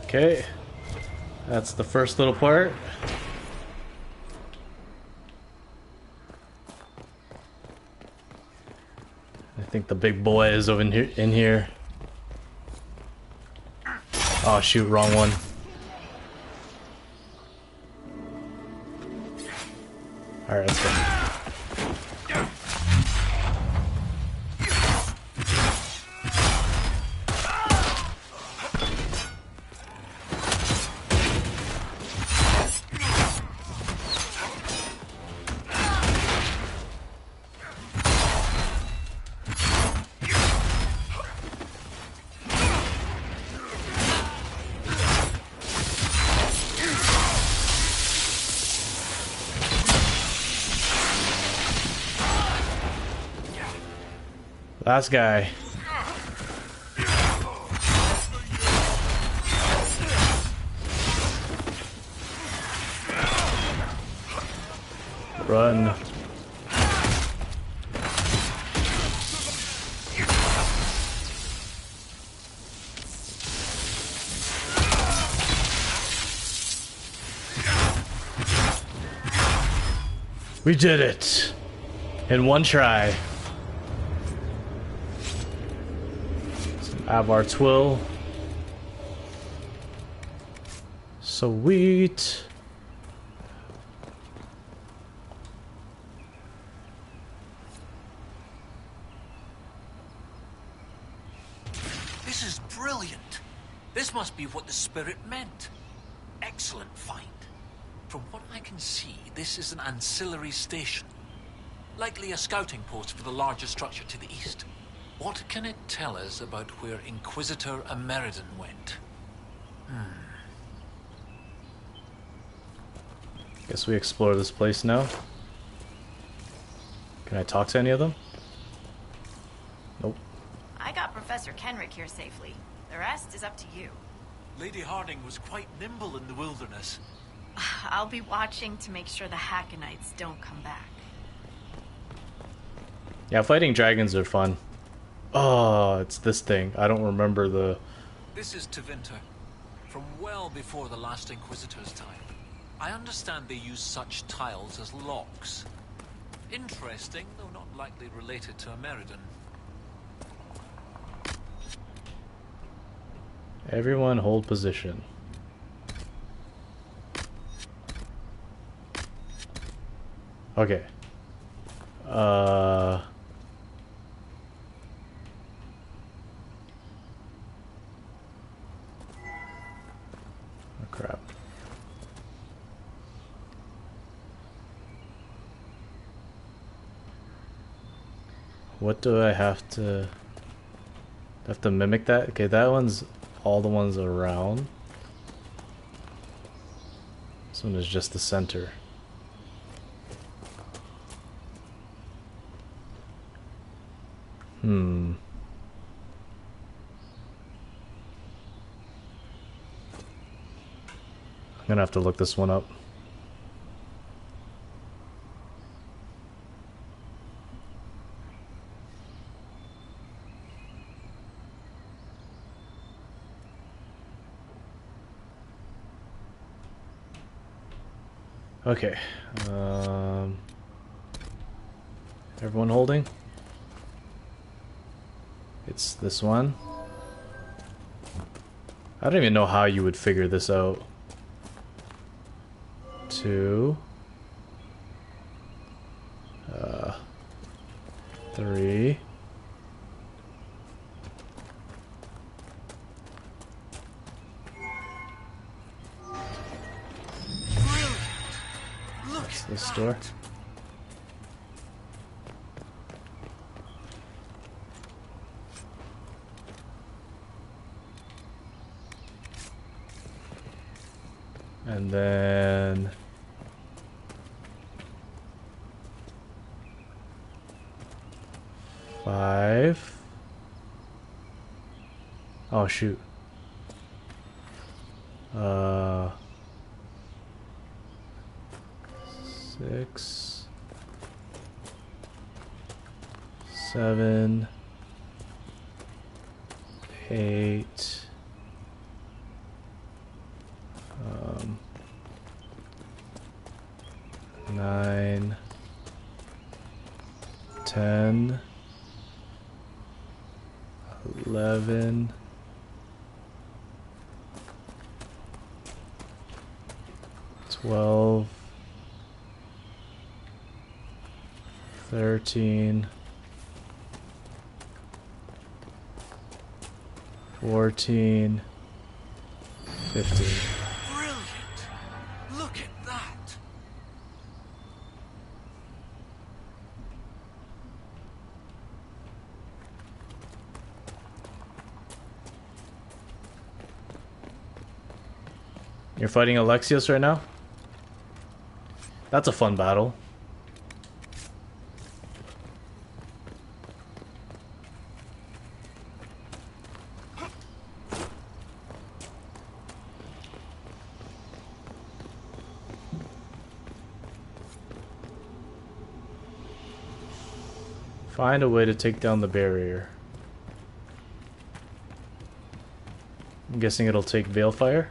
Speaker 1: Okay, that's the first little part. I think the big boy is over in here. Oh shoot, wrong one. Alright, let's go. Last guy. Run. We did it in one try. Avar Twill. Sweet.
Speaker 15: This is brilliant. This must be what the spirit meant. Excellent find. From what I can see, this is an ancillary station. Likely a scouting post for the larger structure to the east. What can it tell us about where Inquisitor Ameridan went?
Speaker 1: Guess we explore this place now. Can I talk to any of them? Nope.
Speaker 17: I got Professor Kenrick here safely. The rest is up to you.
Speaker 15: Lady Harding was quite nimble in the wilderness.
Speaker 17: I'll be watching to make sure the Hackonites don't come back.
Speaker 1: Yeah, fighting dragons are fun. Oh, it's this thing. I don't remember the...
Speaker 15: This is Tevinter, from well before the last Inquisitor's time. I understand they use such tiles as locks. Interesting, though not likely related to Ameridan.
Speaker 1: Everyone hold position. Okay. Oh, crap. What do I have to... mimic that? Okay, that one's all the ones around. This one is just the center. I'm gonna have to look this one up. Okay. Everyone holding? It's this one. I don't even know how you would figure this out. 2. 3. What's this door? And then... five. Oh shoot. 6, 7, 8. 9, 10, 11, 12, 13, 14, 15.
Speaker 15: Brilliant! Look at that!
Speaker 1: You're fighting Alexios right now? That's a fun battle. Find a way to take down the barrier. I'm guessing it'll take Balefire.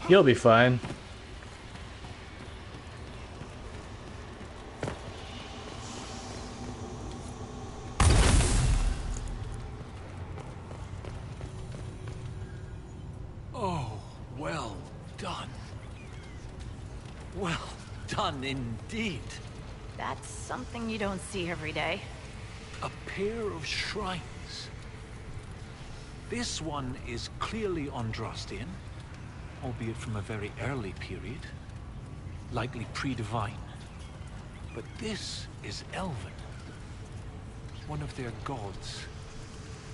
Speaker 1: You'll be fine.
Speaker 15: Oh, well done. Well done indeed.
Speaker 17: That's something you don't see every day.
Speaker 15: A pair of shrines. This one is clearly Andrastian, albeit from a very early period, likely pre-divine. But this is elven. One of their gods.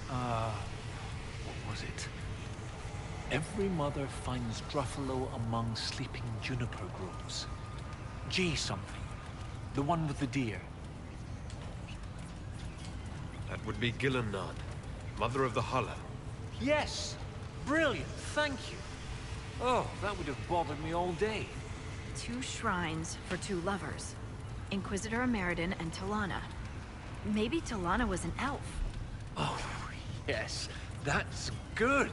Speaker 15: What was it? Every mother finds Druffalo among sleeping juniper groves. G something. The one with the deer.
Speaker 14: That would be Gillenard, mother of the Hulla.
Speaker 15: Yes! Brilliant, thank you. Oh, that would have bothered me all day.
Speaker 17: 2 shrines for 2 lovers. Inquisitor Ameridan and Talana. Maybe Talana was an elf.
Speaker 15: Oh, yes. That's good.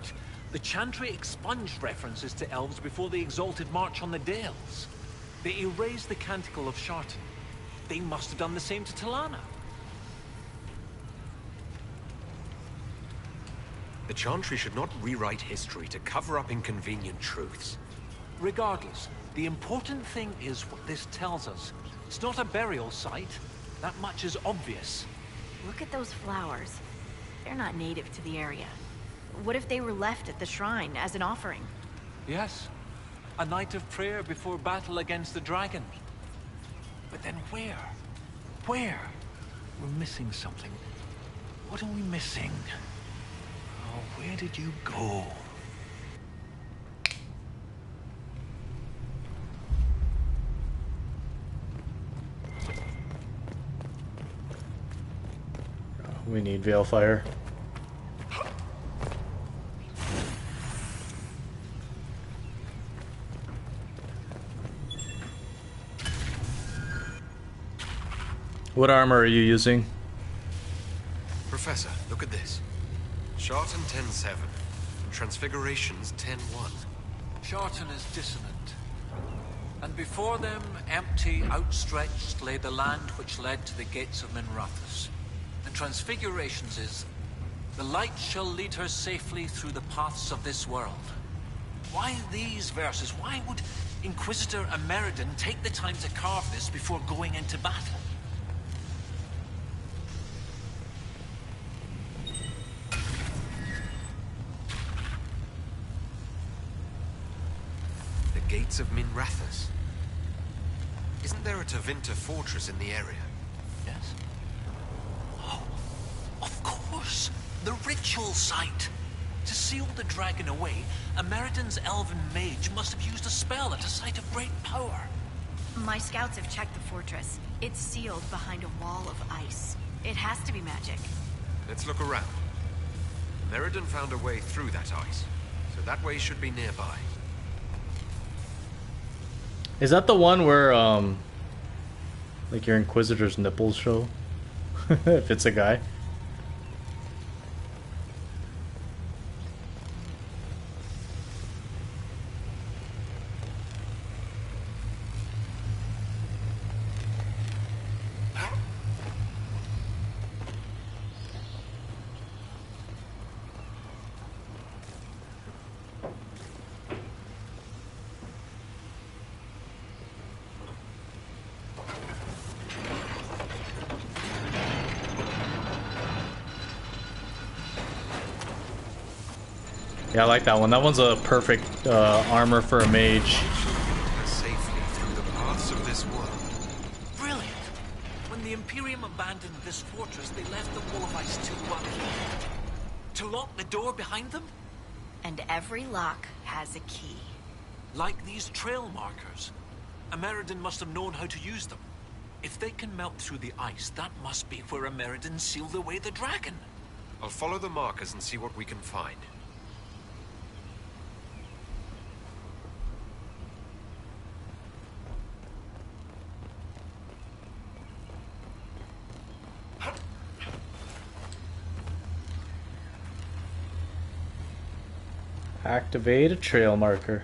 Speaker 15: The Chantry expunged references to elves before the Exalted March on the Dales. They erased the Canticle of Shartan. They must have done the same to Talana.
Speaker 14: The Chantry should not rewrite history to cover up inconvenient truths.
Speaker 15: Regardless, the important thing is what this tells us. It's not a burial site. That much is obvious.
Speaker 17: Look at those flowers. They're not native to the area. What if they were left at the shrine as an offering?
Speaker 15: Yes. A night of prayer before battle against the dragon. But then where? Where? We're missing something. What are we missing? Oh, where did you go?
Speaker 1: We need Veilfire. What armor are you using?
Speaker 14: Professor, look at this. Shartan 10-7, and Transfigurations 10-1.
Speaker 15: Shartan is dissonant. And before them, empty, outstretched, lay the land which led to the gates of Minrathous. And Transfigurations is, the light shall lead her safely through the paths of this world. Why these verses? Why would Inquisitor Ameridan take the time to carve this before going into battle?
Speaker 14: Gates of Minrathous. Isn't there a Tevinter fortress in the area?
Speaker 15: Yes. Oh, of course! The ritual site! To seal the dragon away, Ameridan's elven mage must have used a spell at a site of great power.
Speaker 17: My scouts have checked the fortress. It's sealed behind a wall of ice. It has to be magic.
Speaker 14: Let's look around. Ameridan found a way through that ice, so that way should be nearby.
Speaker 1: Is that the one where, like your Inquisitor's nipples show? If it's a guy? Yeah, I like that one. That one's a perfect armor for a mage.
Speaker 14: Safely through the paths of this world.
Speaker 15: Brilliant! When the Imperium abandoned this fortress, they left the wall of ice to what? To lock the door behind them?
Speaker 17: And every lock has a key.
Speaker 15: Like these trail markers. Ameridan must have known how to use them. If they can melt through the ice, that must be where Ameridan sealed away the dragon.
Speaker 14: I'll follow the markers and see what we can find.
Speaker 1: Activate a trail marker.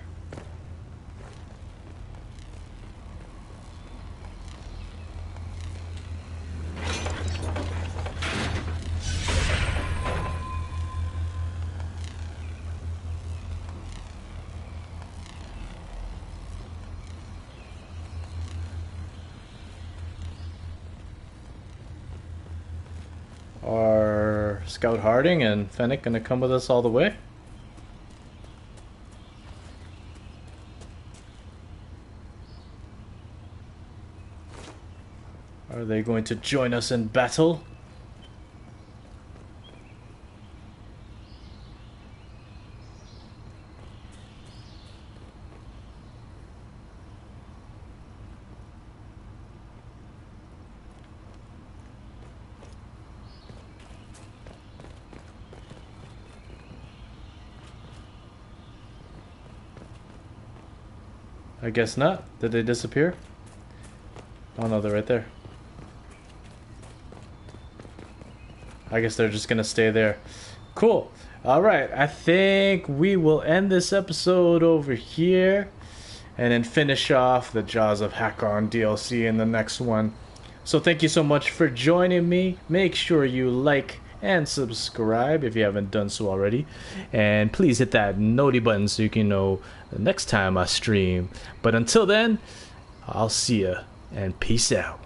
Speaker 1: Are Scout Harding and Fennec gonna come with us all the way? Are they going to join us in battle? I guess not. Did they disappear? Oh no, they're right there. I guess they're just gonna stay there. Cool. Alright, I think we will end this episode over here and then finish off the Jaws of Hakon DLC in the next one. So thank you so much for joining me. Make sure you like and subscribe if you haven't done so already. And please hit that noti button so you can know the next time I stream. But until then, I'll see ya and peace out.